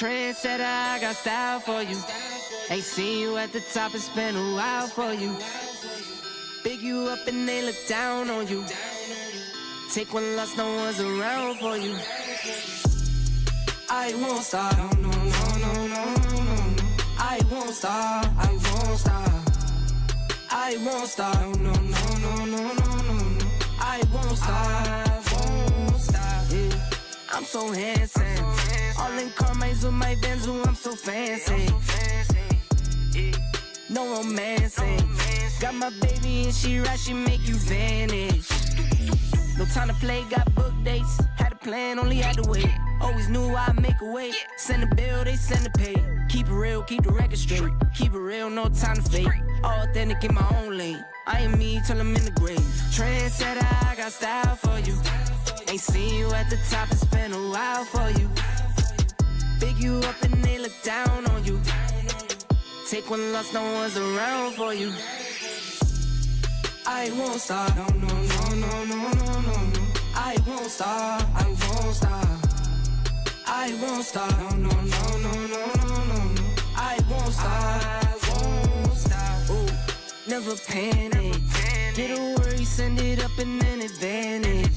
Trendsetter, I got style for you. Ain't seen you at the top, it's been a while for you. Big you up and they look down on you. Take one loss, no one's around for you. I won't stop, no, no, no, no, no. I won't stop, I won't stop. I won't stop, no, no, no, no, no, no. I won't stop, won't stop. Yeah. I'm so handsome. All in Carmine's with my Benz, I'm so fancy. No romancing. Got my baby and she right, she make you vanish. No time to play, got book dates. Had a plan, only had to wait. Always knew I'd make a way. Send a bill, they send a pay. Keep it real, keep the record straight. Keep it real, no time to fake. All authentic in my own lane. I am me till I'm in the grave. Trendsetter, I got style for you. Ain't seen you at the top, it's been a while for you. Big you up and they look down on you. Take one loss, no one's around for you. I won't stop, no, no, no, no, no, no, no. I won't stop, I won't stop. I won't stop, no, no, no, no, no, no, no. I won't stop, I won't stop. Ooh, never panic. Get a worry, send it up and then advantage.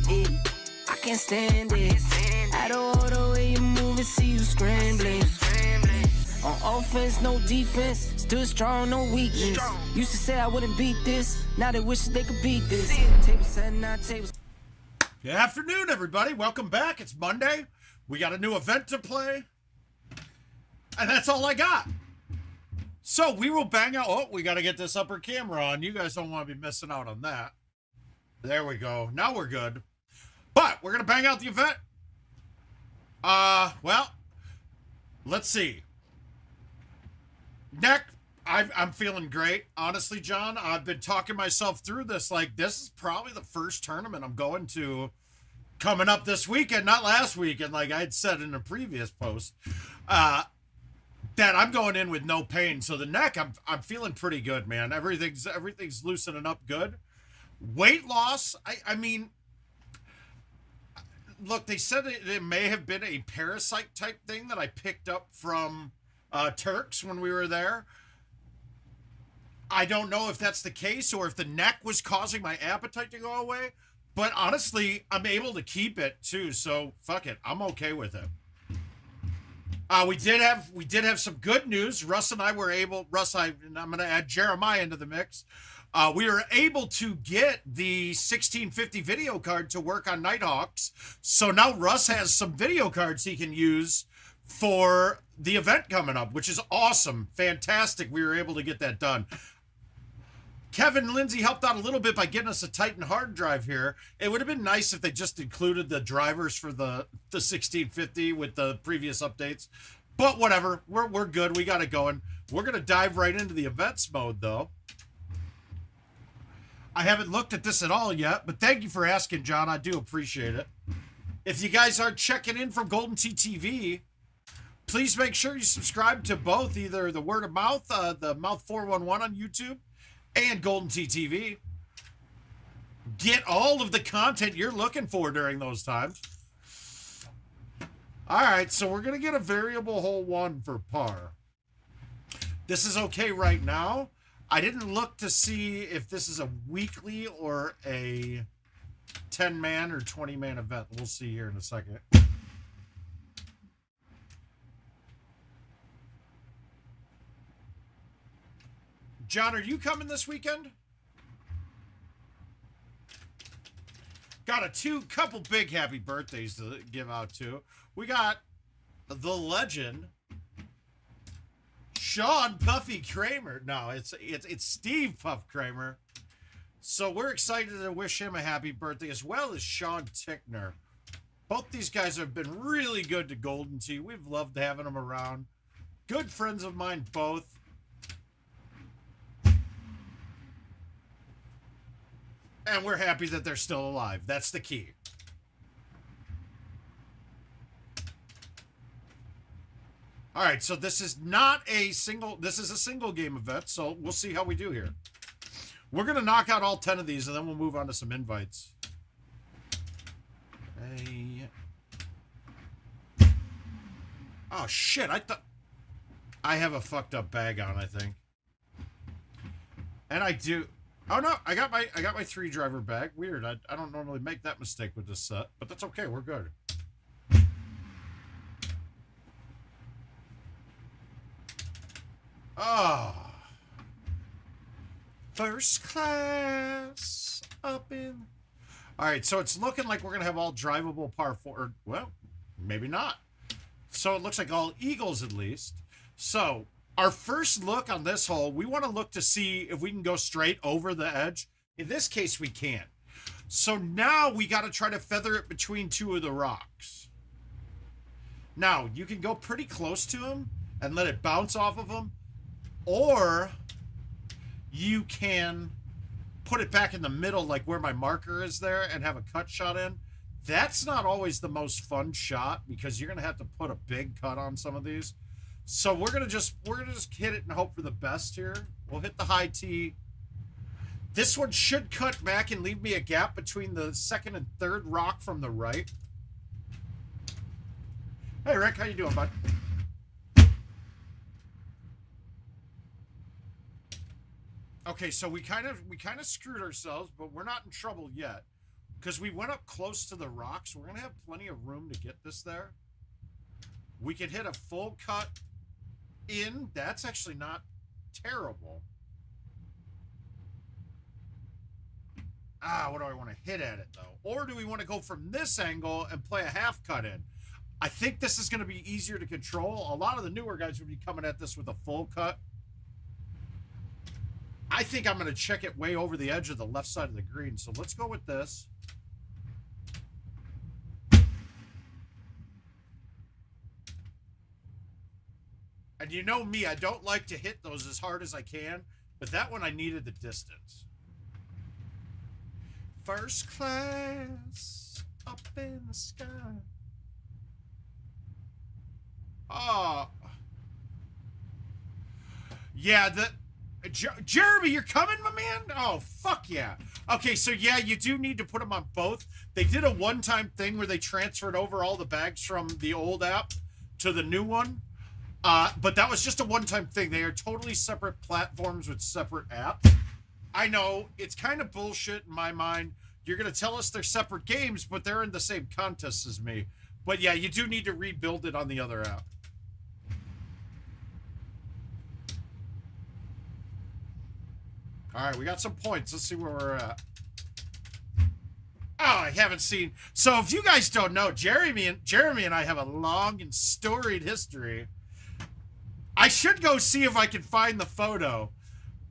Yeah, I can't stand it. Out of all the way you move and see you scrambling. On offense, no defense. Still strong, no weakness. Used to say I wouldn't beat this. Now they wish they could beat this. Table setting, not tables. Good afternoon, everybody. Welcome back. It's Monday. We got a new event to play. And that's all I got. So we will bang out. Oh, we got to get this upper camera on. You guys don't want to be missing out on that. There we go. Now we're good. But we're going to bang out the event. Well, let's see. Neck, I'm feeling great. Honestly, John, I've been talking myself through this. Like, this is probably the first tournament I'm going to coming up this weekend, not last weekend, like I had said in a previous post, that I'm going in with no pain. So the neck, I'm feeling pretty good, man. Everything's loosening up good. Weight loss, I mean, look, they said it may have been a parasite type thing that I picked up from Turks when we were there. I don't know if that's the case or if the neck was causing my appetite to go away, but honestly, I'm able to keep it too. So fuck it. I'm okay with it. We did have some good news. Russ and I were able, I'm going to add Jeremiah into the mix. We were able to get the 1650 video card to work on Nighthawks. So now Russ has some video cards he can use for the event coming up, which is awesome. Fantastic. We were able to get that done. Kevin Lindsay helped out a little bit by getting us a Titan hard drive here. It would have been nice if they just included the drivers for the 1650 with the previous updates, but whatever. We're good. We got it going. We're going to dive right into the events mode though. I haven't looked at this at all yet, but thank you for asking, John. I do appreciate it. If you guys are checking in from GoldenTeeTV, please make sure you subscribe to both, either the Word of Mouth, the Mouth 411 on YouTube, and GoldenTeeTV. Get all of the content you're looking for during those times. All right, so we're going to get a variable hole 1 for par. This is okay right now. I didn't look to see if this is a weekly or a 10-man or 20-man event. We'll see here in a second. John, are you coming this weekend? Got a couple big happy birthdays to give out to. We got the legend, Sean Puffy Kramer. No, it's Steve Puff Kramer. So we're excited to wish him a happy birthday, as well as Sean Tickner. Both these guys have been really good to Golden Tee. We've loved having them around. Good friends of mine both. And we're happy that they're still alive. That's the key. All right, so this is not a single, this is a single game event, so we'll see how we do here. We're going to knock out all 10 of these, and then we'll move on to some invites. Oh, shit. I thought... I have a fucked up bag on, I think. And I do... Oh, no. I got my 3-driver bag. Weird. I don't normally make that mistake with this set. But that's okay. We're good. Oh. First class up in... All right, so it's looking like we're going to have all drivable par 4. Well, maybe not. So it looks like all eagles at least. So our first look on this hole, we want to look to see if we can go straight over the edge. In this case, we can't. So now we got to try to feather it between 2 of the rocks. Now, you can go pretty close to them and let it bounce off of them. Or you can put it back in the middle, like where my marker is there, and have a cut shot in. That's not always the most fun shot because you're gonna have to put a big cut on some of these. So we're gonna just hit it and hope for the best here. We'll hit the high tee. This one should cut back and leave me a gap between the 2nd and 3rd rock from the right. Hey Rick, how you doing, bud? Okay, so we kind of screwed ourselves, but we're not in trouble yet. Because we went up close to the rocks. We're going to have plenty of room to get this there. We can hit a full cut in. That's actually not terrible. What do I want to hit at it, though? Or do we want to go from this angle and play a half cut in? I think this is going to be easier to control. A lot of the newer guys would be coming at this with a full cut. I think I'm going to check it way over the edge of the left side of the green. So let's go with this. And you know me, I don't like to hit those as hard as I can, but that one I needed the distance. First class up in the sky. Oh. Yeah, Jeremy, you're coming, my man? Oh, fuck yeah. Okay, so yeah, you do need to put them on both. They did a one-time thing where they transferred over all the bags from the old app to the new one. But that was just a one-time thing. They are totally separate platforms with separate apps. I know, it's kind of bullshit in my mind. You're going to tell us they're separate games, but they're in the same contests as me. But yeah, you do need to rebuild it on the other app. All right, we got some points. Let's see where we're at. Oh, I haven't seen. So if you guys don't know, Jeremy and I have a long and storied history. I should go see if I can find the photo.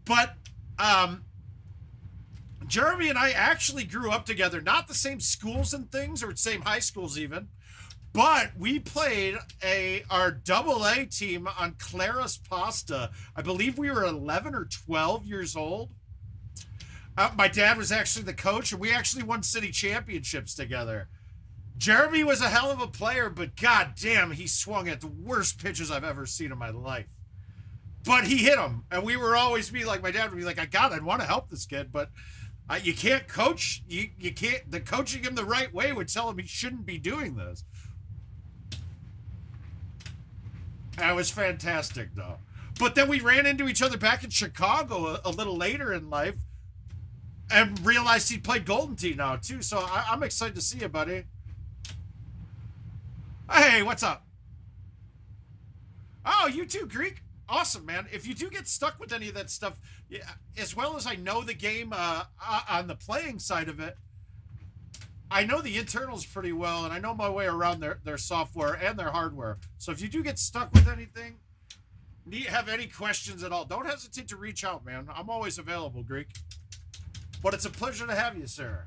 But Jeremy and I actually grew up together. Not the same schools and things, or same high schools even. But we played our AA team on Clara's Pasta. I believe we were 11 or 12 years old. My dad was actually the coach, and we actually won city championships together. Jeremy was a hell of a player, but goddamn, he swung at the worst pitches I've ever seen in my life. But he hit them, and we were always like, my dad would be like, I'd want to help this kid, but you can't coach. You can't. The coaching him the right way would tell him he shouldn't be doing this. That was fantastic, though. But then we ran into each other back in Chicago a little later in life and realized he played Golden Tee now, too. So I'm excited to see you, buddy. Hey, what's up? Oh, you too, Greek? Awesome, man. If you do get stuck with any of that stuff, yeah, as well as I know the game on the playing side of it, I know the internals pretty well, and I know my way around their software and their hardware. So if you do get stuck with anything, have any questions at all, don't hesitate to reach out, man. I'm always available, Greek. But it's a pleasure to have you, sir.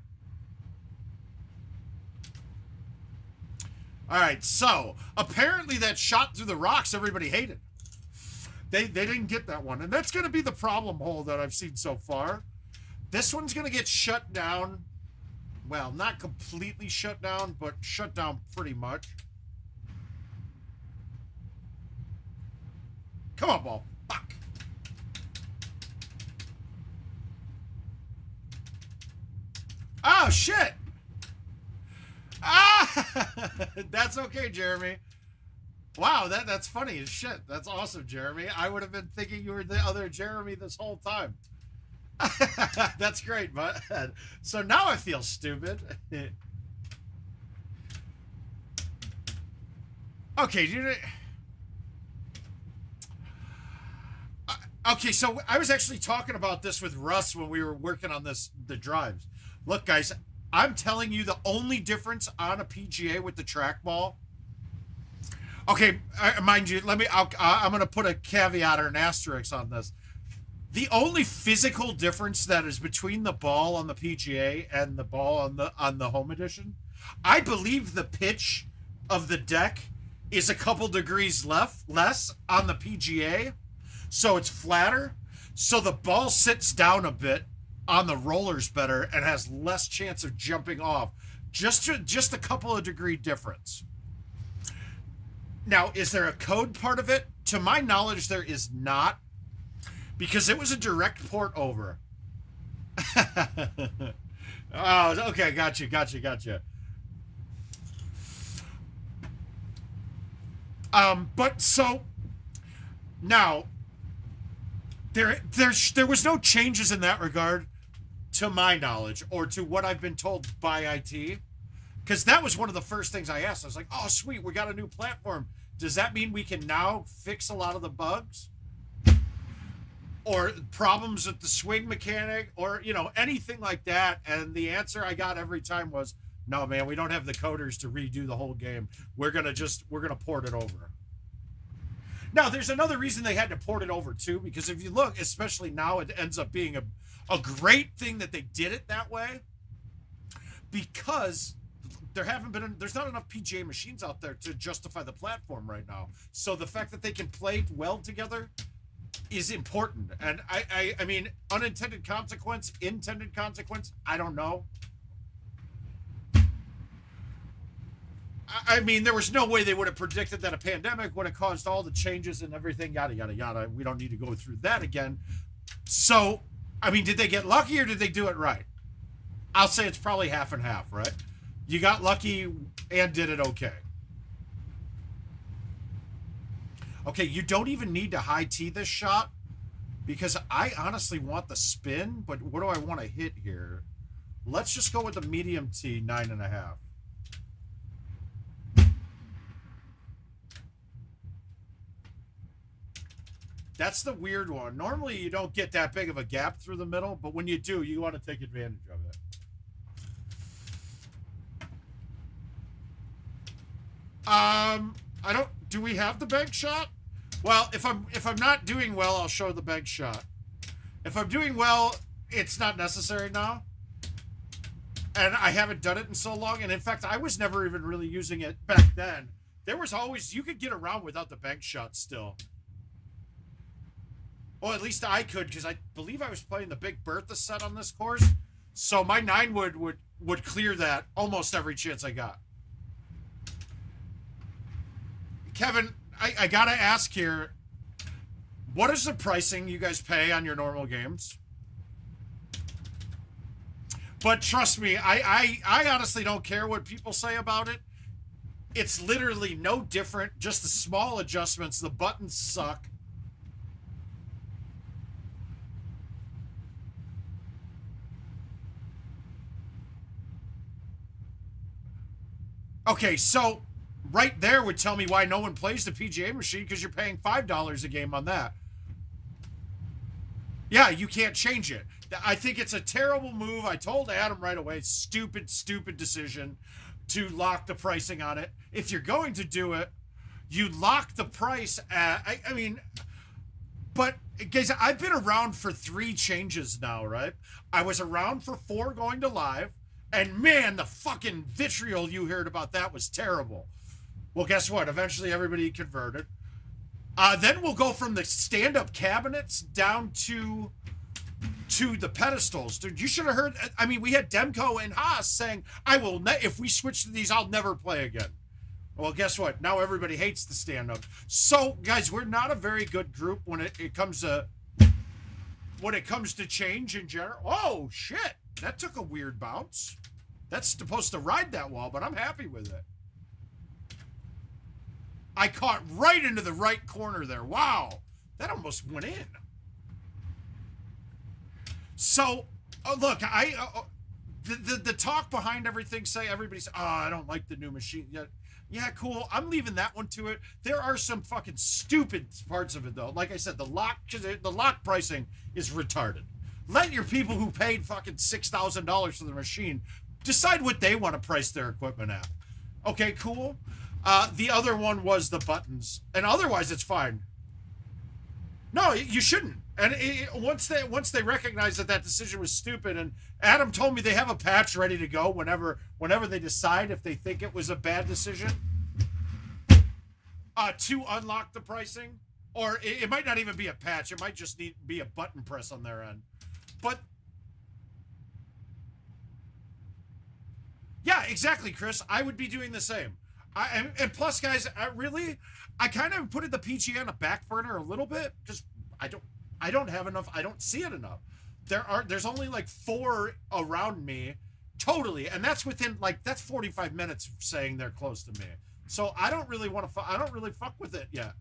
All right, so apparently that shot through the rocks everybody hated. They didn't get that one, and that's going to be the problem hole that I've seen so far. This one's going to get shut down. Well, not completely shut down, but shut down pretty much. Come on, ball. Fuck. Oh, shit. Ah! That's okay, Jeremy. Wow, that's funny as shit. That's awesome, Jeremy. I would have been thinking you were the other Jeremy this whole time. That's great, but so now I feel stupid. Okay, okay, so I was actually talking about this with Russ when we were working on the drives. Look, guys, I'm telling you the only difference on a PGA with the trackball. Okay, mind you, I'm going to put a caveat or an asterisk on this. The only physical difference that is between the ball on the PGA and the ball on the home edition, I believe the pitch of the deck is a couple degrees less on the PGA, so it's flatter. So the ball sits down a bit on the rollers better and has less chance of jumping off. Just a couple of degree difference. Now, is there a code part of it? To my knowledge, there is not, because it was a direct port over. Oh, okay, gotcha. But so now there was no changes in that regard, to my knowledge, or to what I've been told by IT. Because that was one of the first things I asked. I was like, oh, sweet, we got a new platform. Does that mean we can now fix a lot of the bugs? Or problems with the swing mechanic? Or, anything like that? And the answer I got every time was, no, man, we don't have the coders to redo the whole game. We're going to port it over. Now, there's another reason they had to port it over, too. Because if you look, especially now, it ends up being a great thing that they did it that way. Because there's not enough PGA machines out there to justify the platform right now. So the fact that they can play well together is important. And I mean, unintended consequence, intended consequence, I don't know. I mean, there was no way they would have predicted that a pandemic would have caused all the changes and everything, yada, yada, yada. We don't need to go through that again. So, I mean, did they get lucky or did they do it right? I'll say it's probably half and half, right? You got lucky and did it okay. Okay, you don't even need to high tee this shot, because I honestly want the spin, but what do I want to hit here? Let's just go with the medium tee, 9.5. That's the weird one. Normally you don't get that big of a gap through the middle, but when you do, you want to take advantage of it. Do we have the bank shot? Well, if I'm not doing well, I'll show the bank shot. If I'm doing well, it's not necessary now. And I haven't done it in so long. And in fact, I was never even really using it back then. There was always, you could get around without the bank shot still. Well, at least I could, because I believe I was playing the Big Bertha set on this course. So my 9-wood would clear that almost every chance I got. Kevin, I gotta ask here, what is the pricing you guys pay on your normal games? But trust me, I honestly don't care what people say about it. It's literally no different, just the small adjustments. The buttons suck. Okay, so right there would tell me why no one plays the PGA machine, because you're paying $5 a game on that. Yeah, you can't change it. I think it's a terrible move. I told Adam right away, stupid decision to lock the pricing on it. If you're going to do it, you lock the price at, I mean, but guys, I've been around for 3 changes now, right? I was around for 4 going to live, and man, the fucking vitriol you heard about that was terrible. Well, guess what? Eventually everybody converted. Then we'll go from the stand-up cabinets down to the pedestals. Dude, you should have heard. I mean, we had Demko and Haas saying, if we switch to these, I'll never play again. Well, guess what? Now everybody hates the stand-up. So, guys, we're not a very good group when it comes to change in general. Oh, shit. That took a weird bounce. That's supposed to ride that wall, but I'm happy with it. I caught right into the right corner there. Wow. That almost went in. So, look, the talk behind everything, everybody's, oh, I don't like the new machine. Yeah, cool. I'm leaving that one to it. There are some fucking stupid parts of it, though. Like I said, the lock pricing is retarded. Let your people who paid fucking $6,000 for the machine decide what they want to price their equipment at. Okay, cool. The other one was the buttons, and otherwise it's fine. No, you shouldn't. And once they recognize that decision was stupid, and Adam told me they have a patch ready to go whenever they decide if they think it was a bad decision to unlock the pricing, or it might not even be a patch. It might just need be a button press on their end. But yeah, exactly, Chris. I would be doing the same. And plus, guys, I kind of put the PGA on a back burner a little bit because I don't have enough. I don't see it enough. There's only like 4 around me, totally, and that's within that's 45 minutes saying they're close to me. So I don't really want to. I don't really fuck with it yet.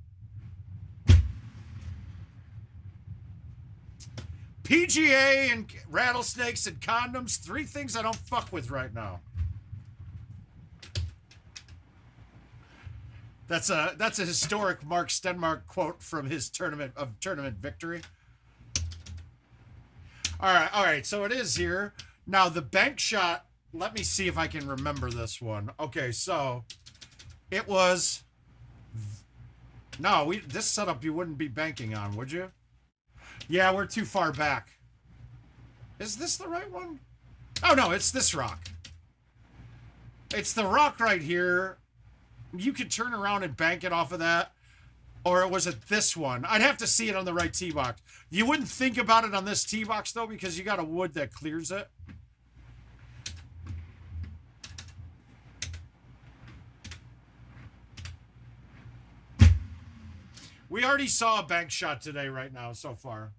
PGA and rattlesnakes and condoms, 3 things I don't fuck with right now. That's a historic Mark Stenmark quote from his tournament victory. All right. So it is here now. The bank shot. Let me see if I can remember this one. Okay, so it was. No, this setup you wouldn't be banking on, would you? Yeah, we're too far back. Is this the right one? Oh no, it's this rock. It's the rock right here. You could turn around and bank it off of that. Or was it this one? I'd have to see it on the right tee box. You wouldn't think about it on this tee box, though, because you got a wood that clears it. We already saw a bank shot today right now so far.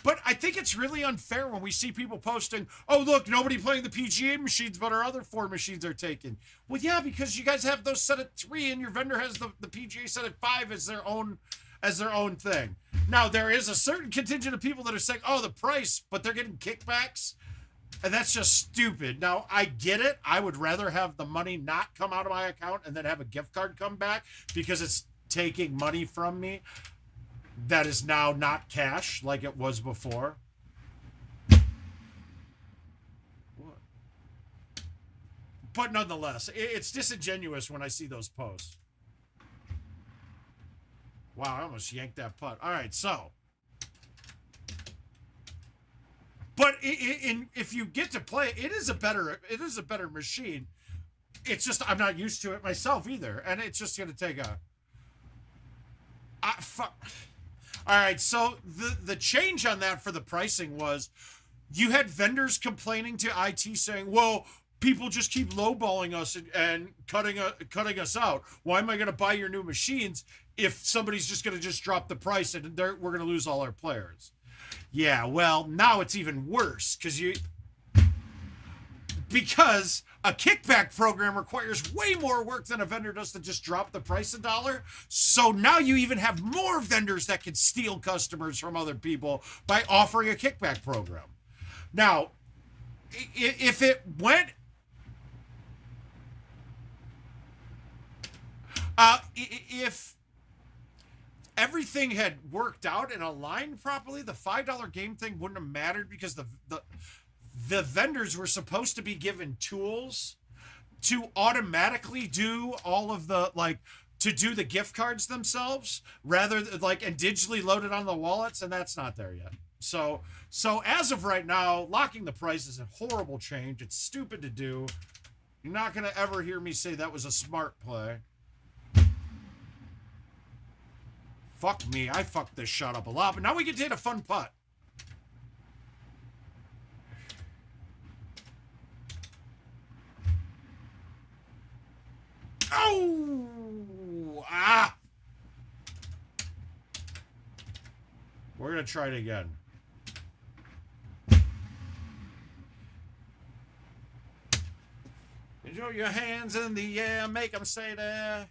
But I think it's really unfair when we see people posting, oh, look, nobody playing the PGA machines, but our other 4 machines are taken. Well, yeah, because you guys have those set at 3 and your vendor has the PGA set at 5 as their own thing. Now, there is a certain contingent of people that are saying, oh, the price, but they're getting kickbacks. And that's just stupid. Now, I get it. I would rather have the money not come out of my account and then have a gift card come back because it's taking money from me that is now not cash like it was before. What? But nonetheless, it's disingenuous when I see those posts. Wow, I almost yanked that putt. All right, so. But if you get to play, it is a better machine. It's just I'm not used to it myself either, and it's just going to take a. Fuck. All right, so the change on that for the pricing was, you had vendors complaining to IT saying, "Well, people just keep lowballing us and cutting us out. Why am I going to buy your new machines if somebody's just going to just drop the price and we're going to lose all our players?" Yeah, well, now it's even worse because a kickback program requires way more work than a vendor does to just drop the price $1. So now you even have more vendors that can steal customers from other people by offering a kickback program. Now, if it went, if everything had worked out and aligned properly, the $5 game thing wouldn't have mattered because the vendors were supposed to be given tools to automatically do all of the, to do the gift cards themselves rather than and digitally load it on the wallets, and that's not there yet. So as of right now, locking the price is a horrible change. It's stupid to do. You're not going to ever hear me say that was a smart play. Fuck me, I fucked this shot up a lot, but now we get to hit a fun putt. Oh! Ah! We're gonna try it again. Throw your hands in the air, make them say that.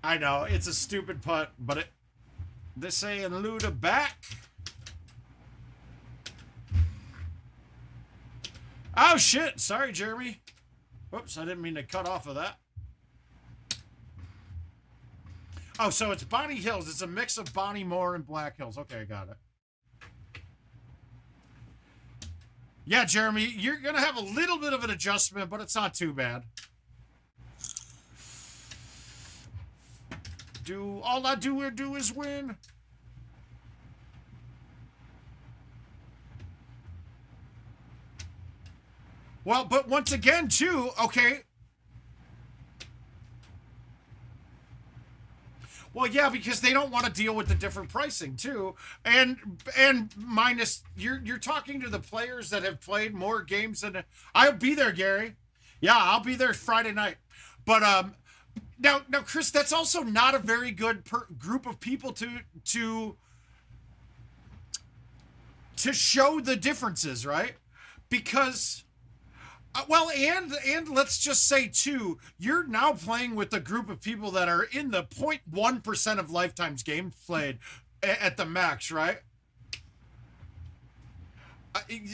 I know, it's a stupid putt, but they're saying Luda back. Oh, shit. Sorry, Jeremy. Whoops, I didn't mean to cut off of that. Oh, so it's Bonnie Hills. It's a mix of Bonnie Moore and Black Hills. Okay, I got it. Yeah, Jeremy, you're going to have a little bit of an adjustment, but it's not too bad. All I do is win. Well, but once again, too, okay. Well, yeah, because they don't want to deal with the different pricing too, and minus you're talking to the players that have played more games than I'll be there, Gary. Yeah, I'll be there Friday night. But now, Chris, that's also not a very good group of people to show the differences, right? Because. Well, and let's just say, too, you're now playing with a group of people that are in the 0.1% of lifetimes games played at the max, right?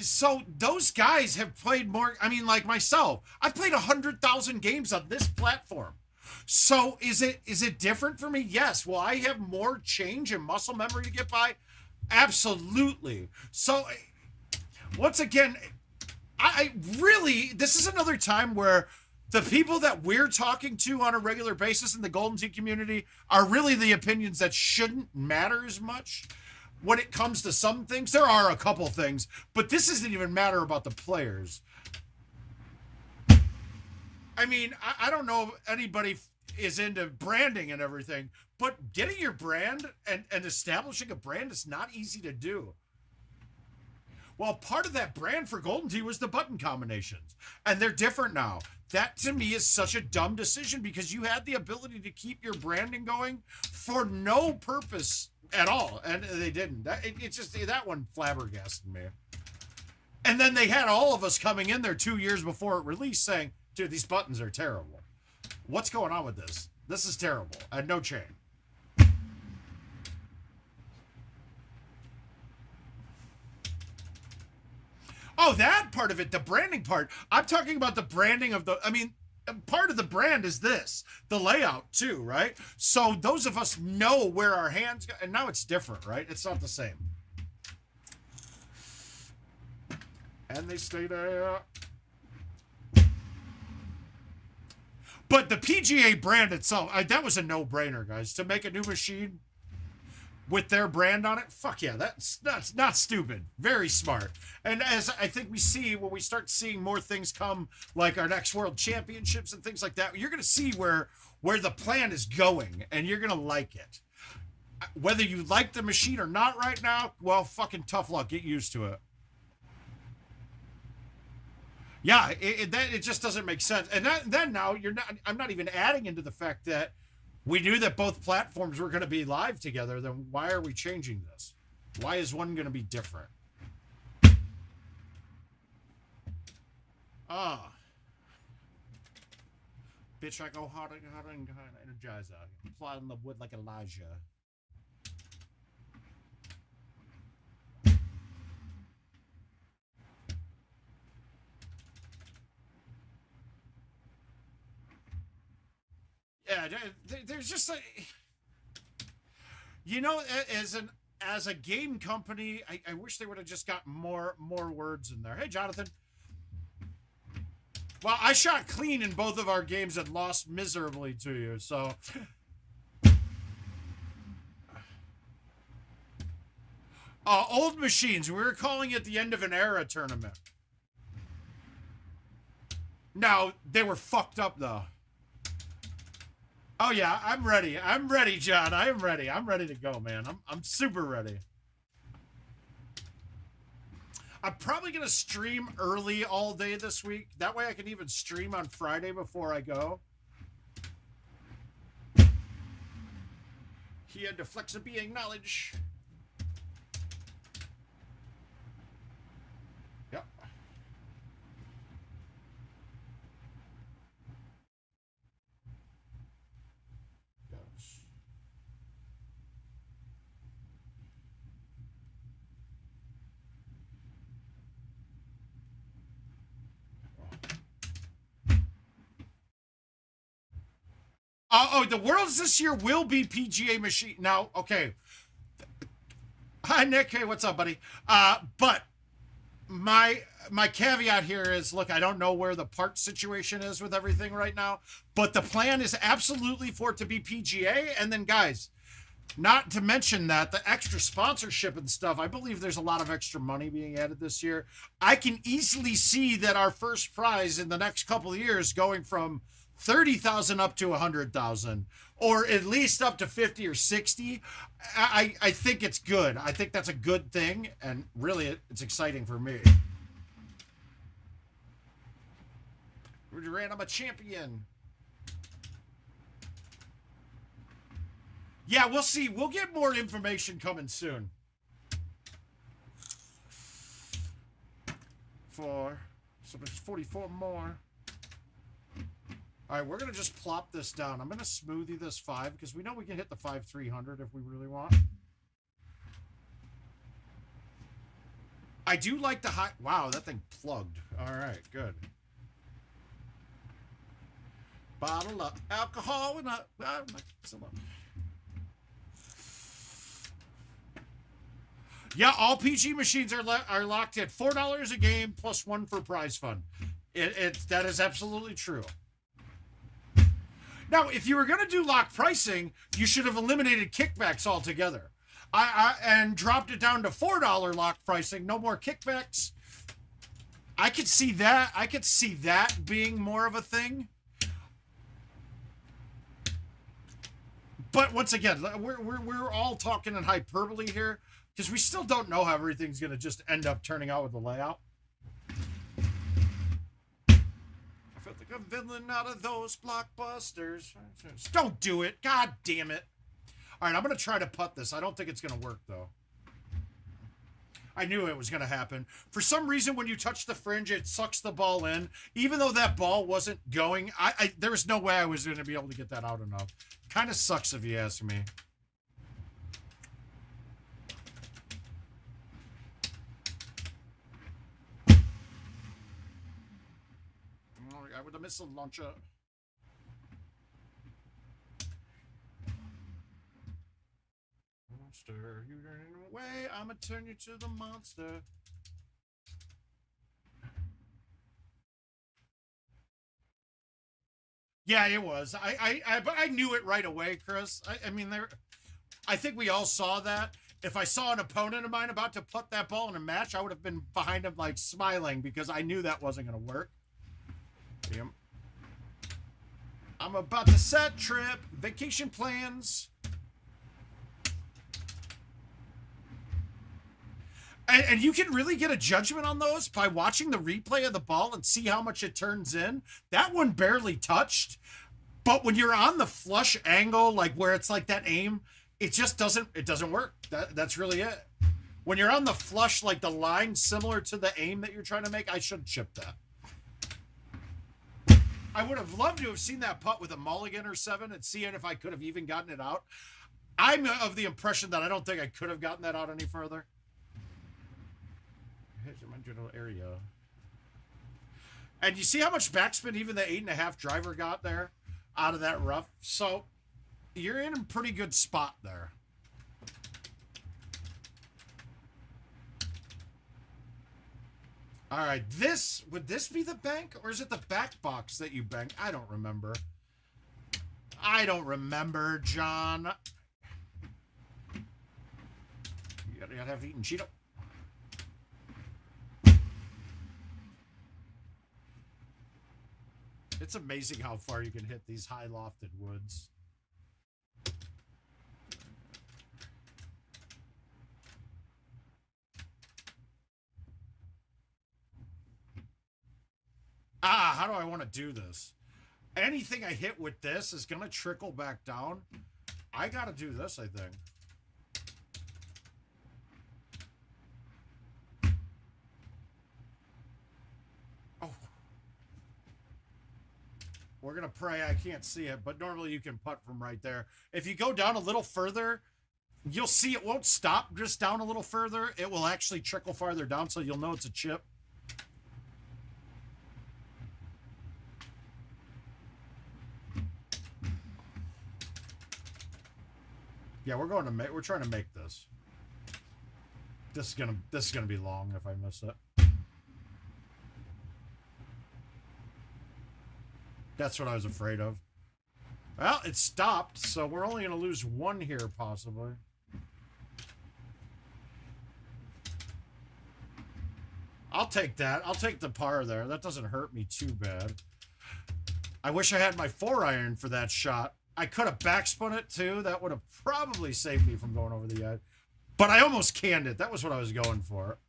So those guys have played more. I mean, like myself, I've played 100,000 games on this platform. So is it different for me? Yes. Will I have more change and muscle memory to get by? Absolutely. So once again, I really, this is another time where the people that we're talking to on a regular basis in the Golden Tee community are really the opinions that shouldn't matter as much when it comes to some things. There are a couple things, but this doesn't even matter about the players. I mean, I don't know if anybody is into branding and everything, but getting your brand and establishing a brand is not easy to do. Well, part of that brand for Golden Tee was the button combinations, and they're different now. That, to me, is such a dumb decision because you had the ability to keep your branding going for no purpose at all, and they didn't. It's just that one flabbergasted me. And then they had all of us coming in there 2 years before it released saying, dude, these buttons are terrible. What's going on with this? This is terrible. And no chain. Oh, that part of it, the branding part. I'm talking about the branding of the, I mean, part of the brand is this, the layout too, right? So those of us know where our hands go, and now it's different, right? It's not the same. And they stay there. But the PGA brand itself, that was a no-brainer, guys. To make a new machine with their brand on it, fuck yeah, that's not stupid. Very smart. And as I think we see, when we start seeing more things come, like our next World Championships and things like that, you're going to see where the plan is going, and you're going to like it. Whether you like the machine or not right now, well, fucking tough luck. Get used to it. Yeah, it just doesn't make sense. And then now I'm not even adding into the fact that we knew that both platforms were going to be live together. Then why are we changing this? Why is one going to be different? Bitch, I go harder and energizer. Fly in the wood like Elijah. Yeah, there's just a, you know, as a game company, I wish they would have just got more words in there. Hey, Jonathan. Well, I shot clean in both of our games and lost miserably to you, so. Old machines. We were calling it the end of an era tournament. No, they were fucked up, though. Oh yeah, I'm ready. I'm ready, John. I am ready. I'm ready to go, man. I'm super ready. I'm probably gonna stream early all day this week. That way I can even stream on Friday before I go. He had the flexibility knowledge. Oh, the Worlds this year will be PGA machine. Now, okay. Hi, Nick. Hey, what's up, buddy? But my caveat here is, look, I don't know where the part situation is with everything right now, but the plan is absolutely for it to be PGA. And then, guys, not to mention that the extra sponsorship and stuff, I believe there's a lot of extra money being added this year. I can easily see that our first prize in the next couple of years going from 30,000 up to 100,000, or at least up to 50 or 60. I think it's good. I think that's a good thing, and really it's exciting for me. I'm a champion. Yeah, we'll see. We'll get more information coming soon. 4. So there's 44 more. All right, we're going to just plop this down. I'm going to smoothie this 5 because we know we can hit the 5,300 if we really want. I do like the high... Wow, that thing plugged. All right, good. Bottle up alcohol and up. Yeah, all PG machines are locked in. $4 a game plus 1 for prize fund. That is absolutely true. Now, if you were going to do lock pricing, you should have eliminated kickbacks altogether. And dropped it down to $4 lock pricing. No more kickbacks. I could see that. I could see that being more of a thing. But once again, we're all talking in hyperbole here because we still don't know how everything's going to just end up turning out with the layout. I felt like a villain out of those blockbusters. Don't do it. God damn it. All right, I'm going to try to putt this. I don't think it's going to work, though. I knew it was going to happen. For some reason, when you touch the fringe, it sucks the ball in. Even though that ball wasn't going, there was no way I was going to be able to get that out enough. Kind of sucks if you ask me. I with a missile launcher. Monster, you running away, I'ma turn you to the monster. Yeah, it was. But I knew it right away, Chris. I mean, I think we all saw that. If I saw an opponent of mine about to put that ball in a match, I would have been behind him, like, smiling because I knew that wasn't going to work. Damn. I'm about to set trip. Vacation plans. And you can really get a judgment on those by watching the replay of the ball and see how much it turns in. That one barely touched. But when you're on the flush angle, like where it's like that aim, it just doesn't work. That's really it. When you're on the flush, like the line similar to the aim that you're trying to make, I should chip that. I would have loved to have seen that putt with a mulligan or 7 and seeing if I could have even gotten it out. I'm of the impression that I don't think I could have gotten that out any further. Here's my general area. And you see how much backspin even the 8.5 driver got there out of that rough? So you're in a pretty good spot there. All right, would this be the bank or is it the back box that you bank? I don't remember. I don't remember, John. You gotta have eaten Cheeto. It's amazing how far you can hit these high lofted woods. How do I want to do this? Anything I hit with this is going to trickle back down. I got to do this, I think. Oh. We're going to pray I can't see it, but normally you can putt from right there. If you go down a little further, you'll see it won't stop just down a little further. It will actually trickle farther down, so you'll know it's a chip. Yeah, we're trying to make this. This is gonna be long if I miss it. That's what I was afraid of. Well, it stopped, so we're only gonna lose one here, possibly. I'll take that. I'll take the par there. That doesn't hurt me too bad. I wish I had my 4-iron for that shot. I could have backspun it too. That would have probably saved me from going over the edge. But I almost canned it. That was what I was going for.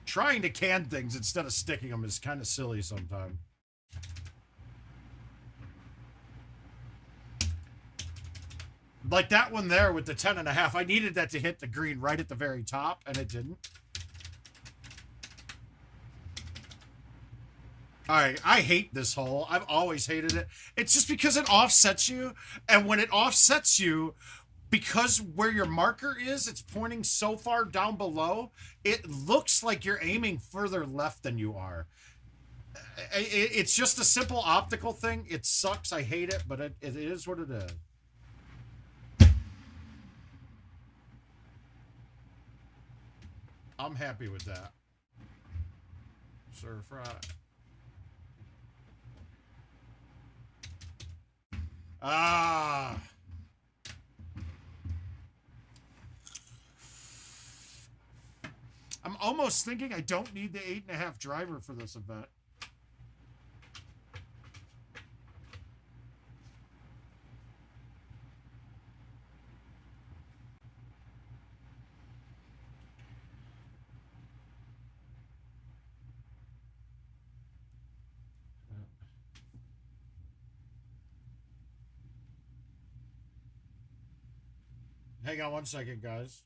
Trying to can things instead of sticking them is kind of silly sometimes. Like that one there with the 10.5. I needed that to hit the green right at the very top, and it didn't. All right, I hate this hole. I've always hated it. It's just because it offsets you, and when it offsets you, because where your marker is, it's pointing so far down below, it looks like you're aiming further left than you are. It's just a simple optical thing. It sucks. I hate it, but it is what it is. I'm happy with that. Sir fry. Ah. I'm almost thinking I don't need the 8.5 driver for this event. Hang on one second, guys.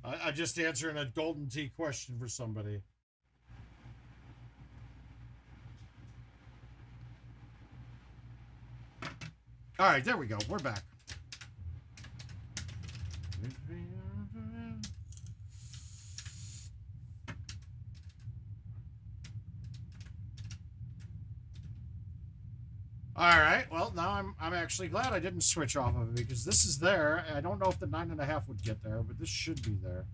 I'm just answering a Golden Tee question for somebody. All right, there we go. We're back. All right. Well, now I'm actually glad I didn't switch off of it because this is there. I don't know if the 9.5 would get there, but this should be there.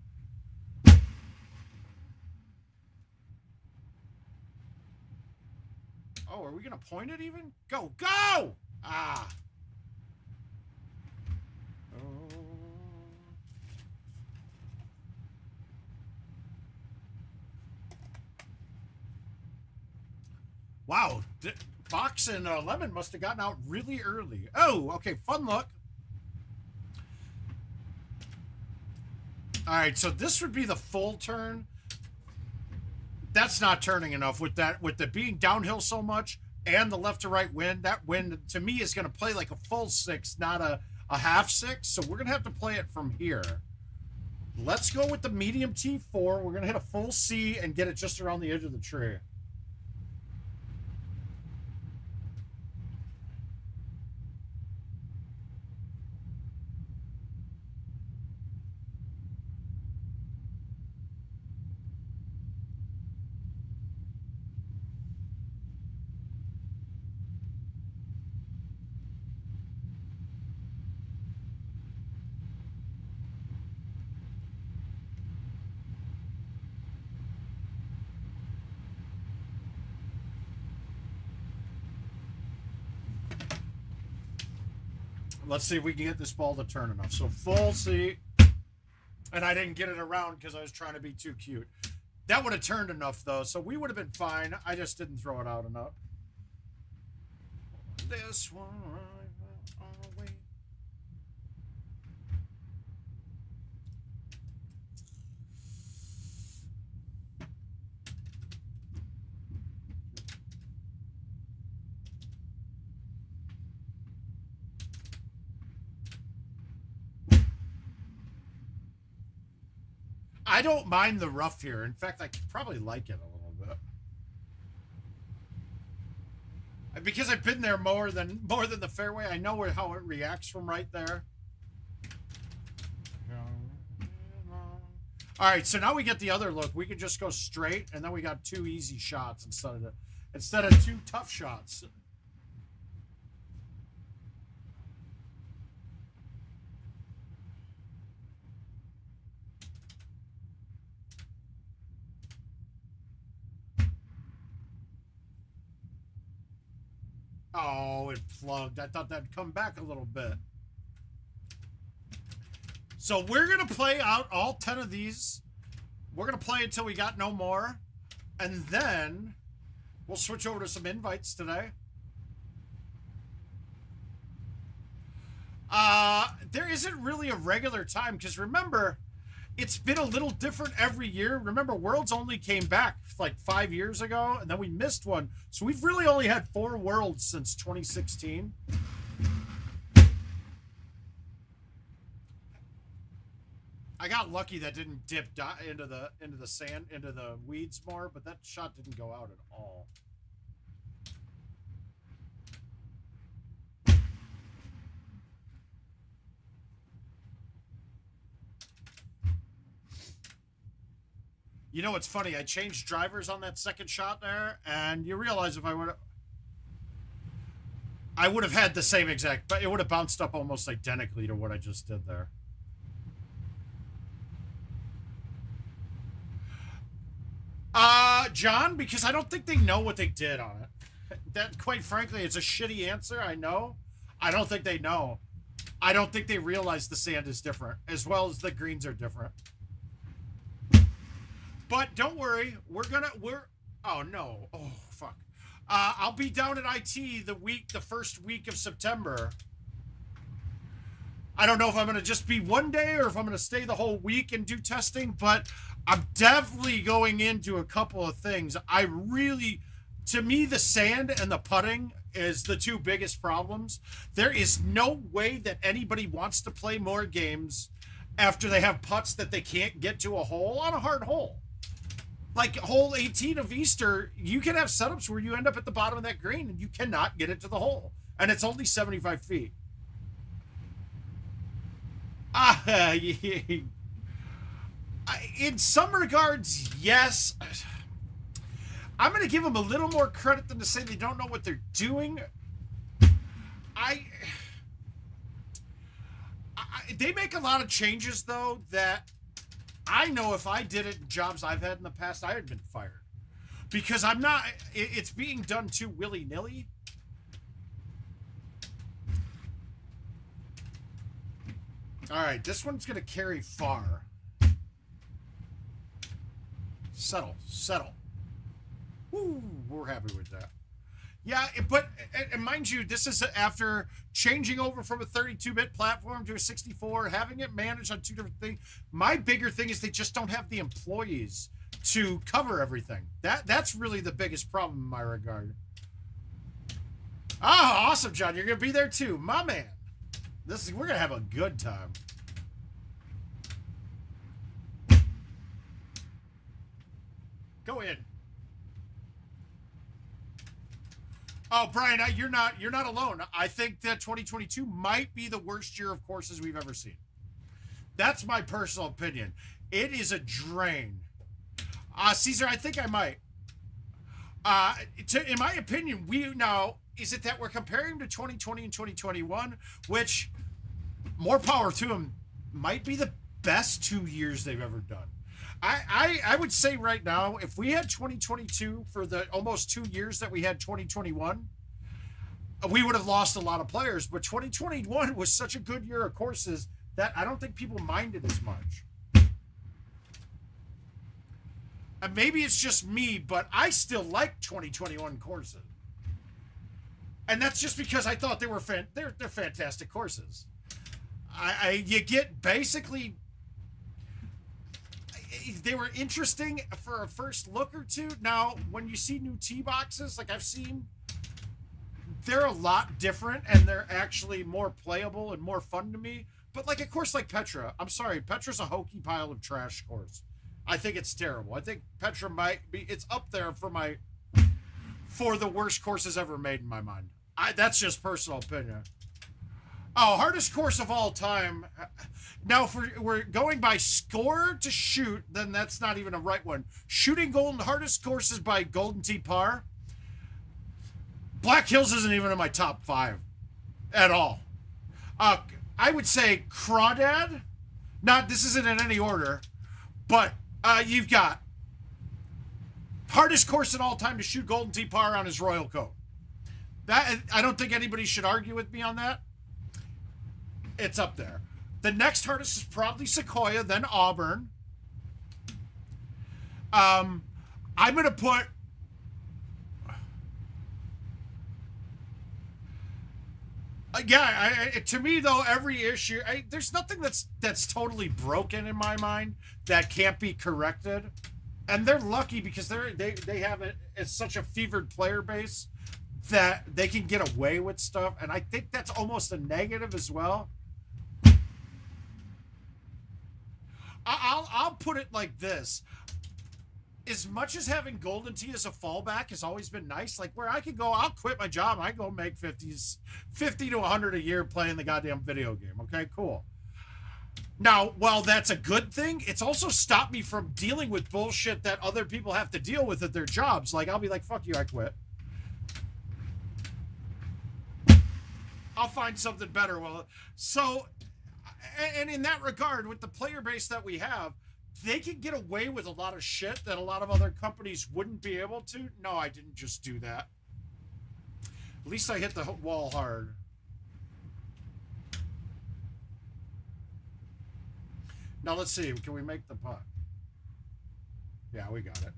Oh, are we gonna point it even? Go, go! Ah. Oh. Wow. Fox and Lemon must have gotten out really early. Oh, okay. Fun look. All right, so this would be the full turn. That's not turning enough with the being downhill so much and the left to right wind. That wind to me is going to play like a full 6, not a half 6. So we're going to have to play it from here. Let's go with the medium T4. We're going to hit a full C and get it just around the edge of the tree. Let's see if we can get this ball to turn enough. So full C. And I didn't get it around because I was trying to be too cute. That would have turned enough, though. So we would have been fine. I just didn't throw it out enough. This one away. I don't mind the rough here. In fact, I probably like it a little bit. Because I've been there more than the fairway, I know how it reacts from right there. All right, so now we get the other look. We can just go straight, and then we got 2 easy shots instead of 2 tough shots. Oh, it plugged. I thought that'd come back a little bit. So we're going to play out all 10 of these. We're going to play until we got no more. And then we'll switch over to some invites today. There isn't really a regular time because remember, it's been a little different every year. Remember, Worlds only came back like 5 years ago, and then we missed one. So we've really only had 4 Worlds since 2016. I got lucky that didn't dip into the sand, into the weeds more, but that shot didn't go out at all. You know what's funny? I changed drivers on that second shot there, and you realize if I would have had the same exact, but it would have bounced up almost identically to what I just did there. John, because I don't think they know what they did on it. That, quite frankly, it's a shitty answer, I know. I don't think they know. I don't think they realize the sand is different, as well as the greens are different. But don't worry, oh no, oh fuck. I'll be down at IT the first week of September. I don't know if I'm going to just be one day or if I'm going to stay the whole week and do testing, but I'm definitely going into a couple of things. To me, the sand and the putting is the 2 biggest problems. There is no way that anybody wants to play more games after they have putts that they can't get to a hole on a hard hole. Like hole 18 of Easter, you can have setups where you end up at the bottom of that green and you cannot get it to the hole. And it's only 75 feet. In some regards, yes. I'm going to give them a little more credit than to say they don't know what they're doing. They make a lot of changes, though, that I know if I did it in jobs I've had in the past, I had been fired. Because it's being done too willy-nilly. All right, this one's going to carry far. Settle. Woo, we're happy with that. Yeah, but and mind you, this is after changing over from a 32-bit platform to a 64, having it managed on 2 different things. My bigger thing is they just don't have the employees to cover everything. That's really the biggest problem in my regard. Oh, awesome, John. You're going to be there too. My man. We're going to have a good time. Go in. Oh, Brian, you're not alone. I think that 2022 might be the worst year of courses we've ever seen. That's my personal opinion. It is a drain. Caesar, I think I might. In my opinion, is it that we're comparing to 2020 and 2021, which, more power to them, might be the best 2 years they've ever done. I would say right now, if we had 2022 for the almost 2 years that we had 2021, we would have lost a lot of players. But 2021 was such a good year of courses that I don't think people minded as much. And maybe it's just me, but I still like 2021 courses. And that's just because I thought they were they're fantastic courses. You get basically, they were interesting for a first look or two. Now, when you see new tee boxes, like I've seen, they're a lot different and they're actually more playable and more fun to me. But like a course like Petra, I'm sorry, Petra's a hokey pile of trash course. I think it's terrible. I think Petra it's up there for the worst courses ever made in my mind. That's just personal opinion. Oh, hardest course of all time. Now, if we're going by score to shoot, then that's not even a right one. Shooting golden hardest courses by Golden Tee Par. Black Hills isn't even in my top 5 at all. I would say Crawdad. Not, this isn't in any order, but you've got hardest course in all time to shoot Golden Tee Par on his Royal Coat. That, I don't think anybody should argue with me on that. It's up there. The next hardest is probably Sequoia, then Auburn. I'm going to put... to me, though, every issue... there's nothing that's totally broken in my mind that can't be corrected. And they're lucky because they have it's such a fevered player base that they can get away with stuff. And I think that's almost a negative as well. I'll put it like this. As much as having Golden Tee as a fallback has always been nice, like where I could go, I'll quit my job, I go make 50 to 100 a year playing the goddamn video game. Okay, cool. Now, while that's a good thing, it's also stopped me from dealing with bullshit that other people have to deal with at their jobs. Like, I'll be like, fuck you, I quit. I'll find something better. Well, so... And in that regard, with the player base that we have, they can get away with a lot of shit that a lot of other companies wouldn't be able to. No, I didn't just do that. At least I hit the wall hard. Now let's see. Can we make the putt? Yeah, we got it.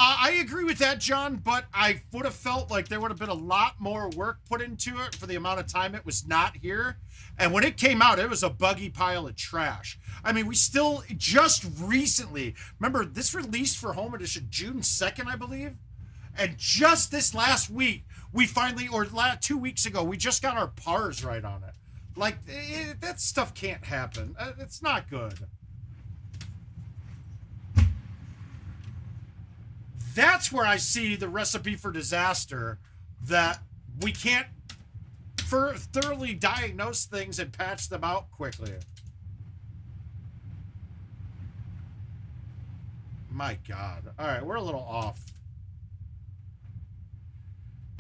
I agree with that, John, but I would have felt like there would have been a lot more work put into it for the amount of time it was not here. And when it came out, it was a buggy pile of trash. I mean, we still just recently, remember, this released for Home Edition June 2nd, I believe. And just this last week, we finally, or 2 weeks ago, we just got our pars right on it. Like, that stuff can't happen. It's not good. That's where I see the recipe for disaster, that we can't thoroughly diagnose things and patch them out quickly. My God. All right, we're a little off.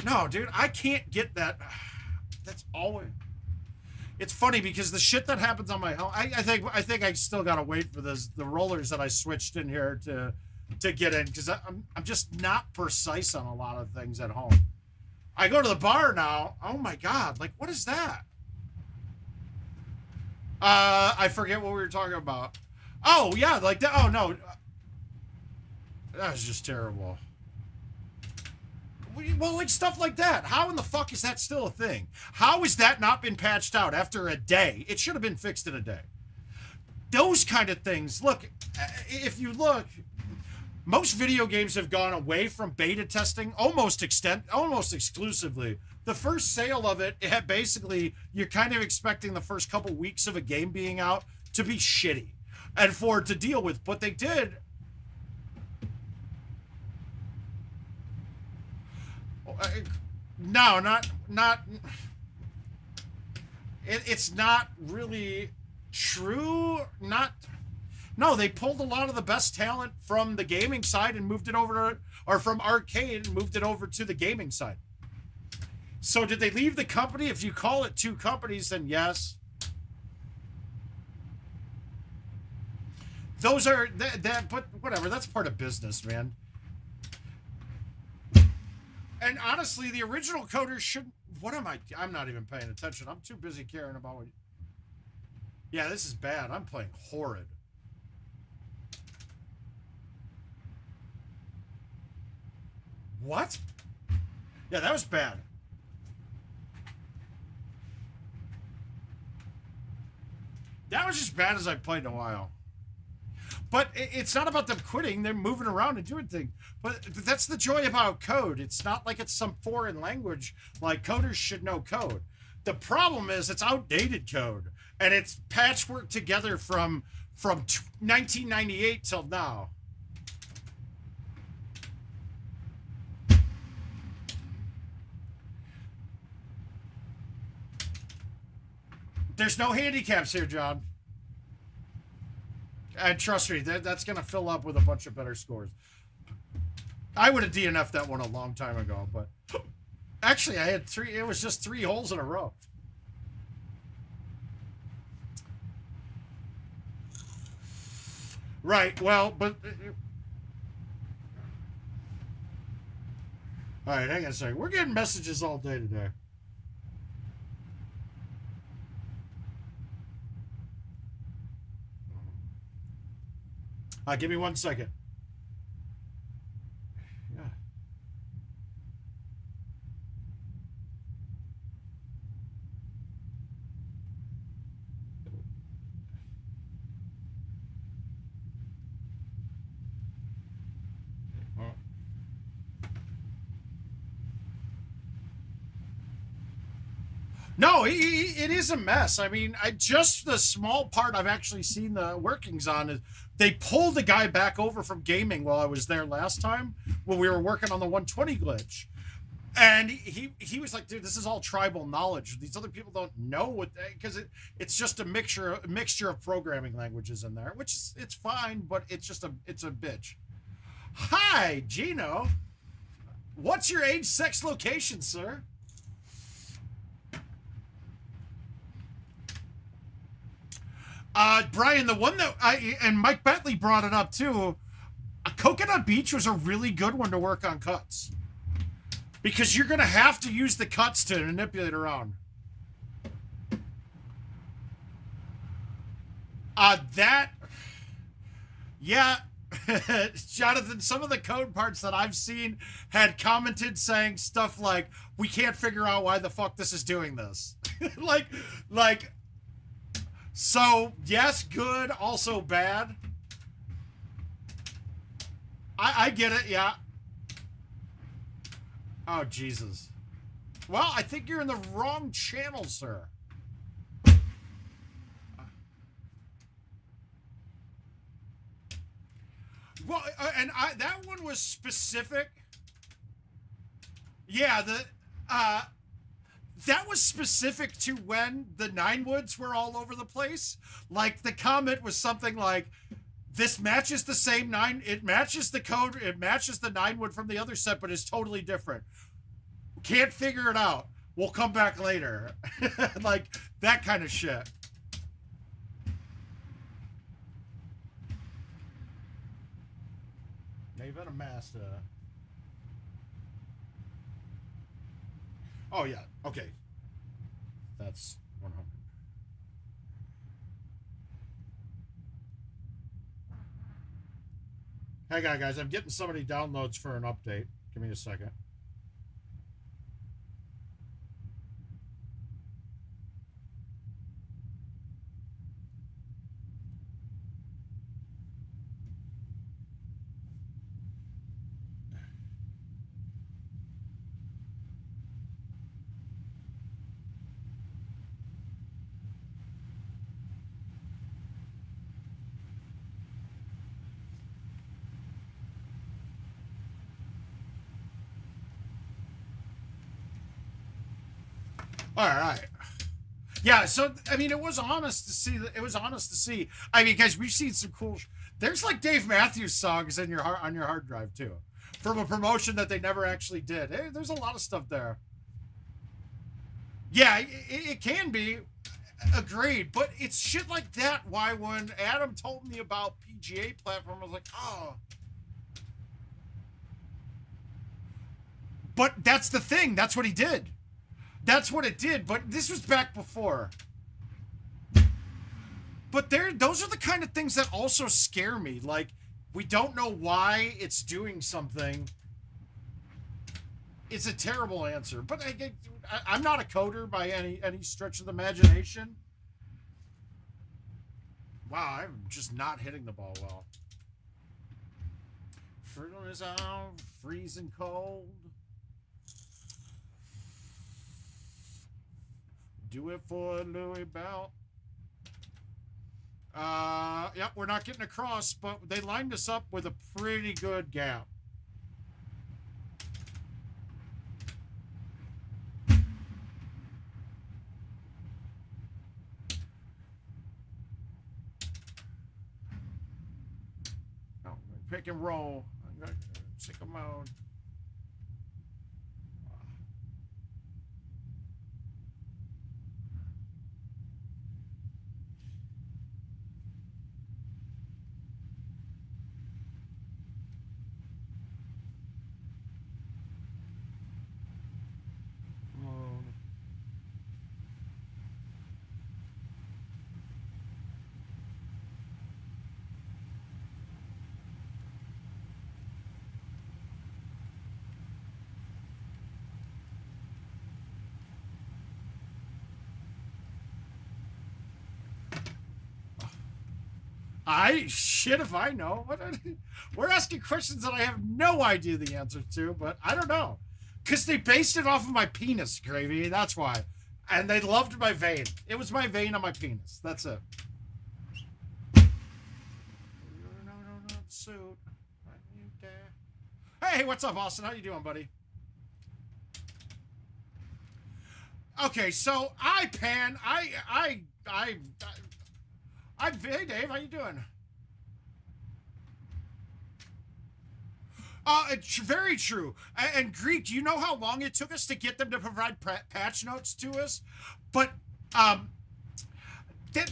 No, dude, I can't get that. That's always... It's funny because the shit that happens on my home, I think I still gotta wait for the rollers that I switched in here to get in, because I'm just not precise on a lot of things at home. I go to the bar now. Oh my God, like, what is that? I forget what we were talking about. Oh yeah, like that. Oh no, that was just terrible. Well, like stuff like that. How in the fuck is that still a thing? How has that not been patched out after a day? It should have been fixed in a day. Those kind of things. Look, if you look, most video games have gone away from beta testing almost exclusively. The first sale of it had basically, you're kind of expecting the first couple weeks of a game being out to be shitty and for it to deal with. But they did. No, not. It's not really true. No, they pulled a lot of the best talent from the gaming side and moved it over to, or from arcade and moved it over to the gaming side. So did they leave the company? If you call it two companies, then yes. Those are that, but whatever. That's part of business, man. And honestly, the original coders shouldn't... What am I... I'm not even paying attention. I'm too busy caring about what... Yeah, this is bad. I'm playing horrid. What? Yeah, that was bad. That was as bad as I've played in a while. But it's not about them quitting. They're moving around and doing things. But that's the joy about code. It's not like it's some foreign language. Like, coders should know code. The problem is it's outdated code. And it's patchwork together from 1998 till now. There's no handicaps here, John. And trust me, that's going to fill up with a bunch of better scores. I would have DNF'd that one a long time ago, but actually I had 3. It was just 3 holes in a row. Right. Well, but all right, hang on a second. We're getting messages all day today. Give me 1 second. Yeah. No, it is a mess. I mean, just the small part I've actually seen the workings on is they pulled the guy back over from gaming while I was there last time when we were working on the 120 glitch. And he was like, dude, this is all tribal knowledge. These other people don't know what, because it's just a mixture of programming languages in there, which is, it's fine, but it's a bitch. Hi, Gino. What's your age, sex, location, sir? Brian, the one that and Mike Bentley brought it up too. Coconut Beach was a really good one to work on cuts, because you're gonna have to use the cuts to manipulate around. Yeah, Jonathan, some of the code parts that I've seen had commented saying stuff like, "We can't figure out why the fuck this is doing this," like. So, yes, good, also bad. I get it, yeah. Oh, Jesus. Well, I think you're in the wrong channel, sir. Well, and that one was specific. Yeah, that was specific to when the Ninewoods were all over the place. Like, the comment was something like, this matches the same it matches the code, it matches the Ninewood from the other set, but it's totally different. Can't figure it out. We'll come back later. Like, that kind of shit. Now you've had a mass, Oh, yeah. Okay. That's 100. Hang on, guys. I'm getting so many downloads for an update. Give me a second. All right. Yeah, so I mean, it was honest to see. It was honest to see. I mean, guys, we've seen some cool. There's like Dave Matthews songs in your on your hard drive too, from a promotion that they never actually did. Hey, there's a lot of stuff there. Yeah, it can be. Agreed, but it's shit like that. Why, when Adam told me about PGA platform, I was like, oh. But that's the thing. That's what he did. That's what it did, but this was back before. But those are the kind of things that also scare me. Like, we don't know why it's doing something. It's a terrible answer, but I'm not a coder by any stretch of the imagination. Wow, I'm just not hitting the ball well. Fertile is out, freezing cold. Do it for Louis Bell. Yep, we're not getting across, but they lined us up with a pretty good gap. pick and roll. Sicko mode. Shit if I know. We're asking questions that I have no idea the answer to, but I don't know. Because they based it off of my penis, Gravy. That's why. And they loved my vein. It was my vein on my penis. That's it. No, suit. Hey, what's up, Austin? How you doing, buddy? Okay, so hey, Dave, how you doing? It's very true. And Greek, do you know how long it took us to get them to provide patch notes to us? But they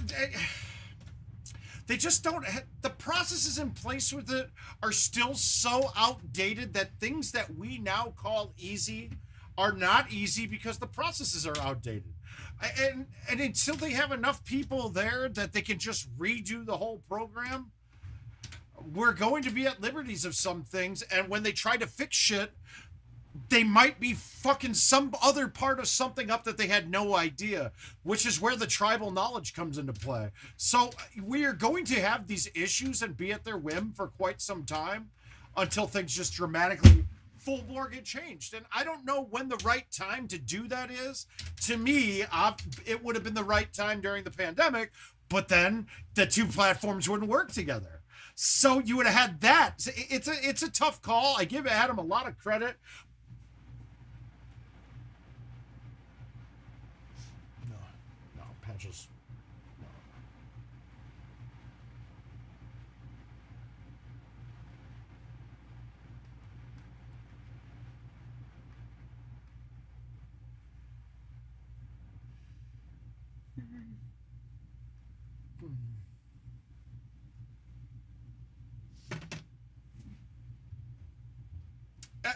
just don't. The processes in place with it are still so outdated that things that we now call easy are not easy because the processes are outdated. And until they have enough people there that they can just redo the whole program, we're going to be at liberties of some things. And when they try to fix shit, they might be fucking some other part of something up that they had no idea, which is where the tribal knowledge comes into play. So we are going to have these issues and be at their whim for quite some time until things just dramatically full bore get changed. And I don't know when the right time to do that is. To me, it would have been the right time during the pandemic, but then the two platforms wouldn't work together. So you would have had that. It's a tough call. I give Adam a lot of credit. No, patches.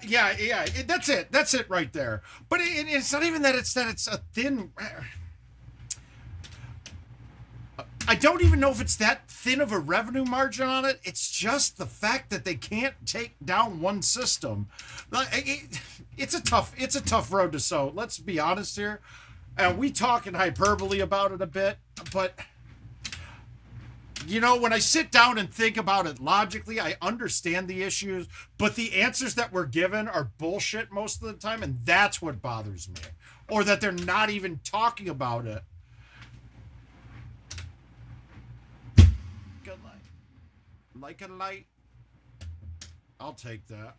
Yeah, that's it. That's it right there. But it's not even that it's a thin. I don't even know if it's that thin of a revenue margin on it. It's just the fact that they can't take down one system. It's a tough road to sow. Let's be honest here. And we talk in hyperbole about it a bit, but you know, when I sit down and think about it logically, I understand the issues, but the answers that we're given are bullshit most of the time, and that's what bothers me. Or that they're not even talking about it. Good light. Like a light. I'll take that.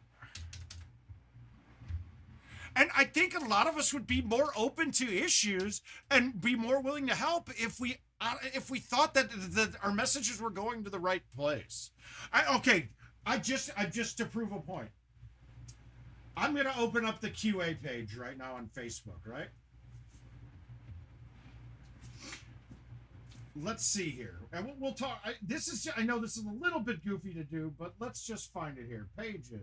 And I think a lot of us would be more open to issues and be more willing to help if we thought that our messages were going to the right place. Just to prove a point, I'm going to open up the QA page right now on Facebook, right? Let's see here. And we'll talk. I know this is a little bit goofy to do, but let's just find it here. Pages,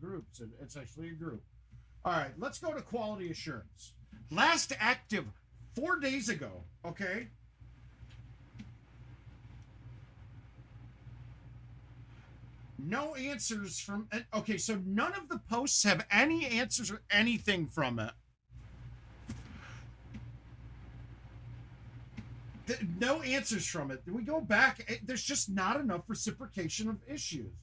groups. It's actually a group. All right, let's go to quality assurance. Last active 4 days ago, okay? No answers from, okay, so none of the posts have any answers or anything from it. No answers from it. We go back, there's just not enough reciprocation of issues.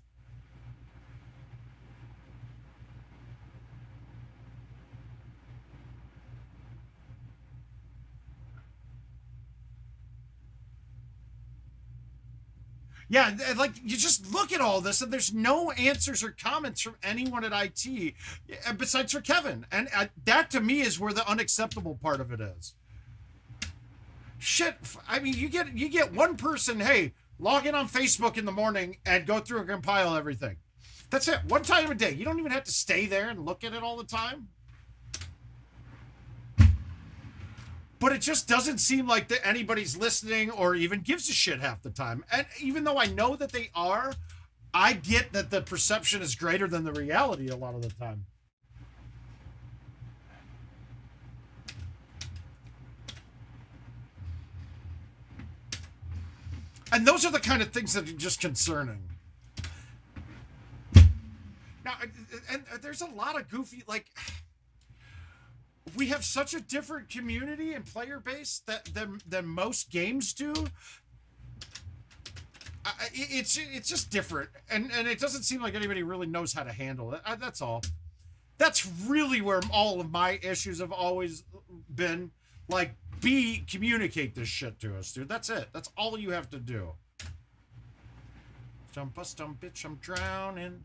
Yeah, like you just look at all this and there's no answers or comments from anyone at IT besides for Kevin. And that to me is where the unacceptable part of it is. Shit, I mean, you get one person, hey, Log in on Facebook in the morning and go through and compile everything. That's it. One time a day. You don't even have to stay there and look at it all the time. But it just doesn't seem like that anybody's listening or even gives a shit half the time. And even though I know that they are, I get that the perception is greater than the reality a lot of the time. And those are the kind of things that are just concerning. Now, and there's a lot of goofy, like, we have such a different community and player base than most games do. It's just different, and it doesn't seem like anybody really knows how to handle it. That's all. That's really where all of my issues have always been. Like, communicate this shit to us, dude. That's it. That's all you have to do. Some bust, some bitch, I'm drowning.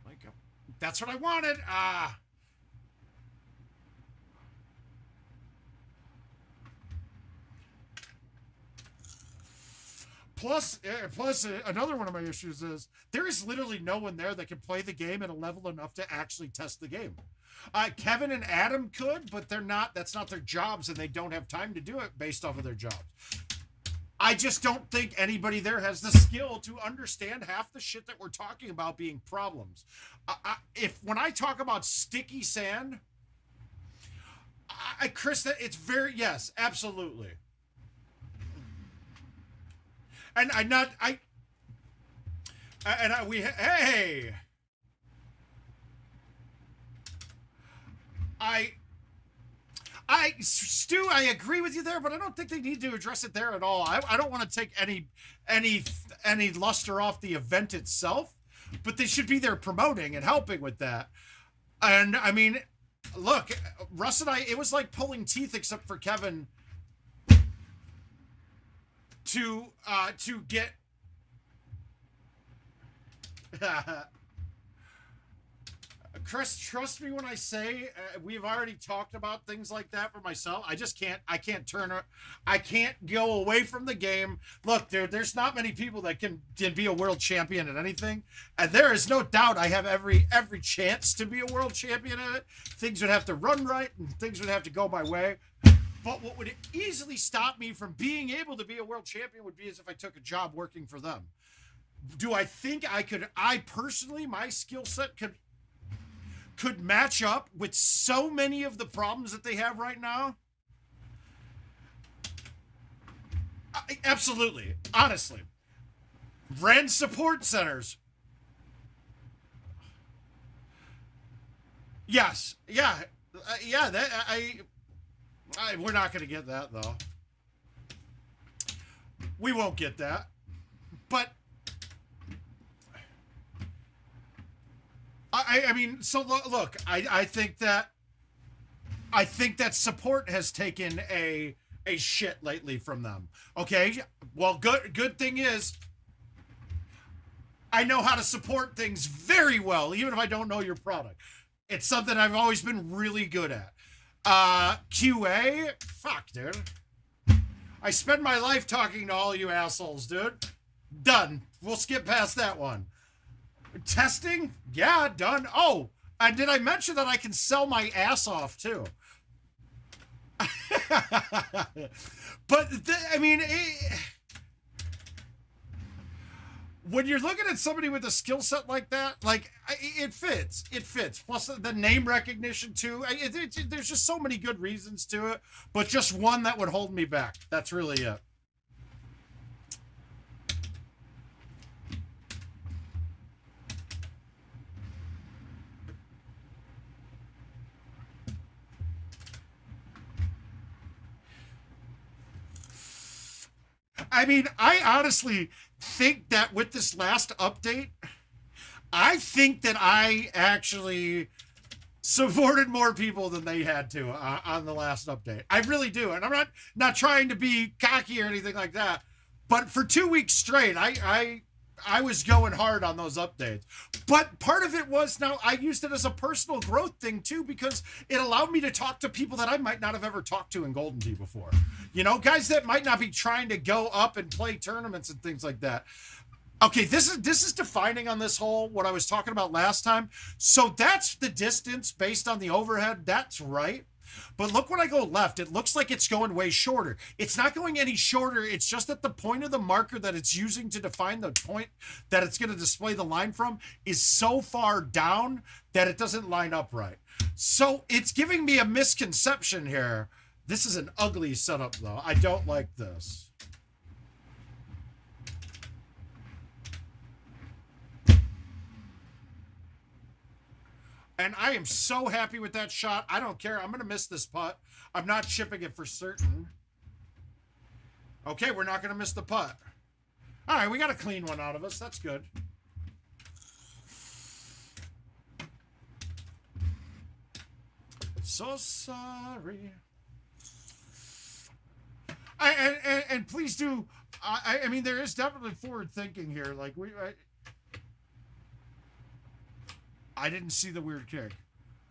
Like, that's what I wanted. Plus, another one of my issues is there is literally no one there that can play the game at a level enough to actually test the game. Kevin and Adam could, but they're not. That's not their jobs, and they don't have time to do it based off of their jobs. I just don't think anybody there has the skill to understand half the shit that we're talking about being problems. When I talk about sticky sand, Chris, that it's very, yes, absolutely. And Stu, I agree with you there, but I don't think they need to address it there at all. I don't want to take any luster off the event itself, but they should be there promoting and helping with that. And I mean, look, Russ and I, it was like pulling teeth, except for Kevin, to get Chris, trust me when I say we've already talked about things like that for myself. I can't go away from the game. Look, there's not many people that can be a world champion at anything, and there is no doubt I have every chance to be a world champion at it. Things would have to run right, and things would have to go my way. But what would easily stop me from being able to be a world champion would be as if I took a job working for them. Do I think I personally, my skill set could match up with so many of the problems that they have right now? Absolutely. Honestly. Ran support centers. Yes. Yeah. Yeah. We're not going to get that, though. We won't get that. But I mean, so look, I think that support has taken a shit lately from them. Okay, well, good thing is I know how to support things very well, even if I don't know your product. It's something I've always been really good at. QA, fuck, dude. I spend my life talking to all you assholes, dude. Done. We'll skip past that one. Testing? Yeah, done. Oh, and did I mention that I can sell my ass off, too? But, I mean, when you're looking at somebody with a skill set like that, like, it fits. It fits. Plus the name recognition, too. There's just so many good reasons to it, but just one that would hold me back. That's really it. I mean, I honestly think that with this last update, I think that I actually supported more people than they had to on the last update. I really do. And I'm not trying to be cocky or anything like that. But for 2 weeks straight, I I was going hard on those updates. But part of it was, now I used it as a personal growth thing too, because it allowed me to talk to people that I might not have ever talked to in Golden Tee before. You know, guys that might not be trying to go up and play tournaments and things like that. Okay, this is defining on this hole what I was talking about last time. So that's the distance based on the overhead. That's right. But look, when I go left, it looks like it's going way shorter. It's not going any shorter. It's just that the point of the marker that it's using to define the point that it's going to display the line from is so far down that it doesn't line up right. So it's giving me a misconception here. This is an ugly setup, though. I don't like this. And I am so happy with that shot. I don't care. I'm going to miss this putt. I'm not chipping it for certain. Okay, we're not going to miss the putt. All right, we got a clean one out of us. That's good. So sorry. And please do. I mean, there is definitely forward thinking here. Like I didn't see the weird kick.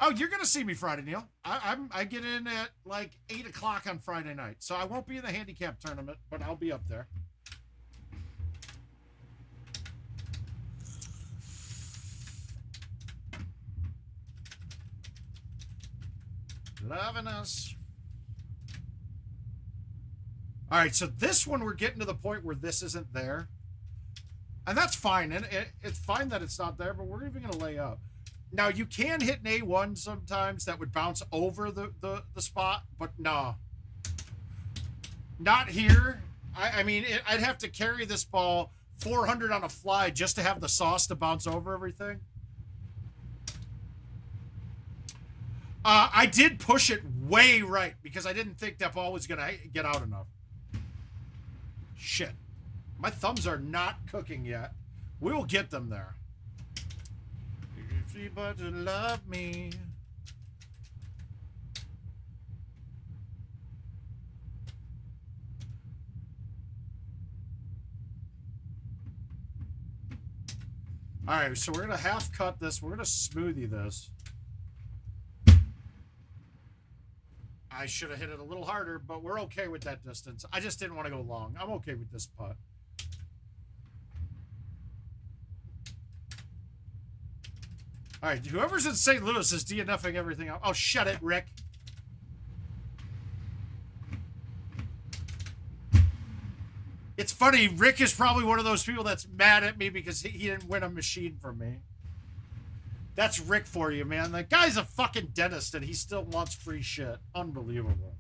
Oh, you're gonna see me Friday, Neil. I get in at like 8 o'clock on Friday night, so I won't be in the handicap tournament, but I'll be up there. Loving us. All right, so this one we're getting to the point where this isn't there, and that's fine. And it's fine that it's not there, but we're even gonna lay up. Now, you can hit an A1 sometimes that would bounce over the spot, but no. Not here. I mean, I'd have to carry this ball 400 on a fly just to have the sauce to bounce over everything. I did push it way right because I didn't think that ball was going to get out enough. Shit. My thumbs are not cooking yet. We will get them there. But to love me. All right, so we're gonna half cut this. We're gonna smoothie this. I should have hit it a little harder, but we're okay with that distance. I just didn't want to go long. I'm okay with this putt. All right, whoever's in St. Louis is DNFing everything out. Oh, shut it, Rick. It's funny, Rick is probably one of those people that's mad at me because he didn't win a machine from me. That's Rick for you, man. The guy's a fucking dentist and he still wants free shit. Unbelievable.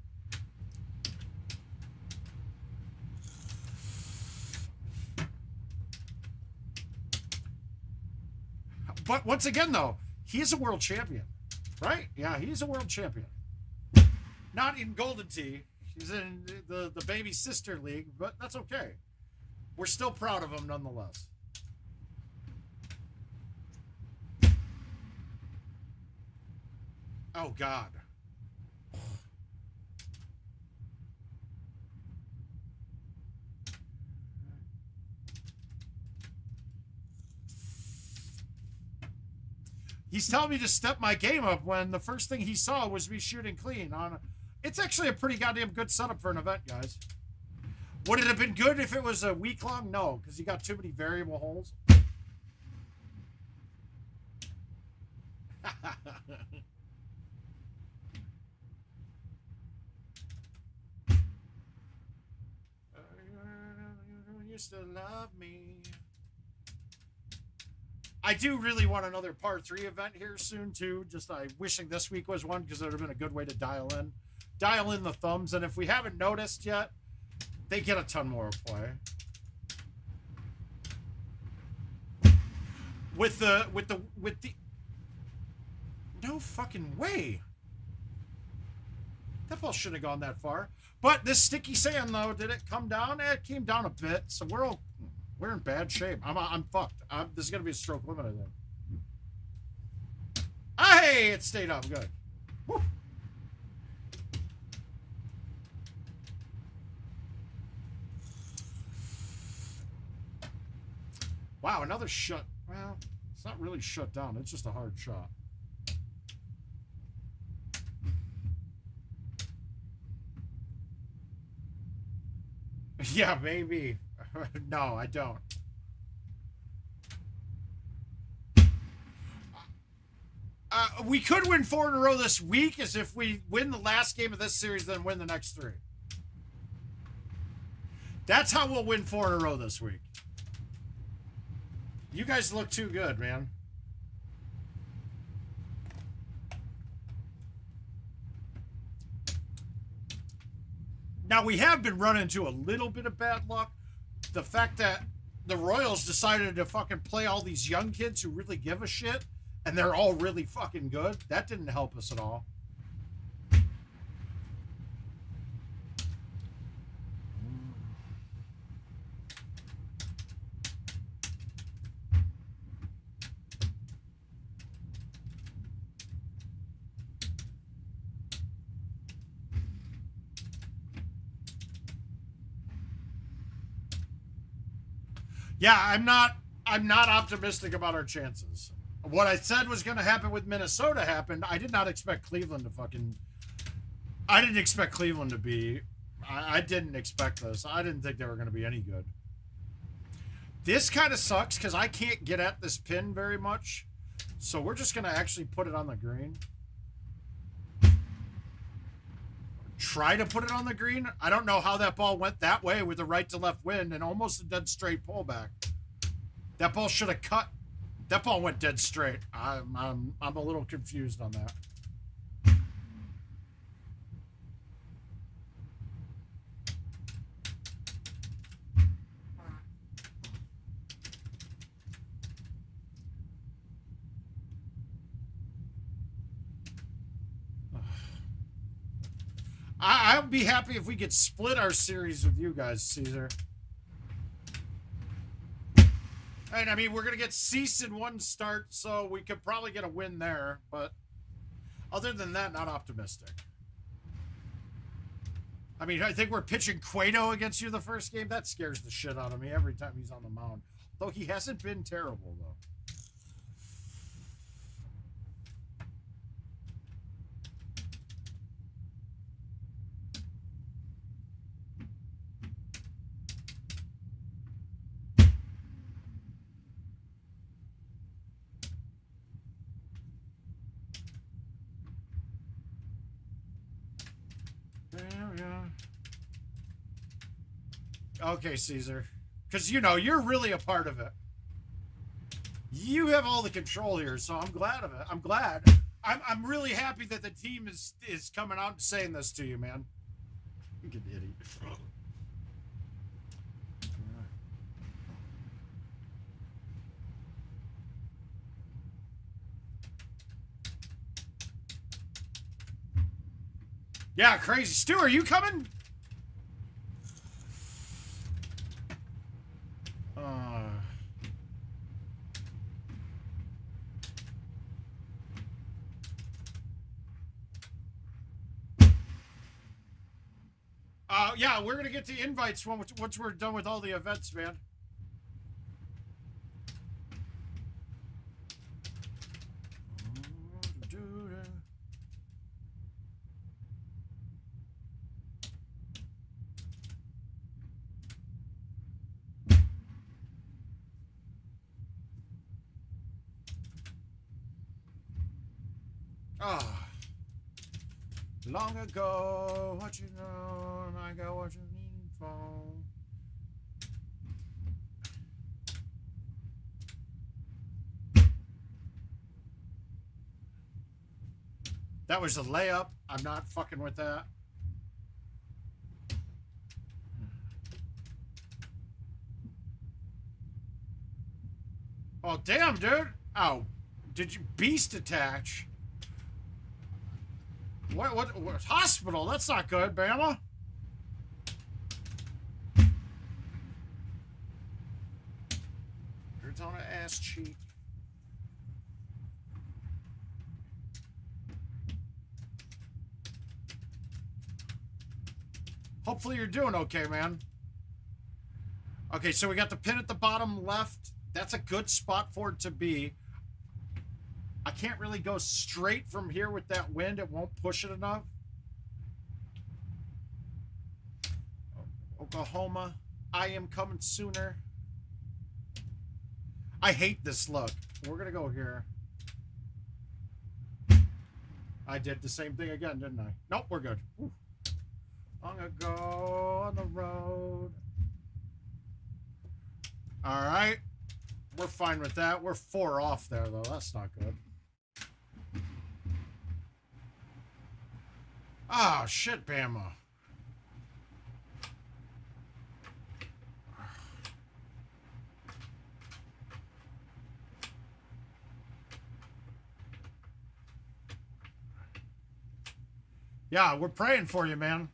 But once again, though, he is a world champion, right? Yeah, he's a world champion. Not in Golden Tee. He's in the baby sister league, but that's okay. We're still proud of him nonetheless. Oh, God. He's telling me to step my game up when the first thing he saw was me shooting clean on. It's actually a pretty goddamn good setup for an event, guys. Would it have been good if it was a week long? No, because you got too many variable holes. You used to love me. I do really want another par 3 event here soon, too. Just wishing this week was one because it would have been a good way to dial in the thumbs. And if we haven't noticed yet, they get a ton more play. With the no fucking way. That ball shouldn't have gone that far. But this sticky sand, though, did it come down? It came down a bit, so we're in bad shape. I'm fucked. This is gonna be a stroke limit, I think. Hey, it stayed up. Good. Woo. Wow, another shut. Well, it's not really shut down. It's just a hard shot. Yeah, maybe. No, I don't. We could win 4 in a row this week, as if we win the last game of this series, then win the next 3. That's how we'll win 4 in a row this week. You guys look too good, man. Now, we have been running into a little bit of bad luck. The fact that the Royals decided to fucking play all these young kids who really give a shit, and they're all really fucking good, that didn't help us at all. Yeah, I'm not optimistic about our chances. What I said was going to happen with Minnesota happened. I did not expect Cleveland to fucking... I didn't expect Cleveland to be... I didn't expect this. I didn't think they were going to be any good. This kind of sucks because I can't get at this pin very much. So we're just going to actually put it on the green. Try to put it on the green. I don't know how that ball went that way with the right to left wind and almost a dead straight pullback. That ball should have cut. That ball went dead straight. I'm a little confused on that. I'll be happy if we could split our series with you guys, Caesar. And I mean, we're going to get Cease in one start, so we could probably get a win there. But other than that, not optimistic. I mean, I think we're pitching Cueto against you the first game. That scares the shit out of me every time he's on the mound. Though he hasn't been terrible, though. Okay, Caesar. Because, you know, you're really a part of it. You have all the control here, so I'm glad of it. I'm glad. I'm really happy that the team is coming out and saying this to you, man. You can idiot. Yeah, crazy. Stu, are you coming? Yeah, we're gonna get the invites once we're done with all the events, man. Oh. Long ago, what you know, I got what you need for. That was a layup. I'm not fucking with that. Oh, damn, dude. Oh, did you beast attach? What hospital? That's not good, Bama. It's on an ass cheek. Hopefully you're doing okay, man. Okay, so we got the pin at the bottom left. That's a good spot for it to be. I can't really go straight from here with that wind. It won't push it enough. Oklahoma, I am coming sooner. I hate this look. We're going to go here. I did the same thing again, didn't I? Nope, we're good. Whew. I'm going to go on the road. All right. We're fine with that. We're 4 off there, though. That's not good. Oh, shit, Bama. Yeah, we're praying for you, man.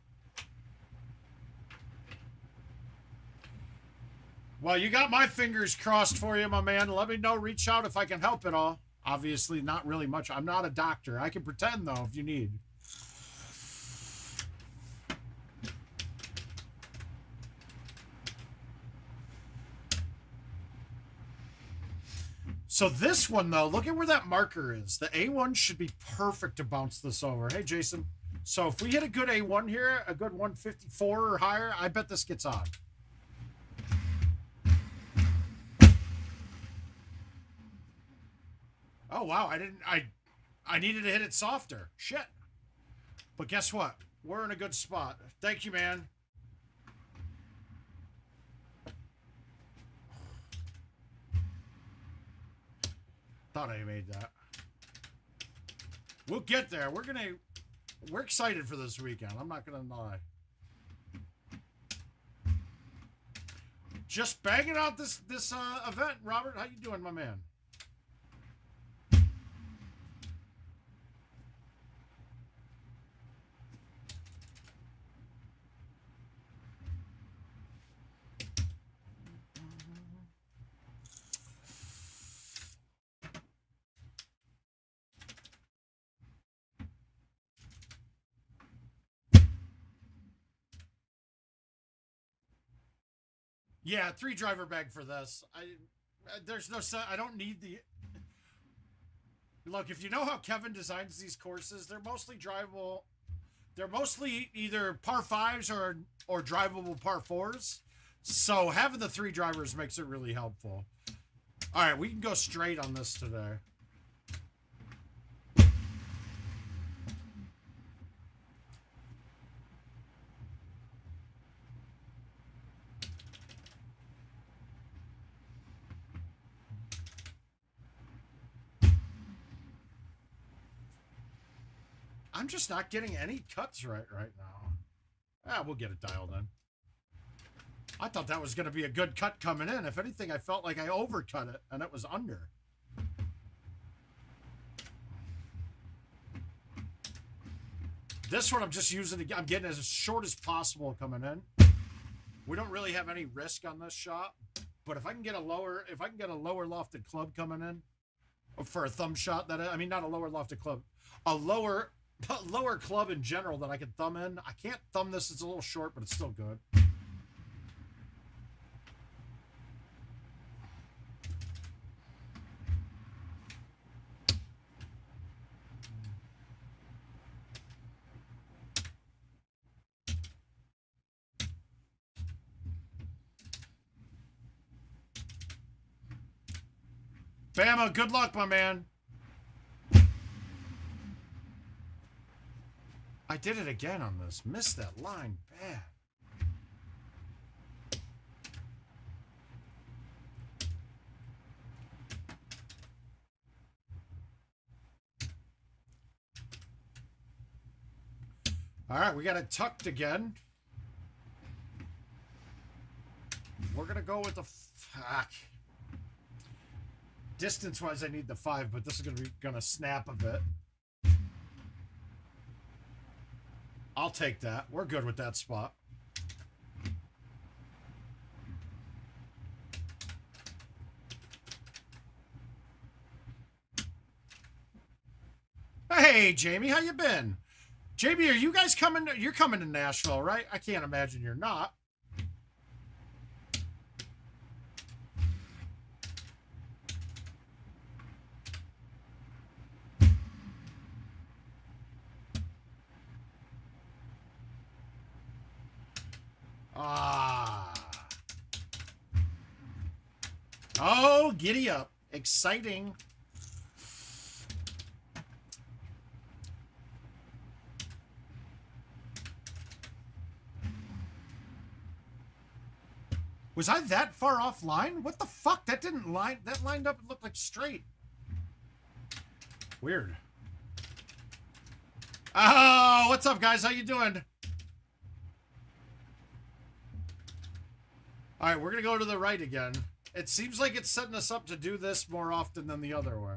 Well, you got my fingers crossed for you, my man. Let me know. Reach out if I can help at all. Obviously, not really much. I'm not a doctor. I can pretend, though, if you need. So this one, though, look at where that marker is. The A1 should be perfect to bounce this over. Hey, Jason. So if we hit a good A1 here, a good 154 or higher, I bet this gets on. Oh, wow. I needed to hit it softer. Shit. But guess what? We're in a good spot. Thank you, man. Thought I made that. We'll get there. We're excited for this weekend. I'm not gonna lie. Just banging out this event, Robert. How you doing, my man? Yeah, 3 driver bag for this. There's no, I don't need the. Look, if you know how Kevin designs these courses, they're mostly drivable. They're mostly either par 5s or drivable par 4s. So having the 3 drivers makes it really helpful. All right, we can go straight on this today. I'm just not getting any cuts right now. Ah, we'll get it dialed in. I thought that was going to be a good cut coming in. If anything, I felt like I overcut it, and it was under. This one I'm just using, I'm getting as short as possible coming in. We don't really have any risk on this shot, but if I can get a lower lofted club coming in, for a thumb shot, I mean, not a lower lofted club, a lower club in general that I can thumb in. I can't thumb this. It's a little short, but it's still good. Bama, good luck, my man. I did it again on this. Missed that line bad. All right, we got it tucked again. We're going to go with the... Fuck. Distance-wise, I need the 5, but this is going to snap a bit. I'll take that. We're good with that spot. Hey, Jamie, how you been? Jamie, are you guys coming? You're coming to Nashville, right? I can't imagine you're not. Ah. Oh, giddy up. Exciting. Was I that far offline? What the fuck? That didn't line. That lined up and looked like straight. Weird. Oh, what's up, guys? How you doing? All right, we're gonna go to the right again. It seems like it's setting us up to do this more often than the other way.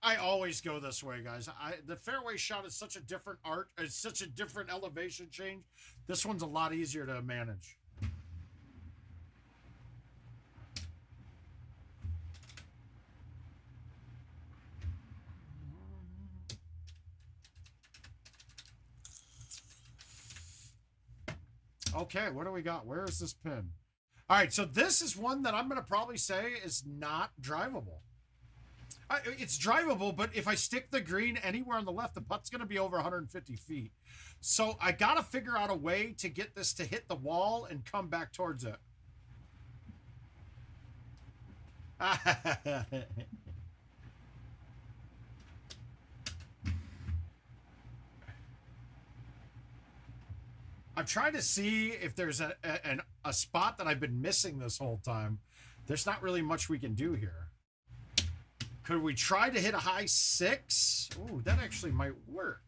I always go this way, guys. The fairway shot is such a different art. It's such a different elevation change. This one's a lot easier to manage. Okay, what do we got? Where is this pin? All right, so this is one that I'm going to probably say is not drivable. It's drivable, but if I stick the green anywhere on the left, the putt's going to be over 150 feet. So I got to figure out a way to get this to hit the wall and come back towards it. I'm trying to see if there's a spot that I've been missing this whole time. There's not really much we can do here. Could we try to hit a high 6? Ooh, that actually might work.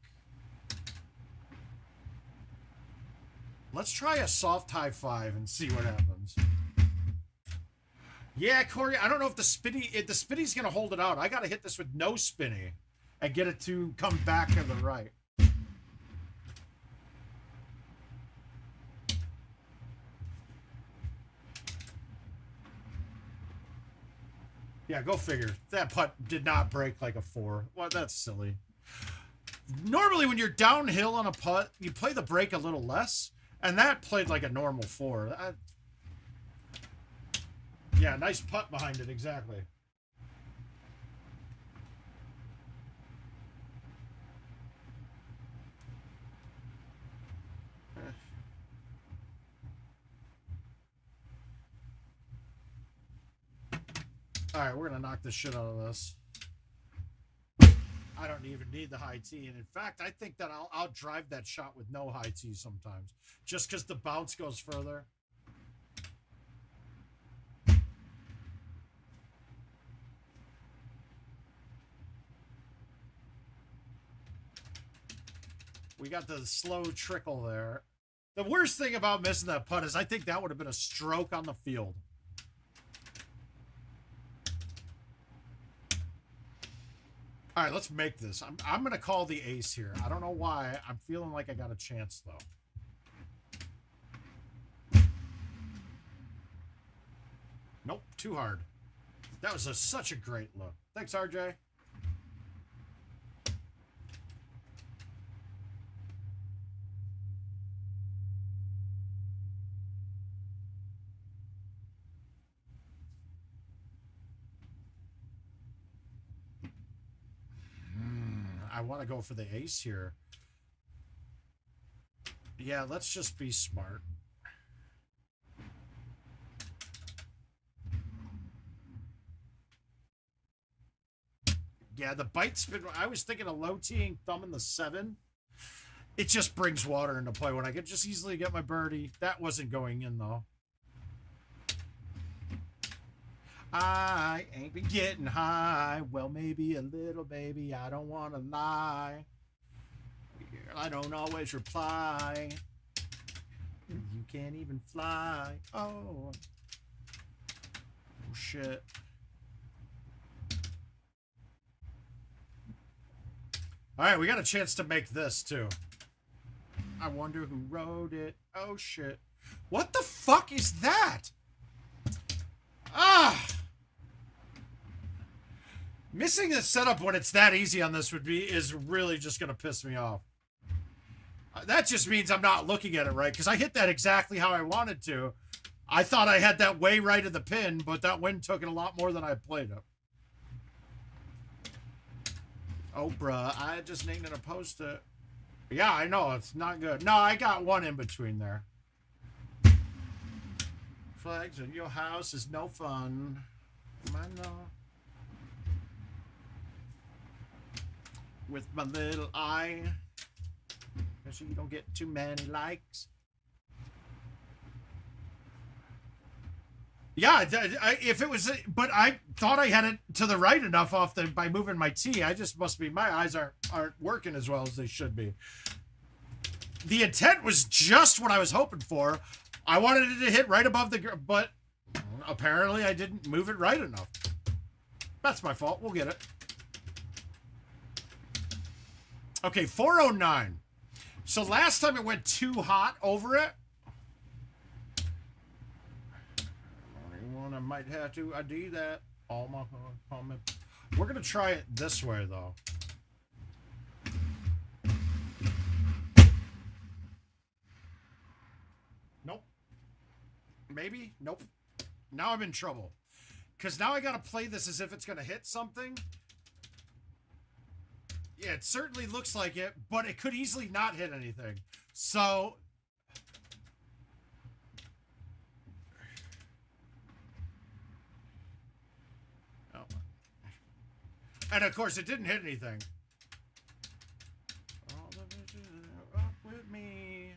Let's try a soft high 5 and see what happens. Yeah, Corey, I don't know if the spinny's going to hold it out. I got to hit this with no spinny and get it to come back to the right. Yeah, go figure. That putt did not break like a 4. Well, that's silly. Normally, when you're downhill on a putt, you play the break a little less, and that played like a normal 4. Yeah, nice putt behind it, exactly. All right, we're going to knock the shit out of this. I don't even need the high tee. And in fact, I think that I'll drive that shot with no high tee sometimes. Just because the bounce goes further. We got the slow trickle there. The worst thing about missing that putt is I think that would have been a stroke on the field. All right, let's make this. I'm going to call the ace here. I don't know why. I'm feeling like I got a chance, though. Nope, too hard. That was such a great look. Thanks, RJ. I want to go for the ace here. Yeah, let's just be smart. Yeah, the bite spin. I was thinking of low teeing, thumb in the 7. It just brings water into play when I could just easily get my birdie. That wasn't going in, though. I ain't been getting high. Well, maybe a little, baby. I don't want to lie. I don't always reply. You can't even fly. Oh. Oh, shit. All right, we got a chance to make this, too. I wonder who wrote it. Oh, shit. What the fuck is that? Ah! Missing the setup when it's that easy on this is really just going to piss me off. That just means I'm not looking at it right, because I hit that exactly how I wanted to. I thought I had that way right of the pin, but that wind took it a lot more than I played it. Oh, bruh, I just named it a post-it. Yeah, I know, it's not good. No, I got one in between there. Flags in your house is no fun. I know. With my little eye. Make sure you don't get too many likes. Yeah, if it was, but I thought I had it to the right enough off by moving my T. I just must be, my eyes aren't working as well as they should be. The intent was just what I was hoping for. I wanted it to hit right above but apparently I didn't move it right enough. That's my fault. We'll get it. Okay, 409. So last time it went too hot over it. I might have to ID that. All my comment. We're gonna try it this way though. Nope. Maybe. Nope. Now I'm in trouble, because now I gotta play this as if it's gonna hit something. Yeah, it certainly looks like it, but it could easily not hit anything. So and of course, it didn't hit anything. All the bitches are up with me.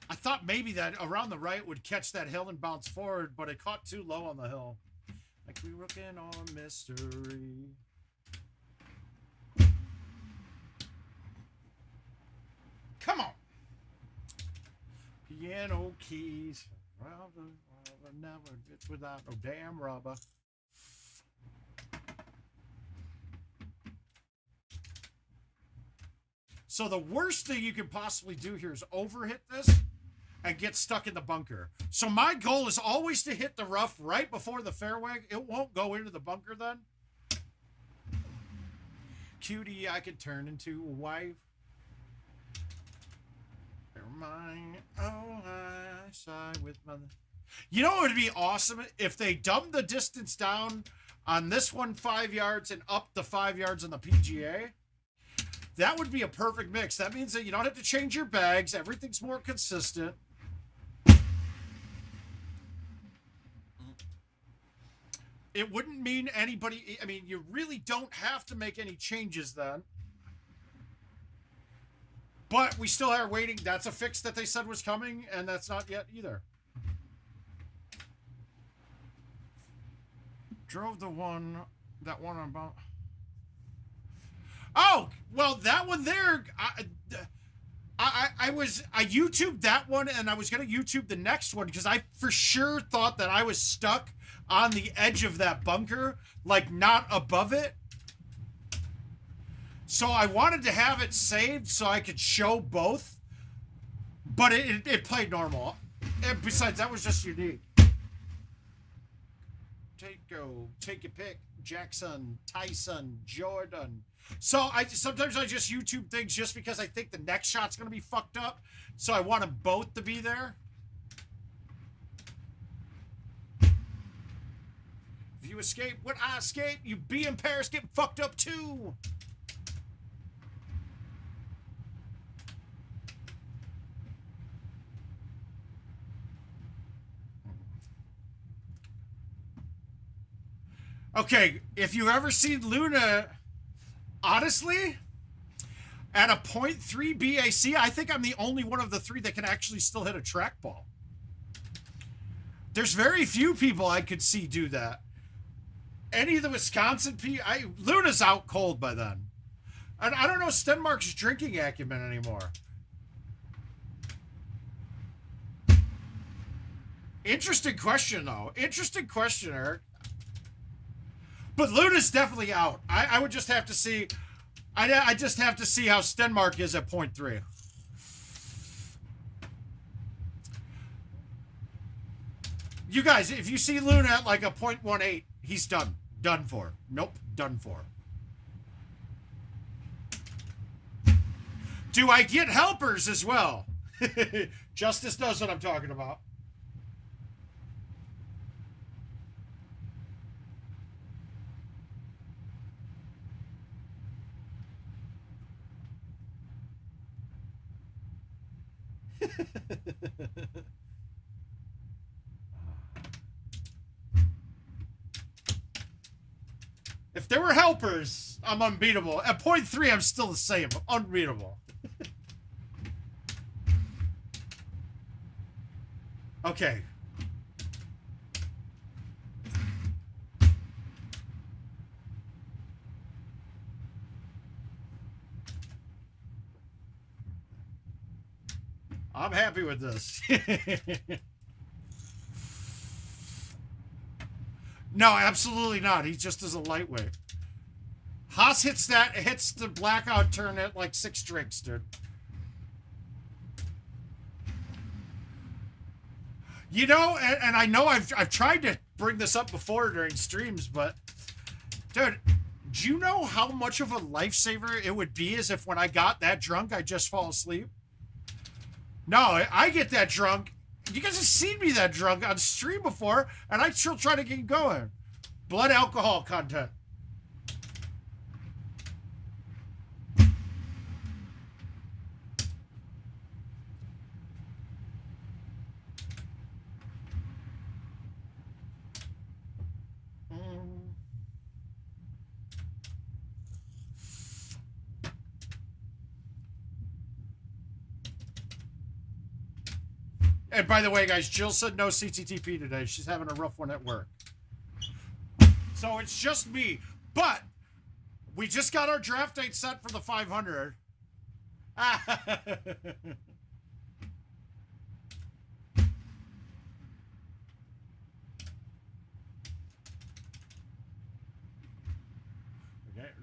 I thought maybe that around the right would catch that hill and bounce forward, but it caught too low on the hill. Like we looking on mystery. Come on. Piano keys. Never gets without no damn rubber. So the worst thing you could possibly do here is overhit this and get stuck in the bunker. So my goal is always to hit the rough right before the fairway. It won't go into the bunker then. Cutie, I could turn into a wife. Never mind. Oh, I side with mother. You know what would be awesome? If they dumbed the distance down on this one 5 yards and up the 5 yards on the PGA. That would be a perfect mix. That means that you don't have to change your bags. Everything's more consistent. It wouldn't mean anybody... I mean, you really don't have to make any changes then. But we still are waiting. That's a fix that they said was coming, and that's not yet either. Drove the one... That one about... Oh, well, that one there, I YouTubed that one, and I was going to YouTube the next one, because I for sure thought that I was stuck on the edge of that bunker, like not above it. So I wanted to have it saved so I could show both, but it played normal. And besides, that was just unique. Take your pick. Jackson, Tyson, Jordan. So sometimes I just YouTube things just because I think the next shot's gonna be fucked up. So I want them both to be there. If you escape when I escape, you be in Paris getting fucked up too. Okay, if you've ever seen Luna, honestly, at a .3 BAC, I think I'm the only one of the three that can actually still hit a trackball. There's very few people I could see do that. Any of the Wisconsin people, Luna's out cold by then. And I don't know Stenmark's drinking acumen anymore. Interesting question, though. Interesting question, Eric. But Luna's definitely out. I would just have to see. I just have to see how Stenmark is at .3. You guys, if you see Luna at like a 0.18, he's done. Done for. Nope, done for. Do I get helpers as well? Justice knows what I'm talking about. If there were helpers, I'm unbeatable. At 0.3, I'm still the same. I'm unbeatable. Okay. I'm happy with this. No, absolutely not. He just is a lightweight. Haas hits the blackout turn at like 6 drinks, dude. You know, and I know I've tried to bring this up before during streams, but dude, do you know how much of a lifesaver it would be as if when I got that drunk, I just fall asleep? No, I get that drunk. You guys have seen me that drunk on stream before, and I still try to get going. Blood alcohol content. And by the way, guys, Jill said no CTTP today. She's having a rough one at work. So it's just me. But we just got our draft date set for the 500. Okay.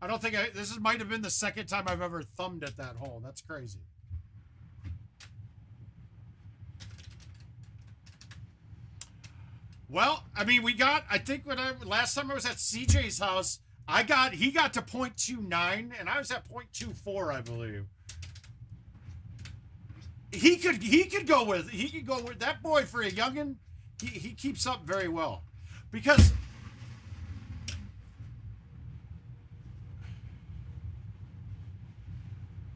I don't think this might have been the second time I've ever thumbed at that hole. That's crazy. Well, I mean, I think last time I was at CJ's house, he got to 0.29 and I was at 0.24, I believe. He could go with that boy for a youngin'. He keeps up very well, because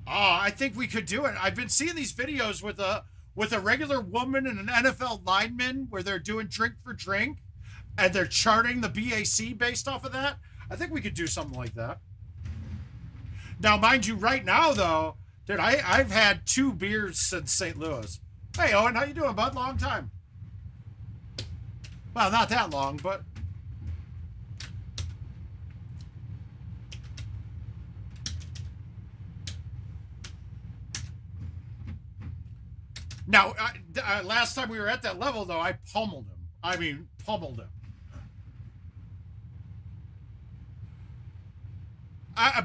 I think we could do it. I've been seeing these videos with a regular woman and an NFL lineman where they're doing drink for drink, and they're charting the BAC based off of that. I think we could do something like that. Now, mind you, right now though. Dude, I've had 2 beers since St. Louis. Hey, Owen, how you doing, bud? Long time. Well, not that long, but... Now, last time we were at that level, though, I pummeled him. I mean, pummeled him.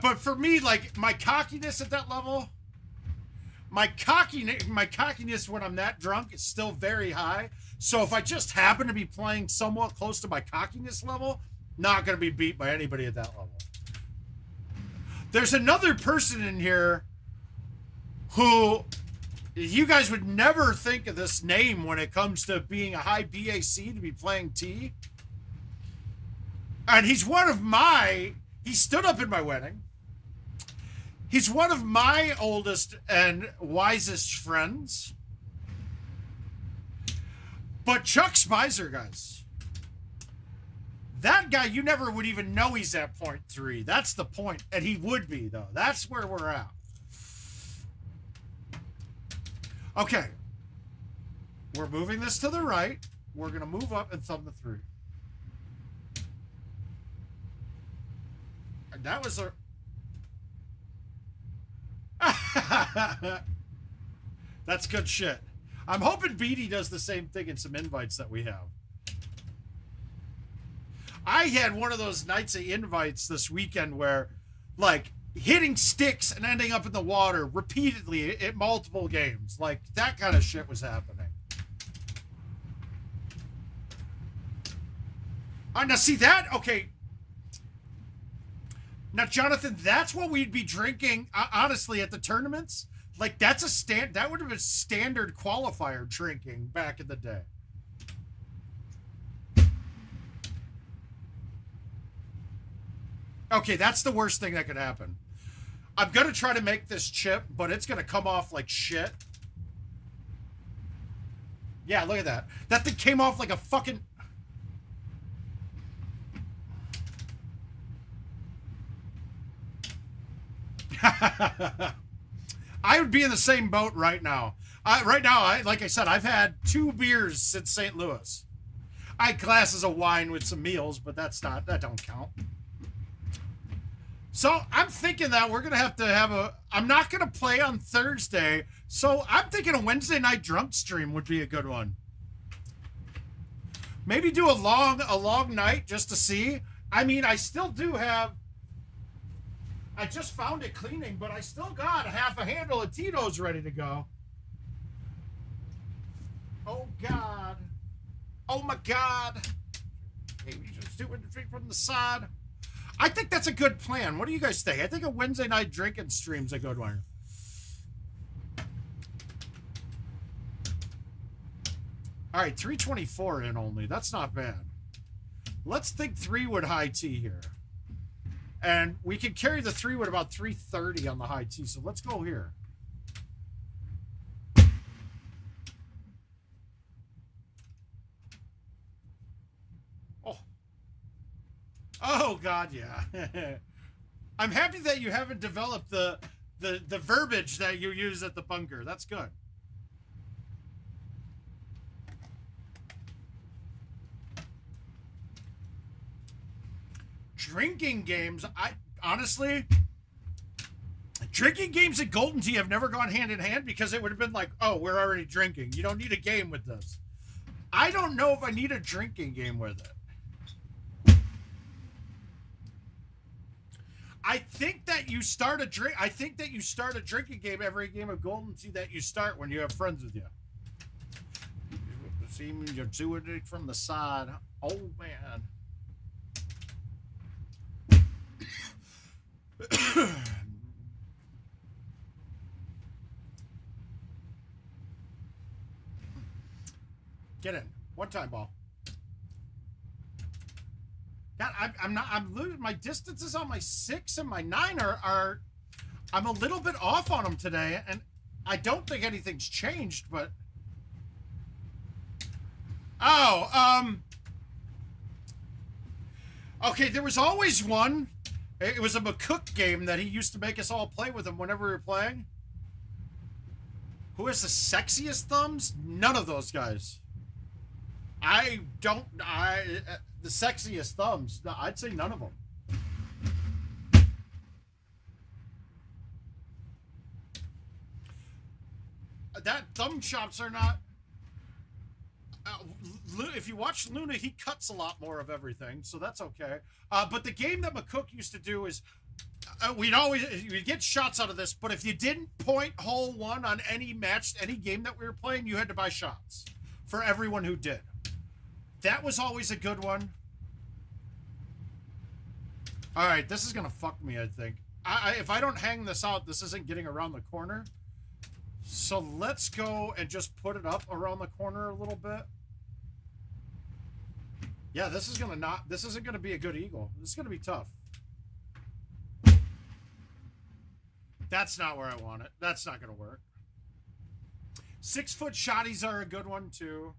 But for me, like, my cockiness at that level... My cockiness when I'm that drunk is still very high. So if I just happen to be playing somewhat close to my cockiness level, not going to be beat by anybody at that level. There's another person in here who you guys would never think of this name when it comes to being a high BAC to be playing T. And he's he stood up in my wedding. He's one of my oldest and wisest friends. But Chuck Spicer, guys. That guy, you never would even know he's at 0.3. That's the point. And he would be, though. That's where we're at. Okay. We're moving this to the right. We're going to move up and thumb the 3. And that was a... That's good shit. I'm hoping Beatty does the same thing in some invites that we have. I had one of those nights of invites this weekend where, like, hitting sticks and ending up in the water repeatedly at multiple games. Like, that kind of shit was happening. Now, see that? Okay. Now, Jonathan, that's what we'd be drinking, honestly, at the tournaments. Like, that's that would have been standard qualifier drinking back in the day. Okay, that's the worst thing that could happen. I'm going to try to make this chip, but it's going to come off like shit. Yeah, look at that. That thing came off like a fucking... I would be in the same boat right now. Right now, like I said, I've had 2 beers since St. Louis. I had glasses of wine with some meals, but that don't count. So I'm thinking that we're going to have a... I'm not going to play on Thursday, so I'm thinking a Wednesday night drunk stream would be a good one. Maybe do a long night just to see. I mean, I still do have... I just found it cleaning, but I still got half a handle of Tito's ready to go. Oh, God. Oh, my God. Hey, we just do it drink from the side. I think that's a good plan. What do you guys think? I think a Wednesday night drinking stream's a good one. All right, 324 in only. That's not bad. Let's think 3-wood high tea here. And we can carry the 3-wood about 330 on the high tea. So let's go here. Oh, God, yeah. I'm happy that you haven't developed the verbiage that you use at the bunker. That's good. Drinking games, honestly, drinking games at Golden Tee have never gone hand in hand because it would have been like, oh, we're already drinking. You don't need a game with this. I don't know if I need a drinking game with it. I think that you start a drinking game every game of Golden Tee that you start when you have friends with you. See me, you're doing it from the side. Oh, man. Get in. One time ball. God, I'm losing my distances on my 6 and my 9 are I'm a little bit off on them today, and I don't think anything's changed, but okay, there was always one. It was a McCook game that he used to make us all play with him whenever we were playing. Who has the sexiest thumbs? None of those guys. The sexiest thumbs, I'd say none of them. That thumb chops are not... if you watch Luna, he cuts a lot more of everything, so that's okay. But the game that McCook used to do is... we'd get shots out of this, but if you didn't point hole one on any game that we were playing, you had to buy shots for everyone who did. That was always a good one. All right, this is going to fuck me, I think. If I don't hang this out, this isn't getting around the corner. So let's go and just put it up around the corner a little bit. Yeah, this isn't going to be a good eagle. This is going to be tough. That's not where I want it. That's not going to work. 6-foot shotties are a good one, too.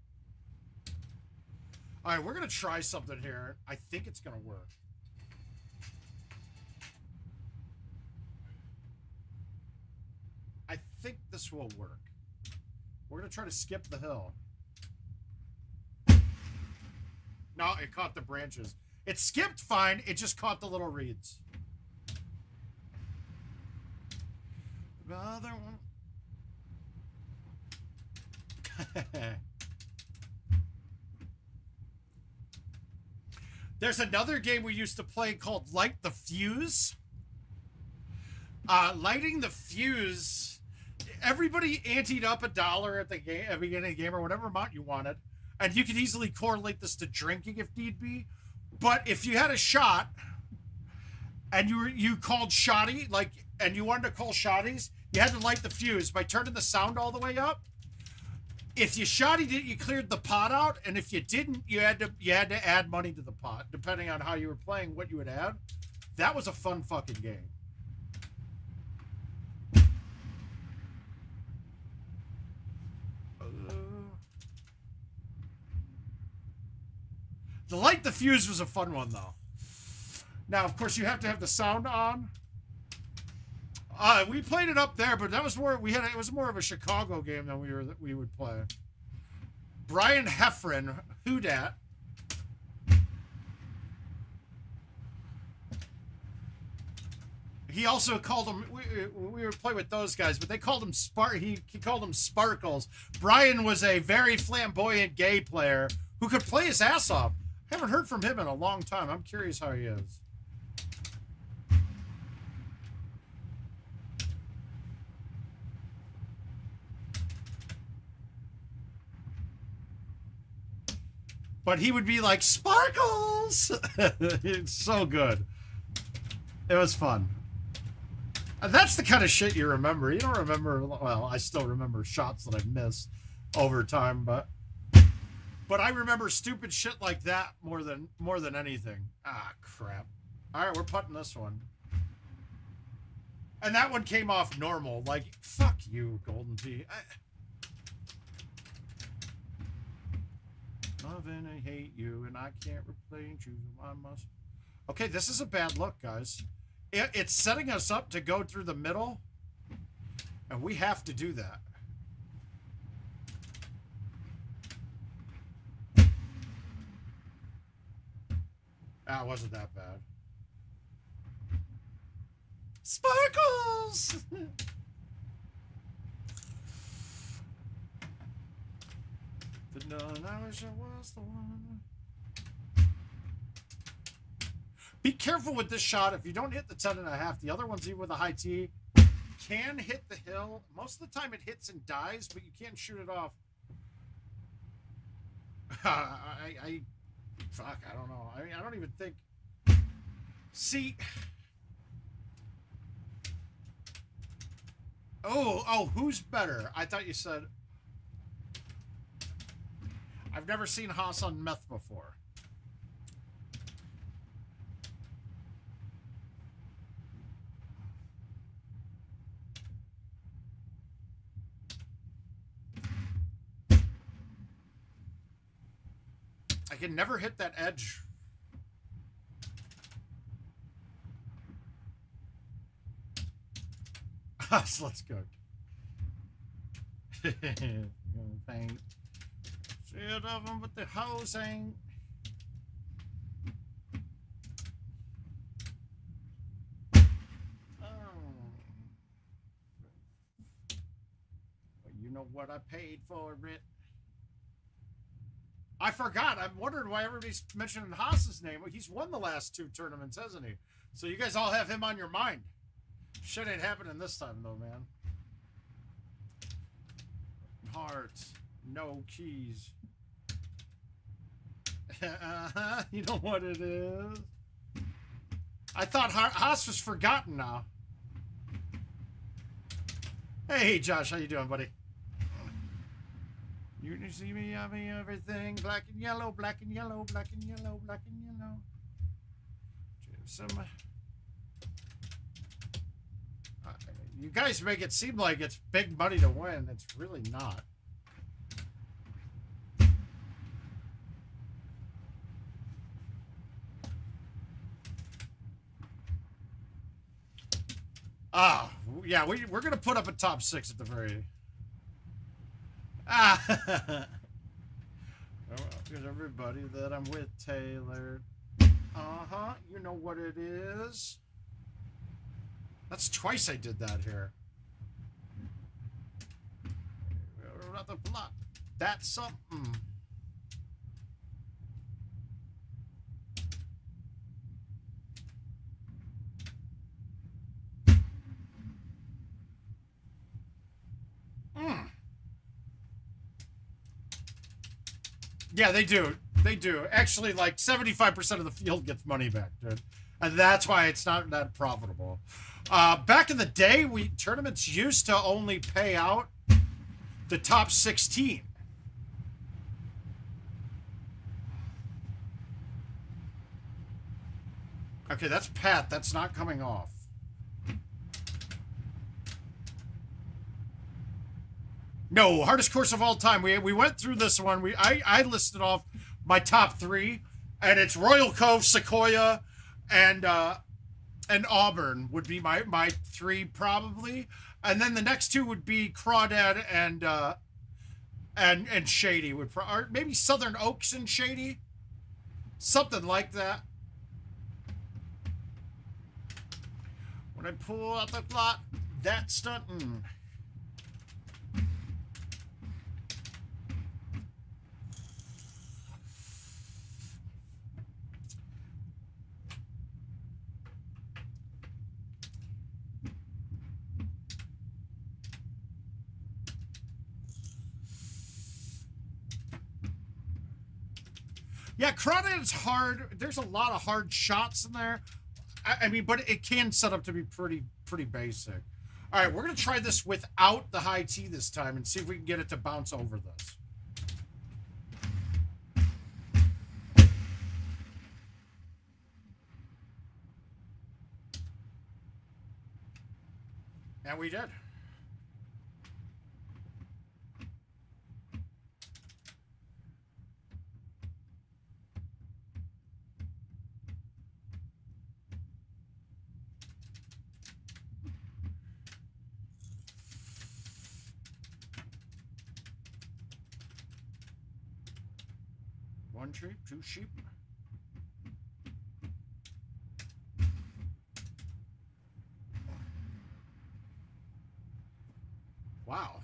All right, we're going to try something here. I think it's going to work. I think this will work. We're going to try to skip the hill. No, it caught the branches. It skipped fine. It just caught the little reeds. The other one. There's another game we used to play called Light the Fuse. Lighting the fuse, everybody anteed up $1 at the game, at the beginning of the game, or whatever amount you wanted, and you could easily correlate this to drinking if need be. But if you had a shot and you called shotty, like, and you wanted to call shotties, you had to light the fuse by turning the sound all the way up. If you shottied it, you cleared the pot out, and if you didn't, you had to add money to the pot, depending on how you were playing, what you would add. That was a fun fucking game. The Light the Fuse was a fun one, though. Now, of course, you have to have the sound on. We played it up there, but that was more. It was more of a Chicago game than we would play. Brian Heffron, who dat? He also called them. We would play with those guys, but they called him He called them Sparkles. Brian was a very flamboyant gay player who could play his ass off. Haven't heard from him in a long time. I'm curious how he is. But he would be like, Sparkles! It's so good. It was fun. And that's the kind of shit you remember. You don't remember, well, I still remember shots that I've missed over time, but I remember stupid shit like that more than anything. Ah, crap. All right, we're putting this one. And that one came off normal. Like, fuck you, Golden Tee. Love and I hate you, and I can't replace you. I must. Okay, this is a bad look, guys. It's setting us up to go through the middle, and we have to do that. That wasn't that bad. Sparkles! I wish I was the one. Be careful with this shot. If you don't hit the 10.5, the other ones, even with a high T, can hit the hill. Most of the time it hits and dies, but you can't shoot it off. Fuck, I don't know. I mean, I don't even think. See. Oh, who's better? I thought you said. I've never seen Haas on meth before. I can never hit that edge. So let's go. Paint. Shit of them with the housing. Oh. Well, you know what I paid for it. I forgot. I'm wondering why everybody's mentioning Haas's name. Well, he's won the last 2 tournaments, hasn't he? So you guys all have him on your mind. Shit ain't happening this time, though, man. Hearts. No keys. You know what it is? I thought Haas was forgotten now. Hey, Josh, how you doing, buddy? You can see me, I mean everything. Black and yellow, black and yellow, black and yellow, black and yellow. Some. You guys make it seem like it's big money to win. It's really not. Yeah, we're going to put up a top 6 at the very... Because everybody that I'm with, Taylor. Uh-huh, you know what it is. That's twice I did that here. another plot. That's something. Yeah, they do. They do. Actually, like 75% of the field gets money back, dude. And that's why it's not that profitable. Back in the day, tournaments used to only pay out the top 16. Okay, that's Pat. That's not coming off. No, hardest course of all time. We went through this one. I listed off my top 3, and it's Royal Cove, Sequoia, and Auburn would be my 3 probably, and then the next 2 would be Crawdad and Shady or maybe Southern Oaks and Shady, something like that. When I pull out the plot, that's stunting. Yeah, Crawdad's hard. There's a lot of hard shots in there. I mean, but it can set up to be pretty basic. All right, we're going to try this without the high T this time and see if we can get it to bounce over this. And we did. One sheep, 2 sheep. Wow.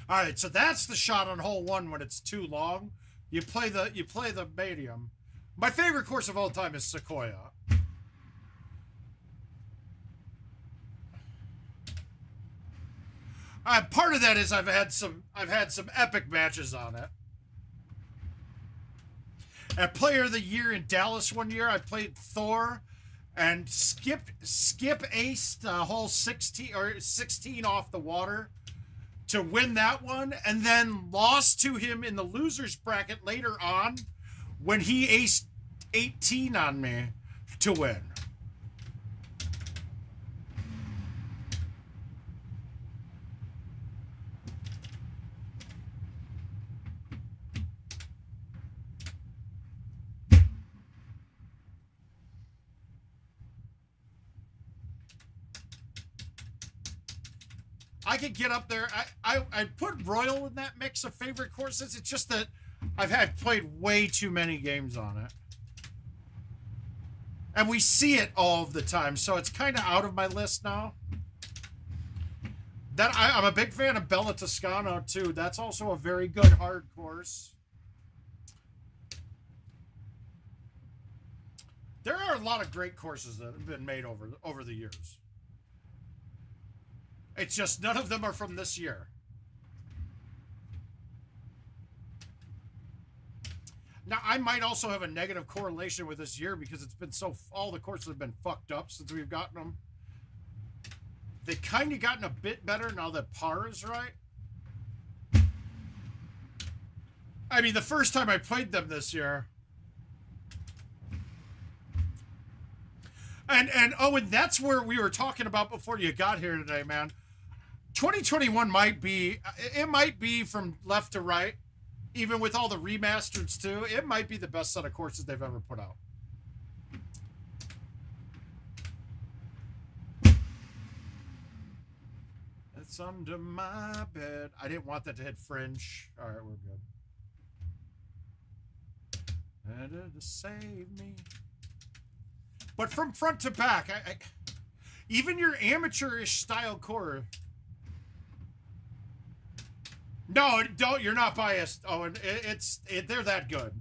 All right, so that's the shot on hole 1 when it's too long. You play the medium. My favorite course of all time is Sequoia. Part of that is I've had some epic matches on it. At Player of the Year in Dallas one year, I played Thor, and Skip aced hole 16 off the water to win that one, and then lost to him in the losers bracket later on when he aced 18 on me to win. I could get up there. I put Royal in that mix of favorite courses. It's just that I've played way too many games on it. And we see it all of the time, so it's kind of out of my list now. I'm a big fan of Bella Toscano, too. That's also a very good hard course. There are a lot of great courses that have been made over the years. It's just none of them are from this year. Now, I might also have a negative correlation with this year because it's been all the courses have been fucked up since we've gotten them. They've kind of gotten a bit better now that par is right. I mean, the first time I played them this year. And Owen, that's where we were talking about before you got here today, man. 2021 might be from left to right, even with all the remasters too. It might be the best set of courses they've ever put out. It's under my bed. I didn't want that to hit fringe. All right, we're good. Better to save me. But from front to back, Even your amateurish style core. No, don't. You're not biased. Oh, and they're that good.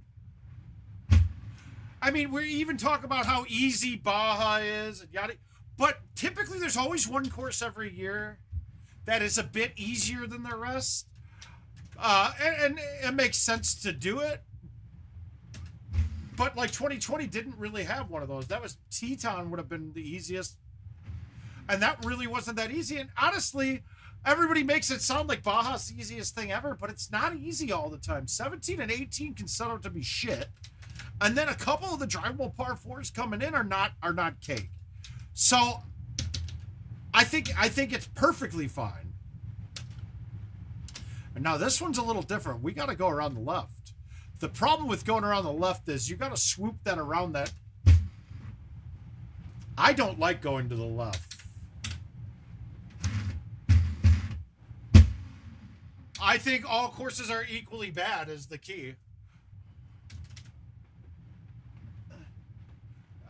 I mean, we even talk about how easy Baja is and yada. But typically, there's always one course every year that is a bit easier than the rest. And it makes sense to do it. But like 2020 didn't really have one of those. That was Teton would have been the easiest. And that really wasn't that easy. And honestly, everybody makes it sound like Baja's the easiest thing ever, but it's not easy all the time. 17 and 18 can set out to be shit. And then a couple of the drivable par fours coming in are not cake. So I think it's perfectly fine. And now this one's a little different. We got to go around the left. The problem with going around the left is you got to swoop that around that. I don't like going to the left. I think all courses are equally bad is the key.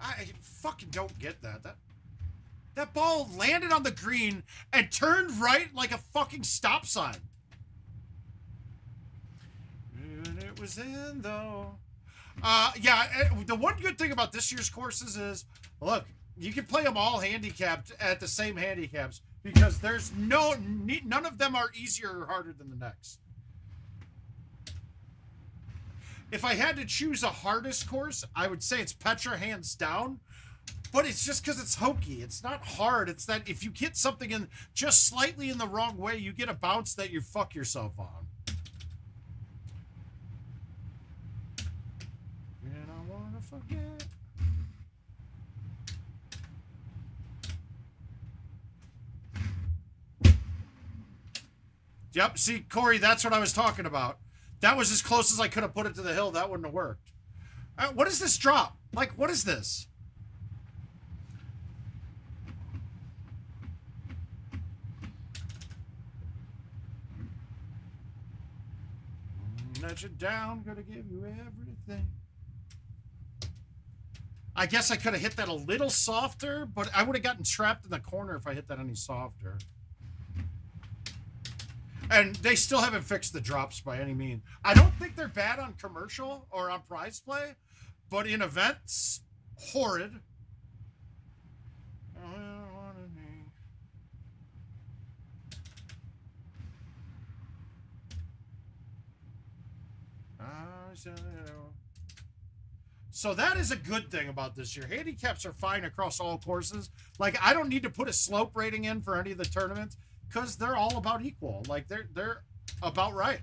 I fucking don't get that. That ball landed on the green and turned right like a fucking stop sign. And it was in though. Yeah, the one good thing about this year's courses is, look, you can play them all handicapped at the same handicaps because there's none of them are easier or harder than the next. If I had to choose a hardest course, I would say it's Petra hands down. But it's just because it's hokey. It's not hard. It's that if you get something in just slightly in the wrong way, you get a bounce that you fuck yourself on. And I want to forget. Yep, see, Corey, that's what I was talking about. That was as close as I could have put it to the hill. That wouldn't have worked. What is this drop? Like, what is this? Let you down, gonna give you everything. I guess I could have hit that a little softer, but I would have gotten trapped in the corner if I hit that any softer. And they still haven't fixed the drops by any means. I don't think they're bad on commercial or on prize play, but in events, horrid. So that is a good thing about this year. Handicaps are fine across all courses. Like, I don't need to put a slope rating in for any of the tournaments because they're all about equal. Like, they're about right.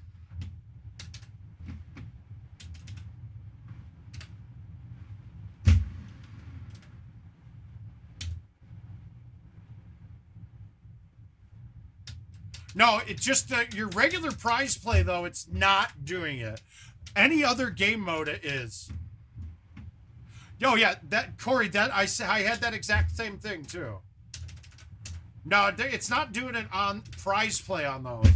No, it's just your regular prize play, though, it's not doing it. Any other game mode is. Oh, yeah, that Corey, that I had that exact same thing, too. No, it's not doing it on prize play on those.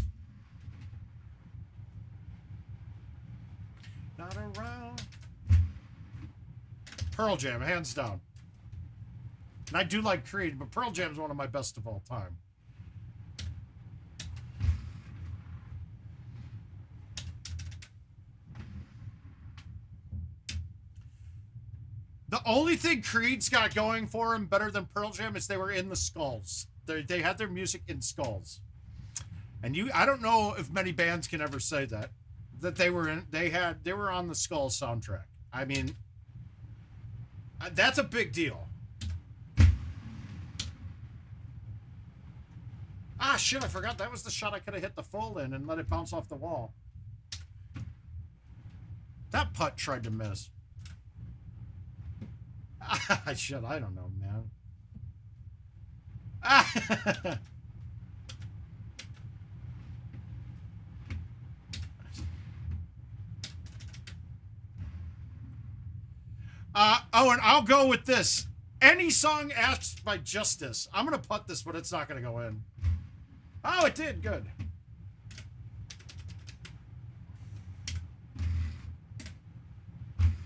Not around. Pearl Jam, hands down. And I do like Creed, but Pearl Jam is one of my best of all time. The only thing Creed's got going for him better than Pearl Jam is they were in the skulls. They had their music in skulls. And I don't know if many bands can ever say that they were on the Skull soundtrack. I mean, that's a big deal. Ah, shit, I forgot that was the shot I could have hit the full in and let it bounce off the wall. That putt tried to miss. Shit, I don't know, man. Oh, and I'll go with this. Any song asked by Justice. I'm going to putt this, but it's not going to go in. Oh, it did. Good.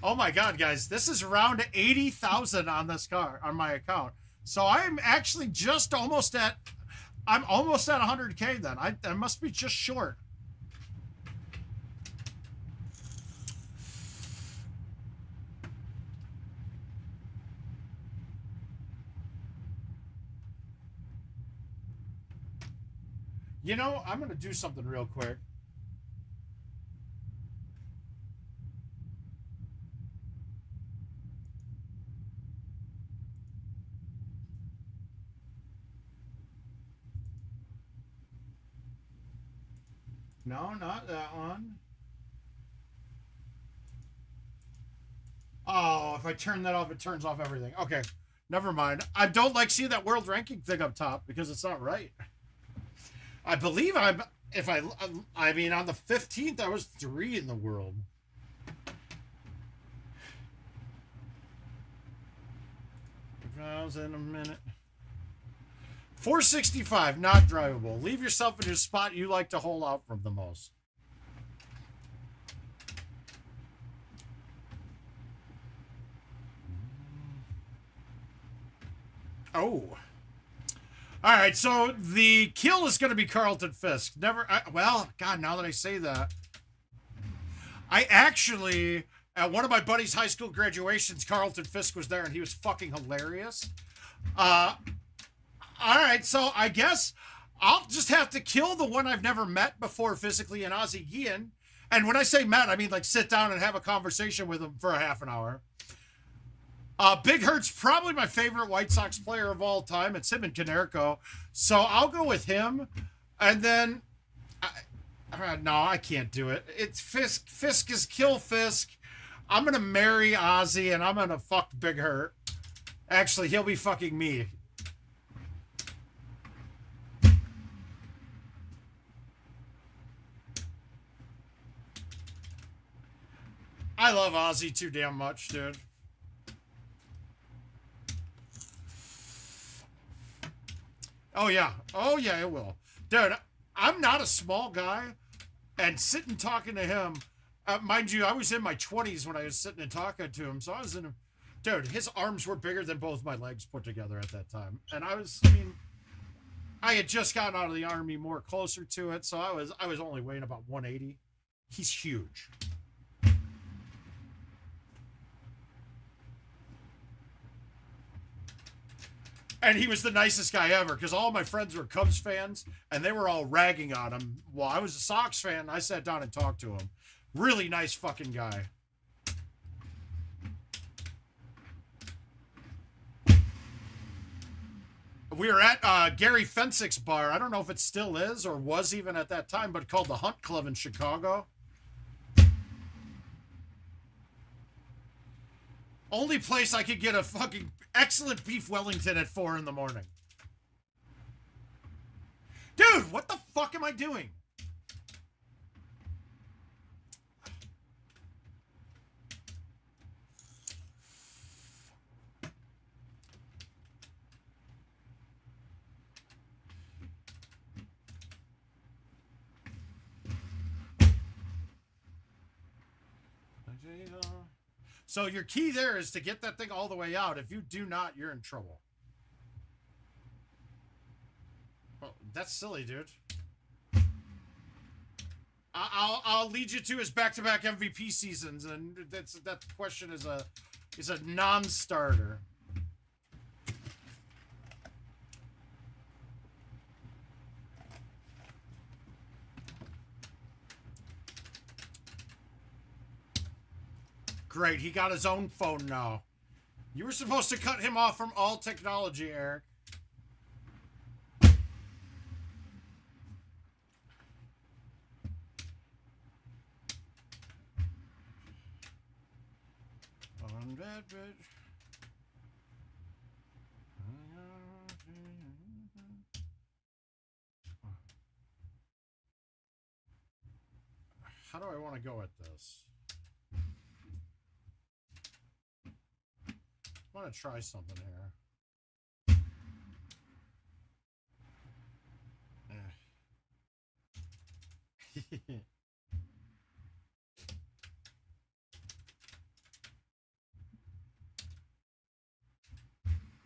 Oh my God, guys, this is around 80,000 on this car, on my account. So I'm actually just almost at, I'm almost at 100K then. I must be just short. You know, I'm going to do something real quick. No, not that one. Oh, if I turn that off, it turns off everything. Okay, never mind. I don't like seeing that world ranking thing up top because it's not right. I believe I'm, if I mean, on the 15th, I was 3 in the world. In a minute. 465, not drivable. Leave yourself in your spot you like to hold out from the most. Oh. All right, so the kill is going to be Carlton Fisk. Well, God, now that I say that. I actually, at one of my buddy's high school graduations, Carlton Fisk was there, and he was fucking hilarious. All right, so I guess I'll just have to kill the one I've never met before physically in Ozzie Guillen. And when I say met, I mean like sit down and have a conversation with him for a half an hour. Big Hurt's probably my favorite White Sox player of all time. It's him and Konerko. So I'll go with him. And then, no, I can't do it. It's Fisk. Fisk is kill Fisk. I'm going to marry Ozzy and I'm going to fuck Big Hurt. Actually, he'll be fucking me. I love Ozzy too damn much, dude. Oh, yeah. Oh, yeah, it will. Dude, I'm not a small guy. And sitting talking to him, mind you, I was in my 20s when I was sitting and talking to him. So I was in a... Dude, his arms were bigger than both my legs put together at that time. And I mean, I had just gotten out of the Army more closer to it. So I was only weighing about 180. He's huge. And he was the nicest guy ever because all my friends were Cubs fans and they were all ragging on him. Well, I was a Sox fan. I sat down and talked to him. Really nice fucking guy. We were at Gary Fensick's bar. I don't know if it still is or was even at that time, but called the Hunt Club in Chicago. Only place I could get a fucking excellent beef Wellington at 4 in the morning. Dude, what the fuck am I doing? So your key there is to get that thing all the way out. If you do not, you're in trouble. Well, that's silly, dude. I'll lead you to his back-to-back MVP seasons, and that question is a non-starter. Great, he got his own phone now. You were supposed to cut him off from all technology, Eric. On that bitch. How do I want to go at this? I want to try something here.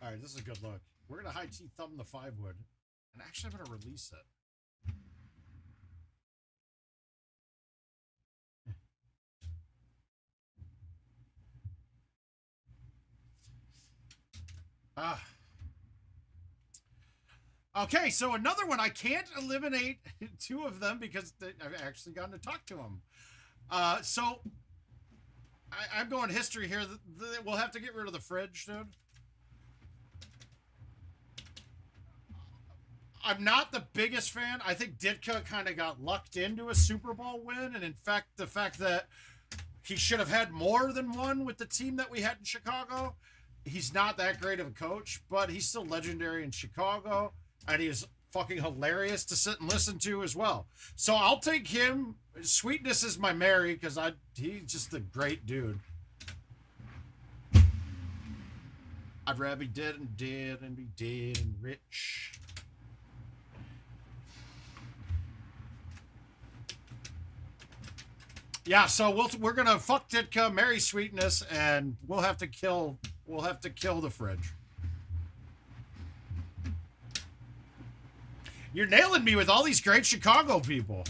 All right, this is a good look. We're going to high T thumb the 5 wood. And actually, I'm going to release it. Okay, so another one. I can't eliminate 2 of them because I've actually gotten to talk to them. So I'm going history here. We'll have to get rid of the fridge, dude. I'm not the biggest fan. I think Ditka kind of got lucked into a Super Bowl win. And in fact, the fact that he should have had more than one with the team that we had in Chicago. He's not that great of a coach, but he's still legendary in Chicago. And he is fucking hilarious to sit and listen to as well. So I'll take him. Sweetness is my Mary because he's just a great dude. I'd rather be dead and be dead and rich. Yeah, so we're gonna fuck Ditka, marry Sweetness, and we'll have to kill the fridge. You're nailing me with all these great Chicago people.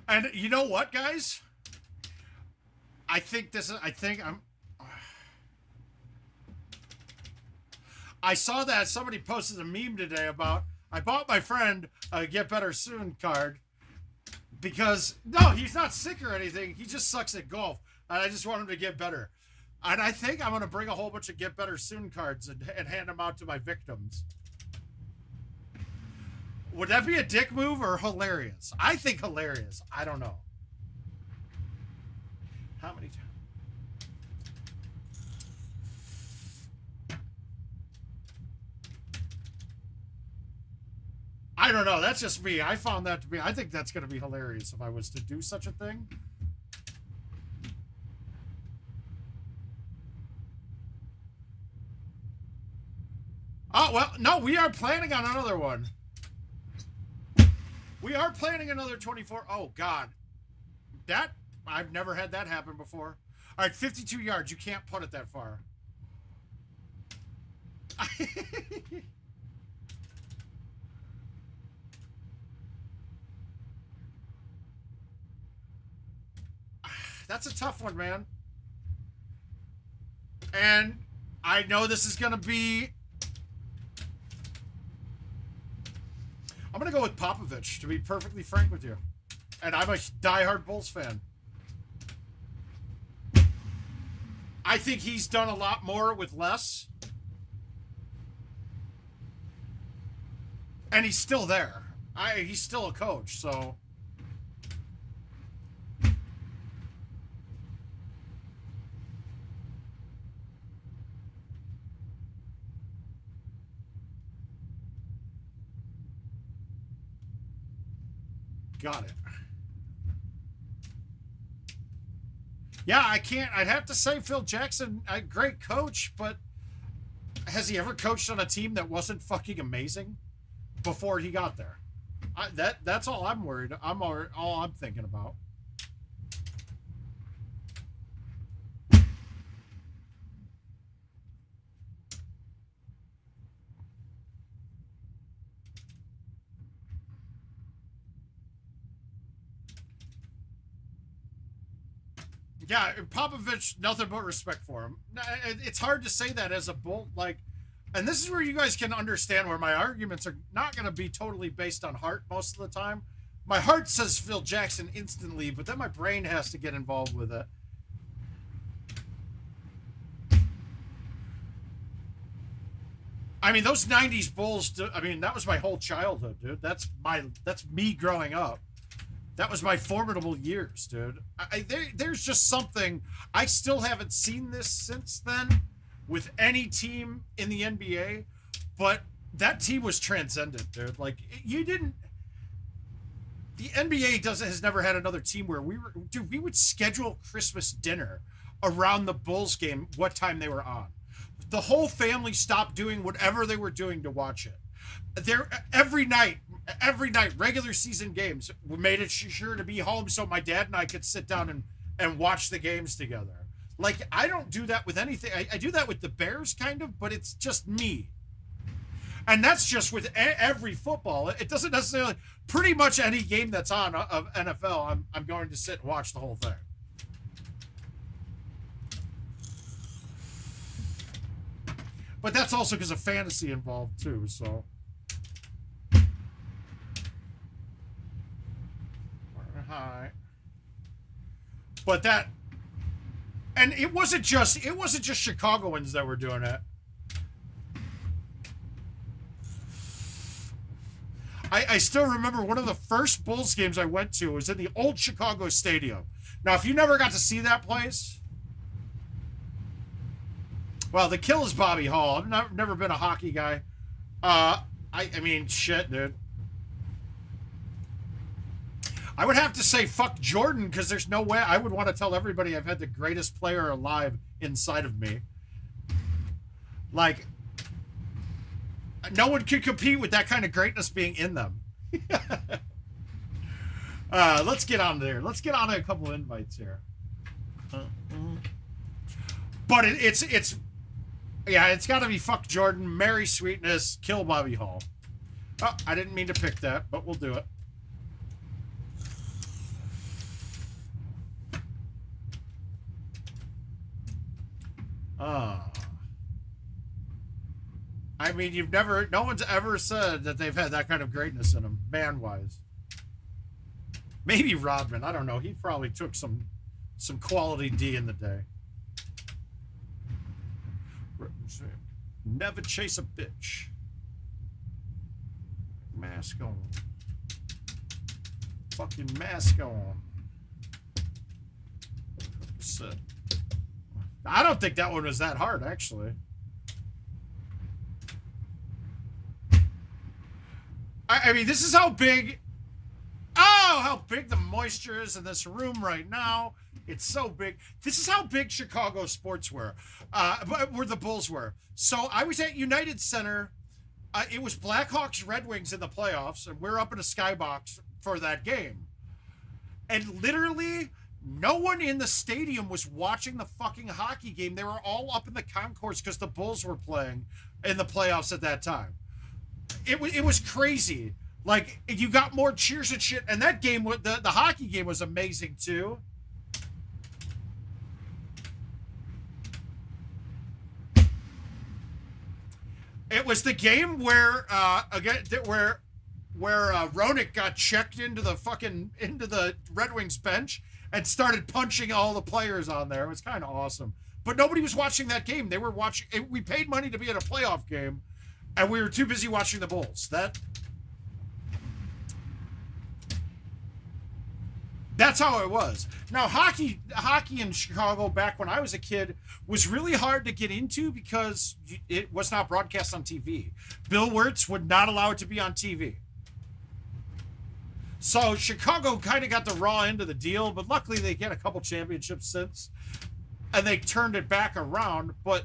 And you know what, guys? I saw that somebody posted a meme today about, I bought my friend a Get Better Soon card because, no, he's not sick or anything. He just sucks at golf. And I just want him to get better. And I think I'm going to bring a whole bunch of Get Better Soon cards and hand them out to my victims. Would that be a dick move or hilarious? I think hilarious. I don't know. How many times? I don't know. That's just me. I found that to be... I think that's going to be hilarious if I was to do such a thing. Oh, well, no, we are planning on another one. We are planning another 24. Oh, God. That... I've never had that happen before. All right, 52 yards. You can't putt it that far. That's a tough one, man. And I know this is going to be... I'm going to go with Popovich, to be perfectly frank with you. And I'm a diehard Bulls fan. I think he's done a lot more with less. And he's still there. He's still a coach, so... Got it. Yeah, I can't. I'd have to say Phil Jackson, a great coach, but has he ever coached on a team that wasn't fucking amazing before he got there? That's all I'm worried. All I'm thinking about. Yeah, Popovich, nothing but respect for him. It's hard to say that as a Bull, like, and this is where you guys can understand where my arguments are not going to be totally based on heart most of the time. My heart says Phil Jackson instantly, but then my brain has to get involved with it. I mean, those 90s Bulls, I mean, that was my whole childhood, dude. That's me growing up. That was my formidable years, dude. There's just something. I still haven't seen this since then with any team in the NBA, but that team was transcendent, dude. Like, you didn't... The NBA has never had another team where we would schedule Christmas dinner around the Bulls game, what time they were on. The whole family stopped doing whatever they were doing to watch it. There every night, regular season games, we made it sure to be home so my dad and I could sit down and watch the games together. Like, I don't do that with anything. I do that with the Bears, kind of, but it's just me. And that's just with every football. It doesn't necessarily, pretty much any game that's on of NFL, I'm going to sit and watch the whole thing. But that's also because of fantasy involved too, so. Hi. But that, and it wasn't just Chicagoans that were doing it. I still remember one of the first Bulls games I went to was in the old Chicago Stadium. Now, if you never got to see that place, well, the kill is Bobby Hall. I've never been a hockey guy. I mean, shit, dude. I would have to say fuck Jordan, because there's no way I would want to tell everybody I've had the greatest player alive inside of me. Like, no one could compete with that kind of greatness being in them. Let's get on there. Let's get on to a couple invites here. But it's yeah, it's got to be fuck Jordan, marry Sweetness, kill Bobby Hall. Oh, I didn't mean to pick that, but we'll do it. I mean, no one's ever said that they've had that kind of greatness in them, man-wise. Maybe Rodman, I don't know. He probably took some quality D in the day. Never chase a bitch. Mask on. Fucking mask on. I don't think that one was that hard, actually. I mean, this is how big... Oh, how big the moisture is in this room right now. It's so big. This is how big Chicago sports were. Where the Bulls were. So I was at United Center. It was Blackhawks Red Wings in the playoffs, and we're up in a skybox for that game. And literally, no one in the stadium was watching the fucking hockey game. They were all up in the concourse because the Bulls were playing in the playoffs at that time. It was crazy. Like, you got more cheers and shit. And that game, the hockey game was amazing too. It was the game where Roenick got checked into the Red Wings bench and started punching all the players on there. It was kind of awesome. But nobody was watching that game. They were watching. We paid money to be at a playoff game, and we were too busy watching the Bulls. That's how it was. Now, hockey in Chicago back when I was a kid was really hard to get into because it was not broadcast on TV. Bill Wirtz would not allow it to be on TV. So Chicago kind of got the raw end of the deal, but luckily they get a couple championships since, and they turned it back around. But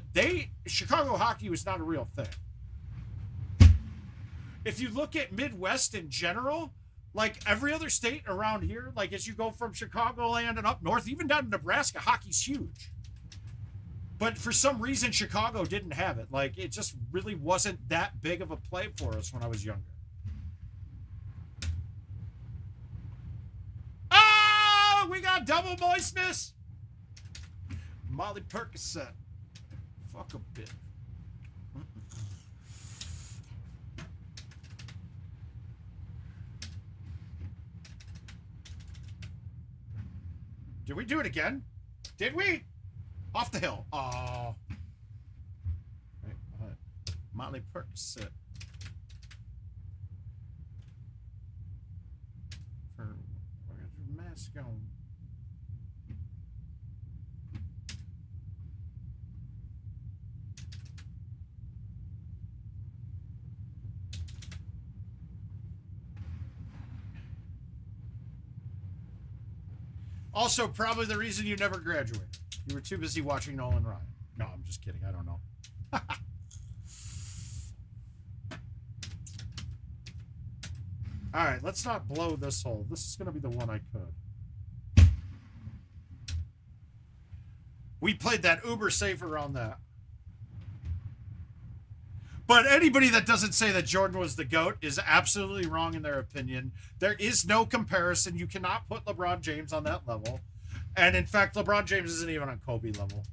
Chicago hockey was not a real thing. If you look at Midwest in general, like every other state around here, like as you go from Chicagoland and up north, even down to Nebraska, hockey's huge. But for some reason, Chicago didn't have it. Like, it just really wasn't that big of a play for us when I was younger. Oh, we got double moistness. Molly Percocet. Fuck a bit. Did we do it again? Did we? Off the hill. Oh. Wait, what? Motley Percocet. Where's your mask on? Also, probably the reason you never graduated. You were too busy watching Nolan Ryan. No, I'm just kidding. I don't know. All right, let's not blow this hole. This is going to be the one I could. We played that uber safe around that. But anybody that doesn't say that Jordan was the GOAT is absolutely wrong in their opinion. There is no comparison. You cannot put LeBron James on that level. And in fact, LeBron James isn't even on Kobe level.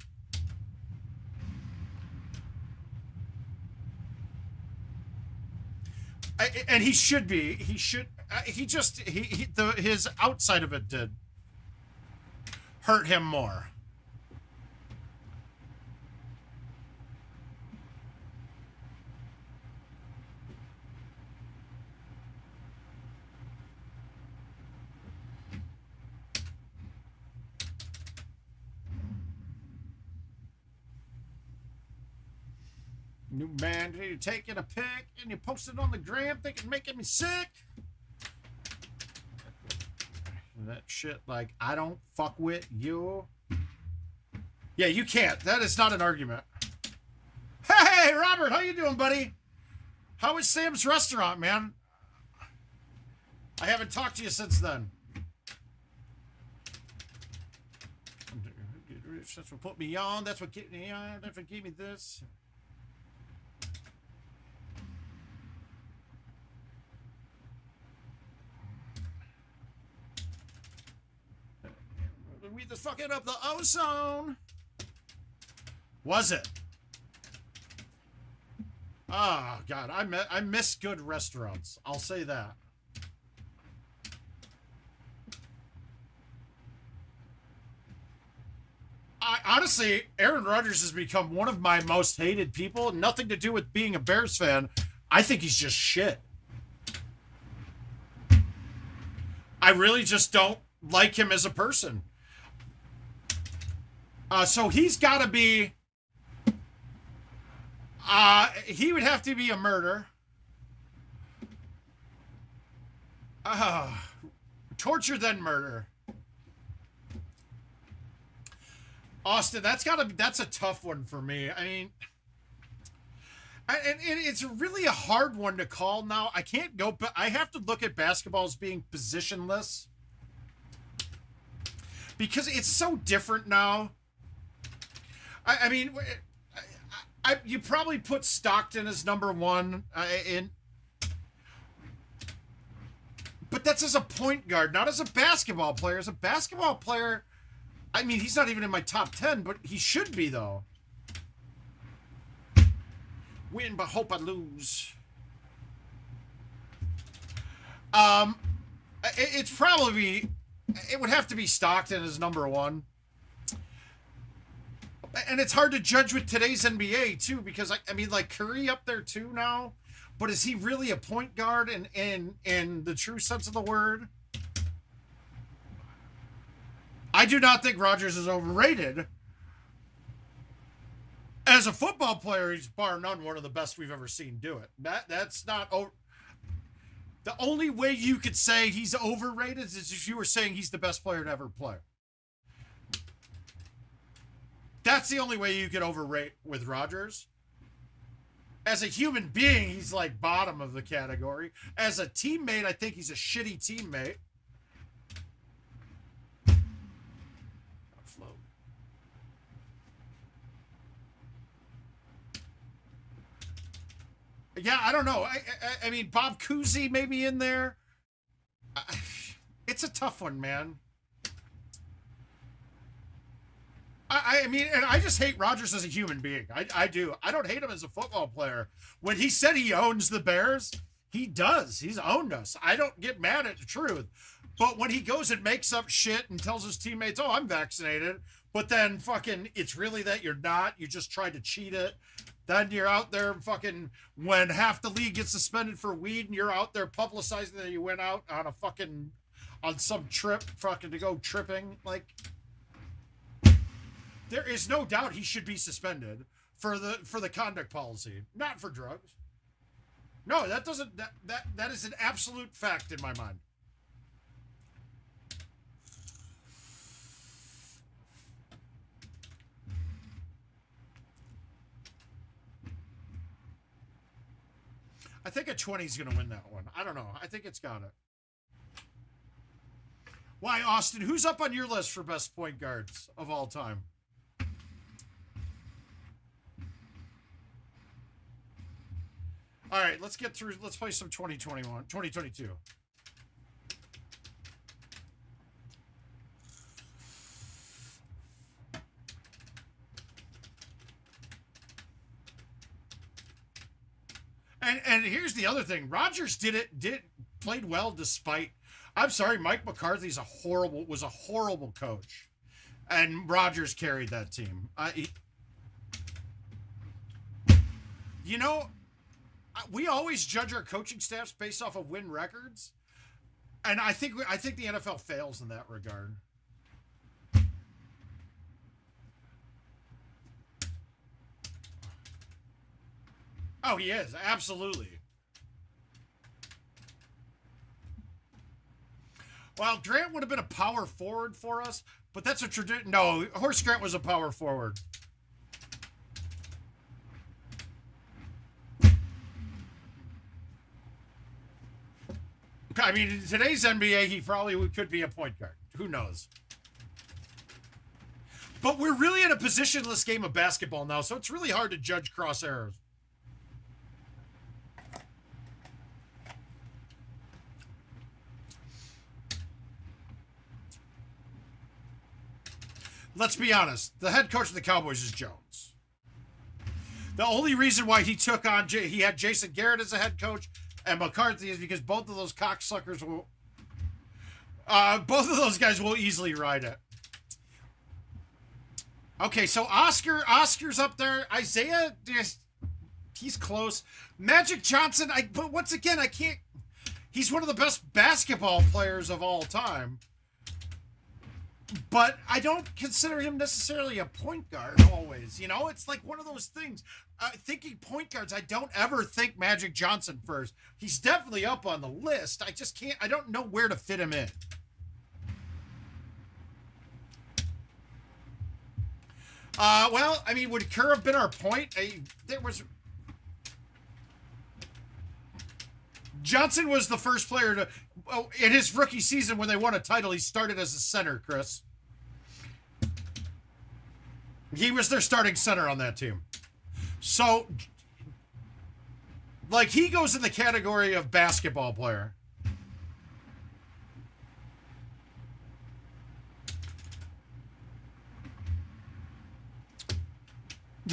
And he should be. He should. His outside of it did hurt him more. New man, you're taking a pic and you post it on the gram thinking making me sick. That shit, like, I don't fuck with you. Yeah, you can't. That is not an argument. Hey, Robert, how you doing, buddy? How is Sam's restaurant, man? I haven't talked to you since then. That's what put me on. That's what gave me on. That's what gave me this. We just fucking up the ozone. Was it? Oh God, I miss good restaurants. I'll say that. Honestly, Aaron Rodgers has become one of my most hated people. Nothing to do with being a Bears fan. I think he's just shit. I really just don't like him as a person. So he's got to be... he would have to be a murder. Torture, then murder. Austin, that's a tough one for me. I mean... And it's really a hard one to call now. I can't go... But I have to look at basketball as being positionless. Because it's so different now. I mean, you probably put Stockton as number one but that's as a point guard, not as a basketball player. As a basketball player, I mean, he's not even in my top 10, but he should be, though. Win, but hope I lose. It's probably... It would have to be Stockton as number one. And it's hard to judge with today's NBA, too, because, I mean, like, Curry up there, too, now. But is he really a point guard in the true sense of the word? I do not think Rodgers is overrated. As a football player, he's bar none one of the best we've ever seen do it. That's not... The only way you could say he's overrated is if you were saying he's the best player to ever play. That's the only way you could overrate with Rodgers. As a human being, he's like bottom of the category. As a teammate, I think he's a shitty teammate. Float. Yeah, I don't know. I mean, Bob Cousy maybe in there. It's a tough one, man. I mean, and I just hate Rodgers as a human being. I do. I don't hate him as a football player. When he said he owns the Bears, he does. He's owned us. I don't get mad at the truth. But when he goes and makes up shit and tells his teammates, oh, I'm vaccinated, but then fucking it's really that you're not, you just tried to cheat it. Then you're out there fucking, when half the league gets suspended for weed and you're out there publicizing that you went out on a fucking, on some trip, fucking to go tripping. Like... There is no doubt he should be suspended for the conduct policy, not for drugs. No, that doesn't that is an absolute fact in my mind. I think a 20 is going to win that one. I don't know. I think it's got it. Why, Austin? Who's up on your list for best point guards of all time? All right, let's get through. Let's play some 2022. And here's the other thing. Rodgers played well despite. I'm sorry, Mike McCarthy's was a horrible coach, and Rodgers carried that team. You know, we always judge our coaching staffs based off of win records, and I think the NFL fails in that regard. Oh, he is, absolutely. Well, Grant would have been a power forward for us, but that's a tradition. No, Horace Grant was a power forward. I mean, in today's NBA, he probably could be a point guard. Who knows? But we're really in a positionless game of basketball now, so it's really hard to judge cross errors. Let's be honest. The head coach of the Cowboys is Jones. The only reason why he took on, he had Jason Garrett as a head coach and McCarthy is because both of those cocksuckers will, both of those guys will easily ride it. Okay, so Oscar's up there. Isaiah, he's close. Magic Johnson, but once again, I can't, he's one of the best basketball players of all time. But I don't consider him necessarily a point guard always. You know, it's like one of those things. Thinking point guards, I don't ever think Magic Johnson first. He's definitely up on the list. I just can't, I don't know where to fit him in. Well, I mean, would Kerr have been our point? Johnson was the first player to, in his rookie season when they won a title, he started as a center, Chris. He was their starting center on that team. So, like, he goes in the category of basketball player.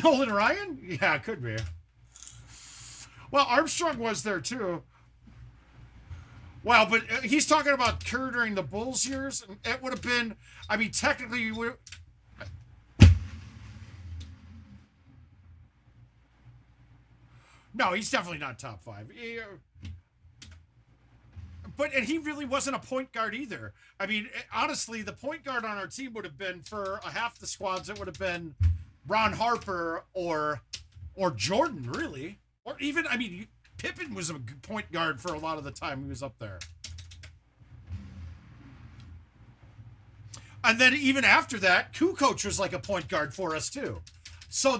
Nolan Ryan? Yeah, it could be. Well, Armstrong was there too. Well, but he's talking about Kerr during the Bulls years. And it would have been, I mean, technically, no, he's definitely not top five. And he really wasn't a point guard either. I mean, honestly, the point guard on our team would have been, for half the squads, it would have been Ron Harper or Jordan, really. Or even, I mean, Pippen was a point guard for a lot of the time he was up there. And then even after that, Kukoc was like a point guard for us too. So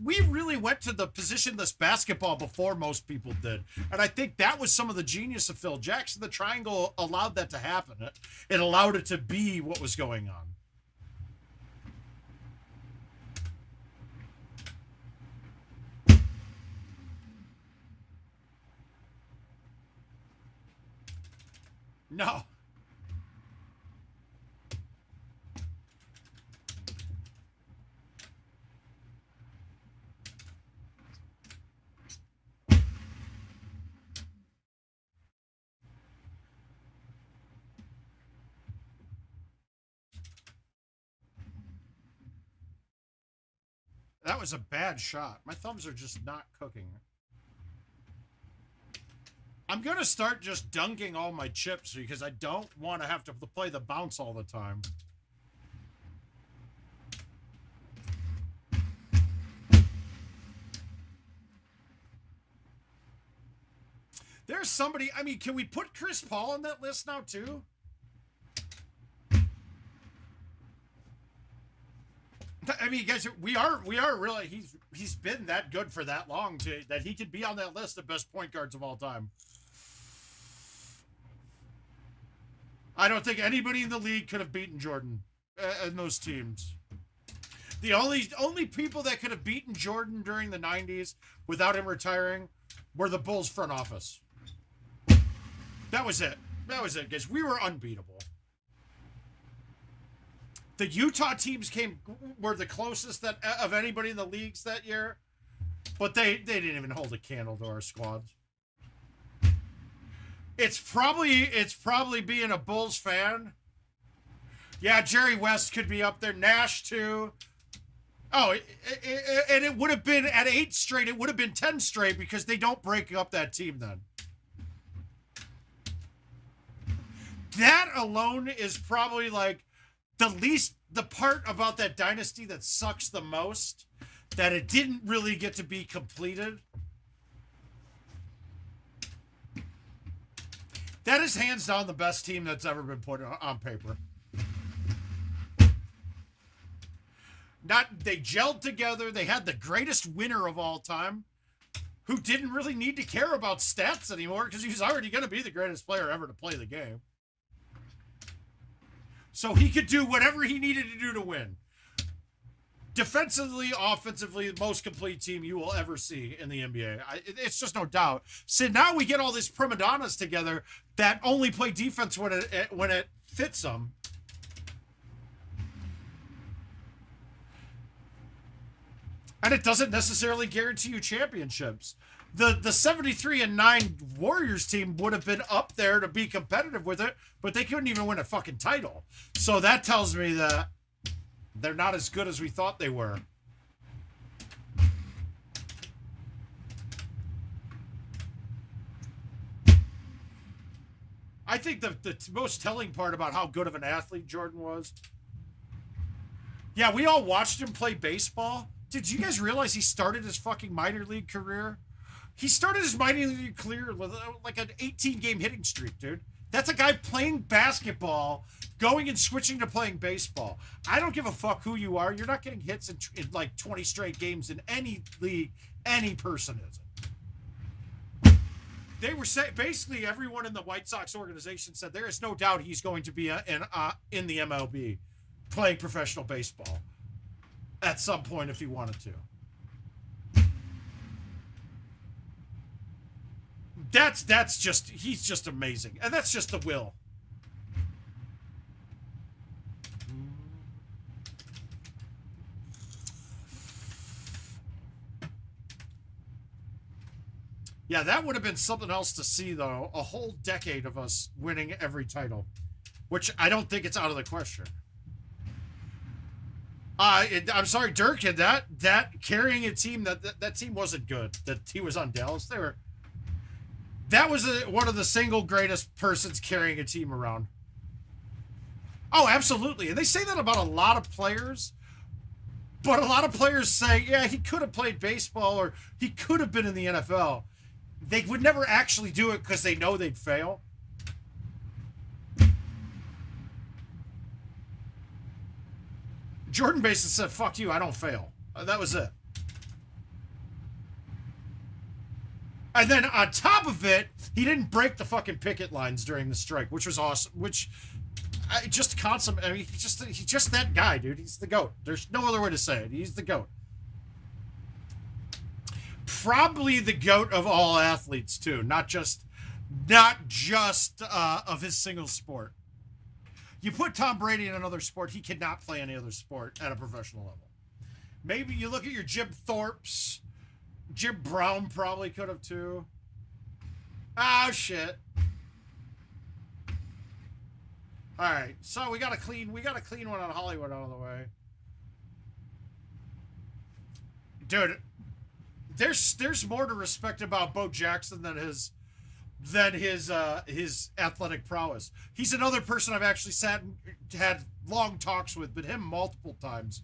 we really went to the positionless basketball before most people did. And I think that was some of the genius of Phil Jackson. The triangle allowed that to happen. It allowed it to be what was going on. No. That was a bad shot. My thumbs are just not cooking. I'm going to start just dunking all my chips because I don't want to have to play the bounce all the time. There's somebody, I mean, can we put Chris Paul on that list now too? I mean, guys, we are really he's been that good for that long that he could be on that list of best point guards of all time. I don't think anybody in the league could have beaten Jordan in those teams. The only people that could have beaten Jordan during the 90s without him retiring were the Bulls front office. That was it. That was it, guys. We were unbeatable. The Utah teams were the closest of anybody in the leagues that year, but they didn't even hold a candle to our squads. It's probably being a Bulls fan. Yeah, Jerry West could be up there. Nash too. Oh, and it would have been at 8 straight. It would have been 10 straight because they don't break up that team then. That alone is probably like the part about that dynasty that sucks the most, that it didn't really get to be completed. That is hands down the best team that's ever been put on paper. They gelled together. They had the greatest winner of all time, who didn't really need to care about stats anymore because he was already going to be the greatest player ever to play the game. So he could do whatever he needed to do to win. Defensively, offensively, the most complete team you will ever see in the NBA. It's just no doubt. So now we get all these prima donnas together that only play defense when it fits them. And it doesn't necessarily guarantee you championships. The 73-9 Warriors team would have been up there to be competitive with it, but they couldn't even win a fucking title. So that tells me that they're not as good as we thought they were. I think the most telling part about how good of an athlete Jordan was. Yeah, we all watched him play baseball. Did you guys realize he started his fucking minor league career? He started his minor league career with like an 18-game hitting streak, dude. That's a guy playing basketball, going and switching to playing baseball. I don't give a fuck who you are. You're not getting hits in like 20 straight games in any league. Any person isn't. They were saying, basically everyone in the White Sox organization said there is no doubt he's going to be in the MLB playing professional baseball at some point if he wanted to. That's just, he's just amazing. And that's just the will. Yeah, that would have been something else to see, though. A whole decade of us winning every title, which I don't think it's out of the question. I'm sorry, Dirk, that carrying a team, that team wasn't good. That he was on Dallas. That was one of the single greatest persons carrying a team around. Oh, absolutely. And they say that about a lot of players. But a lot of players say, yeah, he could have played baseball or he could have been in the NFL. They would never actually do it because they know they'd fail. Jordan basically said, fuck you, I don't fail. That was it. And then on top of it, he didn't break the fucking picket lines during the strike, which was awesome. Which, just consummate. I mean, he's just that guy, dude. He's the GOAT. There's no other way to say it. He's the GOAT. Probably the GOAT of all athletes too, not just of his single sport. You put Tom Brady in another sport, he cannot play any other sport at a professional level. Maybe you look at your Jim Thorpes. Jim Brown probably could have too. Oh shit. All right, so we got a clean one on Hollywood out of the way. Dude, there's more to respect about Bo Jackson than his athletic prowess. He's another person I've actually sat and had long talks with, but him multiple times.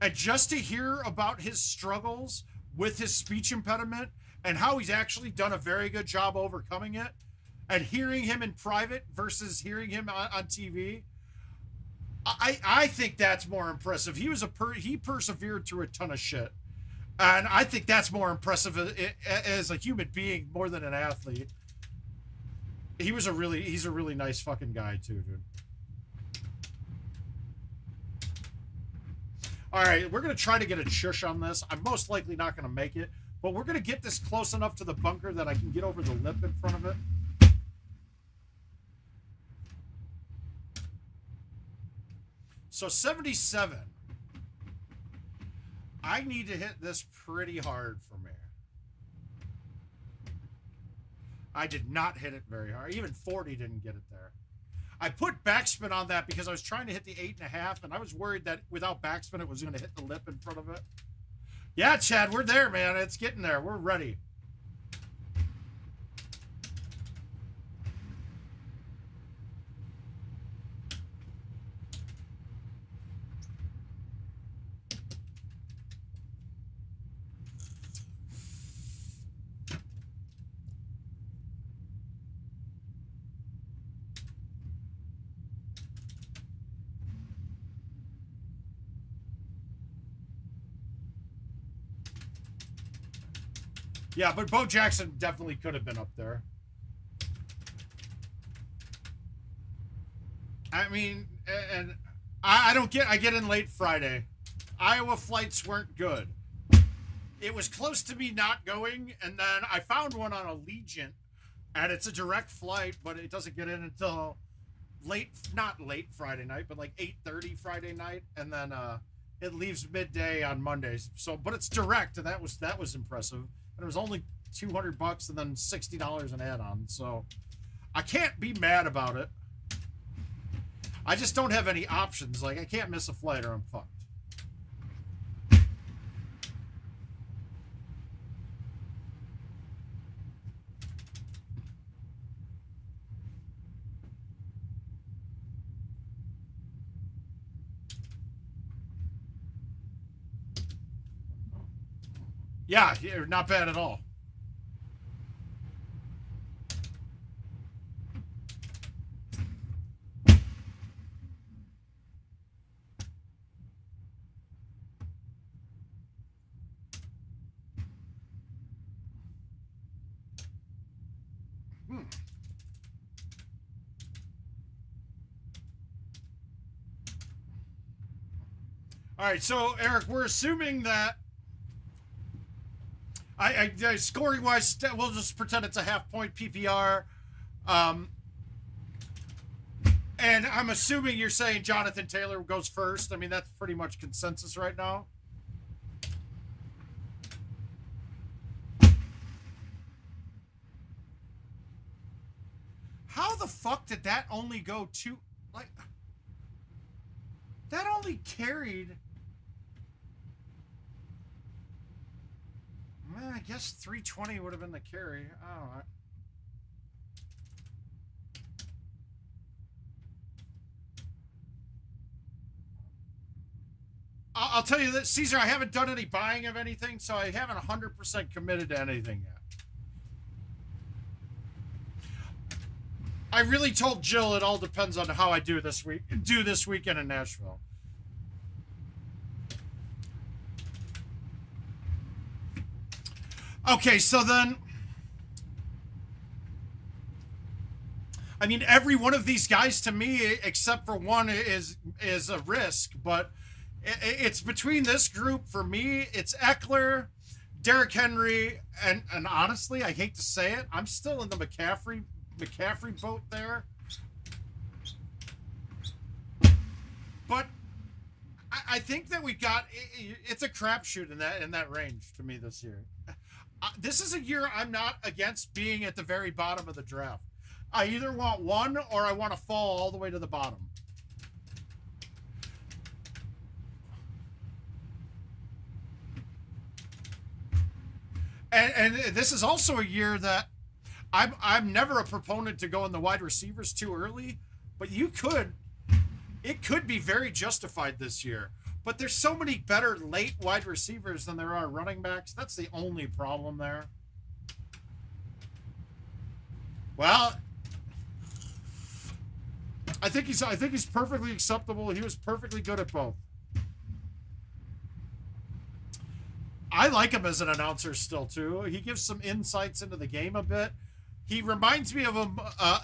And just to hear about his struggles with his speech impediment and how he's actually done a very good job overcoming it, and hearing him in private versus hearing him on TV, I think that's more impressive. He persevered through a ton of shit, and I think that's more impressive as a human being more than an athlete. He's a really nice fucking guy too, dude. All right, we're gonna try to get a shush on this. I'm most likely not gonna make it, but we're gonna get this close enough to the bunker that I can get over the lip in front of it. So 77. I need to hit this pretty hard for me. I did not hit it very hard. Even 40 didn't get it there. I put backspin on that because I was trying to hit the 8.5, and I was worried that without backspin it was going to hit the lip in front of it. Yeah, Chad, we're there, man. It's getting there. We're ready. Yeah, but Bo Jackson definitely could have been up there. I mean, and I get in late Friday. Iowa flights weren't good. It was close to me not going, and then I found one on Allegiant, and it's a direct flight, but it doesn't get in until not late Friday night, but like 8:30 Friday night, and then it leaves midday on Mondays. So, but it's direct, and that was impressive. And it was only $200 and then $60 an add-on. So I can't be mad about it. I just don't have any options. Like, I can't miss a flight or I'm fucked. Yeah, not bad at all. All right, so Eric, we're assuming that scoring wise, we'll just pretend it's a half-point PPR, and I'm assuming you're saying Jonathan Taylor goes first. I mean, that's pretty much consensus right now. How the fuck did that only go to, like, that only carried, well, I guess 320 would have been the carry. Oh, I'll tell you that, Caesar, I haven't done any buying of anything, so I haven't 100% committed to anything yet. I really told Jill it all depends on how I do this weekend in Nashville. Okay, so then, I mean, every one of these guys to me, except for one, is a risk, but it's between this group for me. It's Eckler, Derrick Henry, and honestly, I hate to say it, I'm still in the McCaffrey boat there. But I think that we got, it's a crapshoot in that range to me this year. This is a year I'm not against being at the very bottom of the draft. I either want one or I want to fall all the way to the bottom. And this is also a year that I'm never a proponent to go in the wide receivers too early, but it could be very justified this year. But there's so many better late wide receivers than there are running backs. That's the only problem there. Well, I think he's perfectly acceptable. He was perfectly good at both. I like him as an announcer still too. He gives some insights into the game a bit. He reminds me of him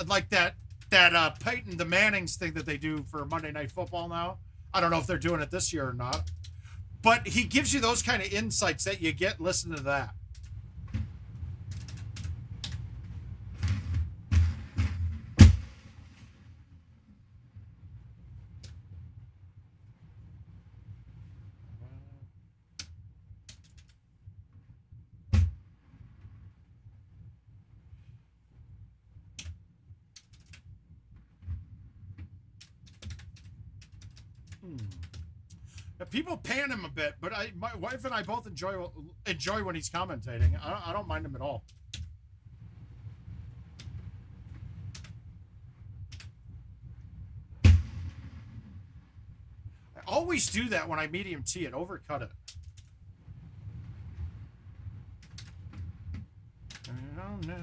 like that Peyton the Mannings thing that they do for Monday Night Football now. I don't know if they're doing it this year or not, but he gives you those kind of insights that you get listening to that. People pan him a bit, but my wife and I both enjoy when he's commentating. I don't mind him at all. I always do that when I medium T it, overcut it. Oh no.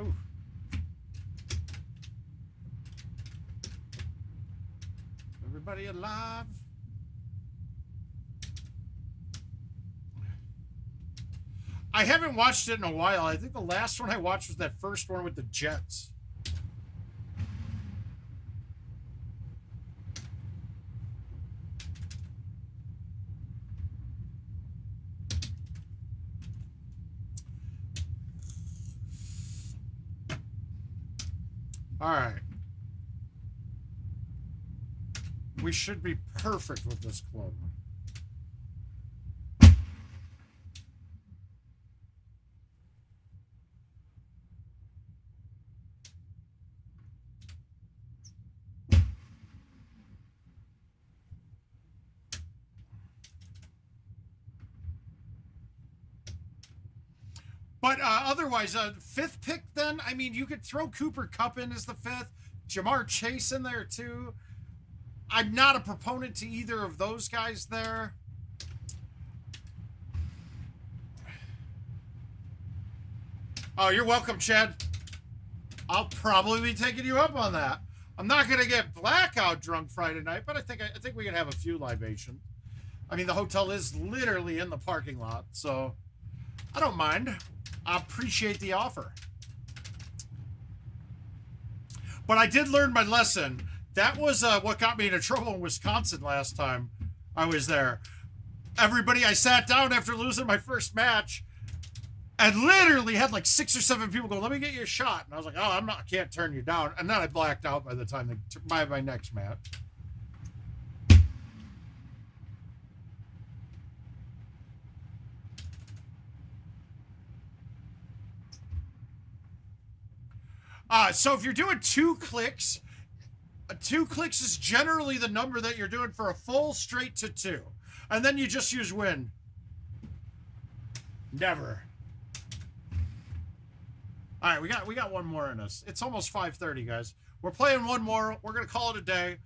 Oh. Everybody alive? I haven't watched it in a while. I think the last one I watched was that first one with the Jets. All right. We should be perfect with this club. But otherwise, fifth pick then, I mean, you could throw Cooper Kupp in as the fifth, Jamar Chase in there too. I'm not a proponent to either of those guys there. Oh, you're welcome, Chad. I'll probably be taking you up on that. I'm not going to get blackout drunk Friday night, but I think we can have a few libations. I mean, the hotel is literally in the parking lot, so I don't mind. I appreciate the offer. But I did learn my lesson. That was what got me into trouble in Wisconsin last time I was there. Everybody, I sat down after losing my first match and literally had like 6 or 7 people go, "Let me get you a shot." And I was like, "Oh, I can't turn you down." And then I blacked out by the time by my next match. So if you're doing 2 clicks, 2 clicks is generally the number that you're doing for a full straight to 2. And then you just use win. Never. All right, we got one more in us. It's almost 5:30, guys. We're playing one more. We're going to call it a day.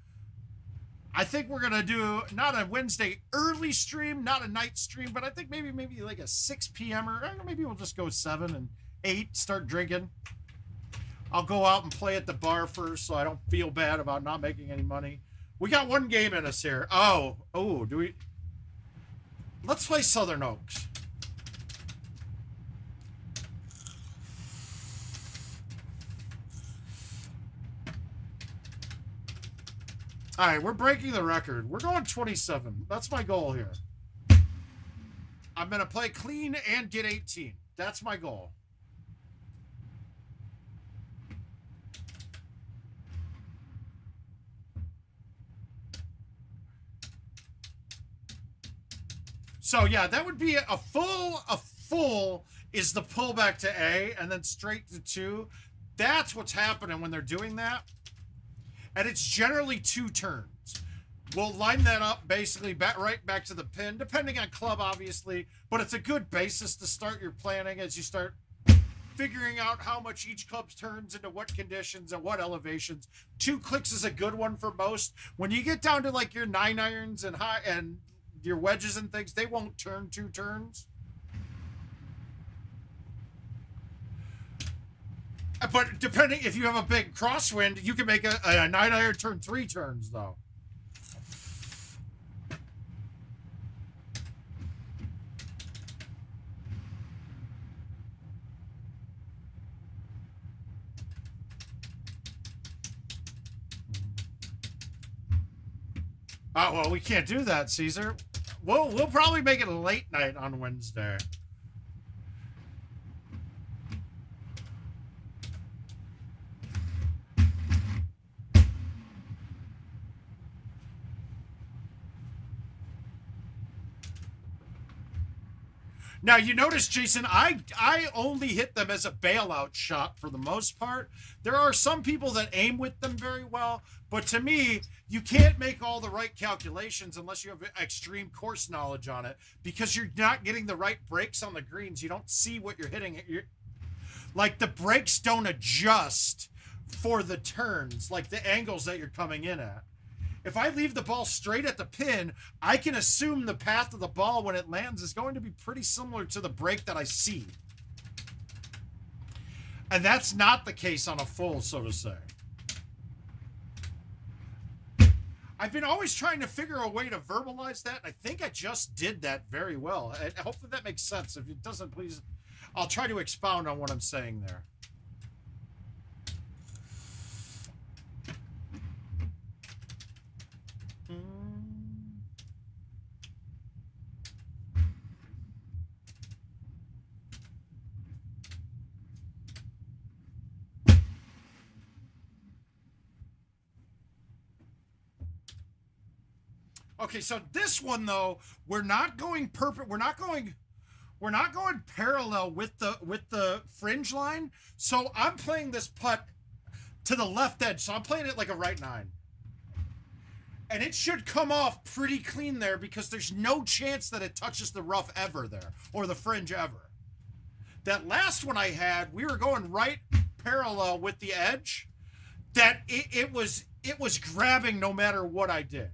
I think we're going to do not a Wednesday early stream, not a night stream, but I think maybe like a 6 p.m. or maybe we'll just go 7 and 8, start drinking. I'll go out and play at the bar first so I don't feel bad about not making any money. We got one game in us here. Oh, do we? Let's play Southern Oaks. All right, we're breaking the record. We're going 27. That's my goal here. I'm going to play clean and get 18. That's my goal. So yeah, that would be a full is the pullback to A and then straight to 2. That's what's happening when they're doing that. And it's generally 2 turns. We'll line that up basically right back to the pin, depending on club, obviously. But it's a good basis to start your planning as you start figuring out how much each club turns into what conditions and what elevations. 2 clicks is a good one for most. When you get down to like your 9 irons and high and your wedges and things, they won't turn 2 turns. But depending, if you have a big crosswind, you can make a 9 iron turn 3 turns though. Oh, well, we can't do that, Caesar. We'll probably make it a late night on Wednesday. Now, you notice, Jason, I only hit them as a bailout shot for the most part. There are some people that aim with them very well, but to me, you can't make all the right calculations unless you have extreme course knowledge on it, because you're not getting the right breaks on the greens. You don't see what you're hitting. Like, the breaks don't adjust for the turns, like the angles that you're coming in at. If I leave the ball straight at the pin, I can assume the path of the ball when it lands is going to be pretty similar to the break that I see. And that's not the case on a full, so to say. I've been always trying to figure a way to verbalize that. I think I just did that very well. Hopefully that makes sense. If it doesn't, please, I'll try to expound on what I'm saying there. Okay, so this one though, we're not going perfect. We're not going parallel with the fringe line. So I'm playing this putt to the left edge. So I'm playing it like a right 9. And it should come off pretty clean there because there's no chance that it touches the rough ever there, or the fringe ever. That last one I had, we were going right parallel with the edge, that it was grabbing no matter what I did.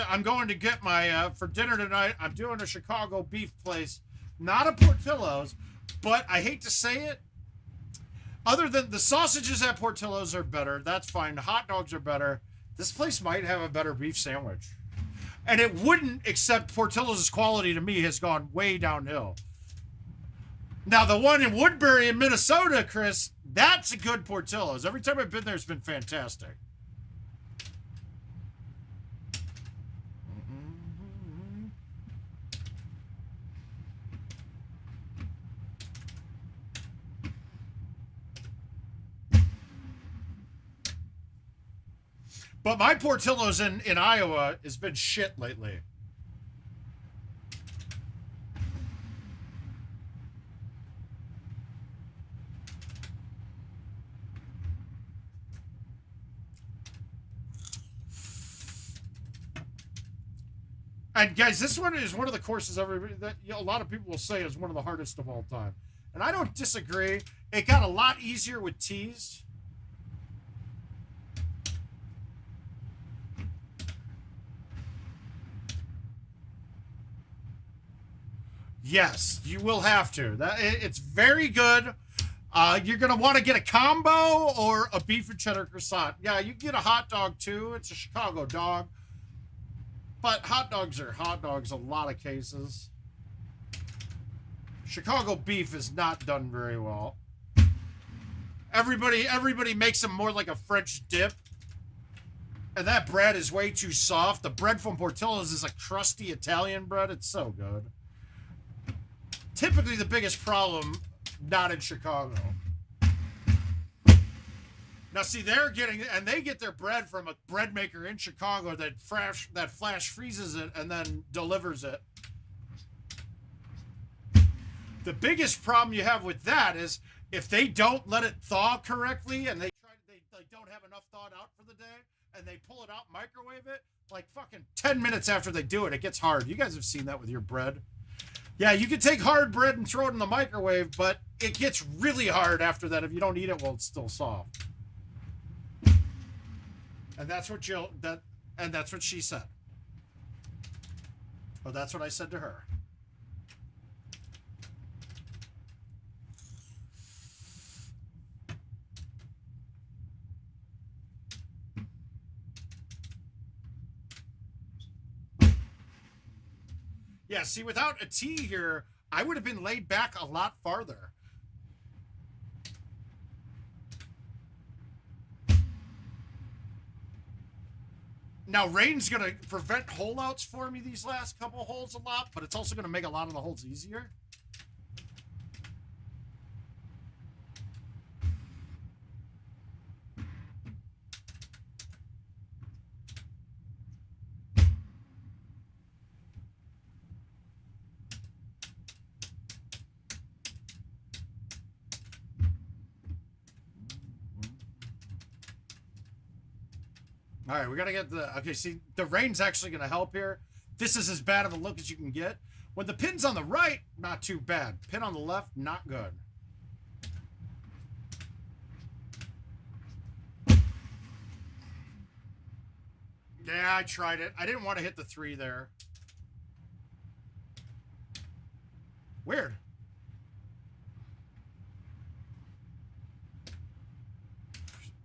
I'm going to get my, for dinner tonight, I'm doing a Chicago beef place. Not a Portillo's, but I hate to say it. Other than the sausages at Portillo's are better. That's fine. The hot dogs are better. This place might have a better beef sandwich. And it wouldn't, except Portillo's quality to me has gone way downhill. Now, the one in Woodbury in Minnesota, Chris, that's a good Portillo's. Every time I've been there, it's been fantastic. But my Portillo's in Iowa has been shit lately. And guys, this one is one of the courses that a lot of people will say is one of the hardest of all time. And I don't disagree. It got a lot easier with tees. Yes, you will have to. It's very good. You're going to want to get a combo or a beef and cheddar croissant. Yeah, you can get a hot dog too. It's a Chicago dog. But hot dogs are hot dogs in a lot of cases. Chicago beef is not done very well. Everybody makes them more like a French dip. And that bread is way too soft. The bread from Portillo's is a crusty Italian bread. It's so good. Typically the biggest problem, not in Chicago. Now, see, they're getting, and they get their bread from a bread maker in Chicago that flash freezes it and then delivers it. The biggest problem you have with that is if they don't let it thaw correctly and they don't have enough thawed out for the day and they pull it out, microwave it, like fucking 10 minutes after they do it, it gets hard. You guys have seen that with your bread. Yeah, you can take hard bread and throw it in the microwave, but it gets really hard after that if you don't eat it while it's still soft. And that's what that's what she said. Or that's what I said to her. Yeah, see, without a tea here, I would have been laid back a lot farther. Now, rain's going to prevent holeouts for me these last couple holes a lot, but it's also going to make a lot of the holes easier. All right, we got to get the... Okay, see, the rain's actually going to help here. This is as bad of a look as you can get. When the pin's on the right, not too bad. Pin on the left, not good. Yeah, I tried it. I didn't want to hit the 3 there. Weird.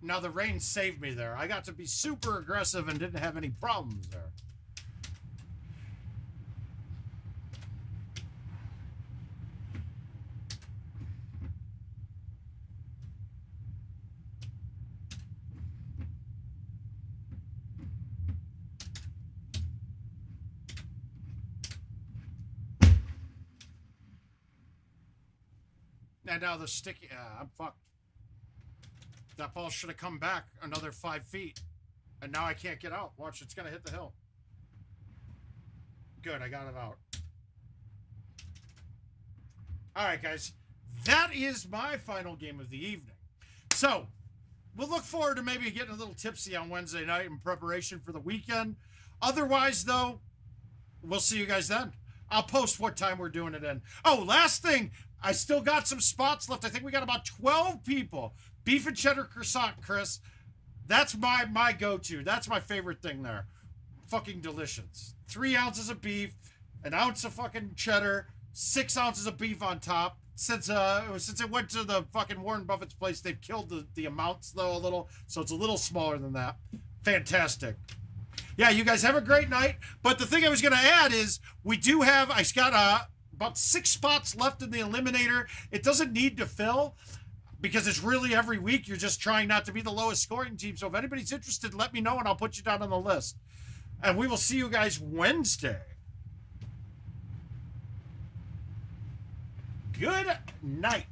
Now, the rain saved me there. I got to be super aggressive and didn't have any problems there. And now the sticky... I'm fucked. That ball should have come back another 5 feet. And now I can't get out. Watch, it's going to hit the hill. Good, I got it out. All right, guys. That is my final game of the evening. So, we'll look forward to maybe getting a little tipsy on Wednesday night in preparation for the weekend. Otherwise, though, we'll see you guys then. I'll post what time we're doing it in. Oh, last thing. I still got some spots left. I think we got about 12 people. Beef and cheddar croissant, Chris. That's my go-to. That's my favorite thing there. Fucking delicious. 3 ounces of beef, an ounce of fucking cheddar, 6 ounces of beef on top. Since it went to the fucking Warren Buffett's place, they've killed the amounts, though, a little. So it's a little smaller than that. Fantastic. Yeah, you guys have a great night. But the thing I was going to add is we do have... I got about 6 spots left in the Eliminator. It doesn't need to fill because it's really every week. You're just trying not to be the lowest scoring team. So if anybody's interested, let me know and I'll put you down on the list. And we will see you guys Wednesday. Good night.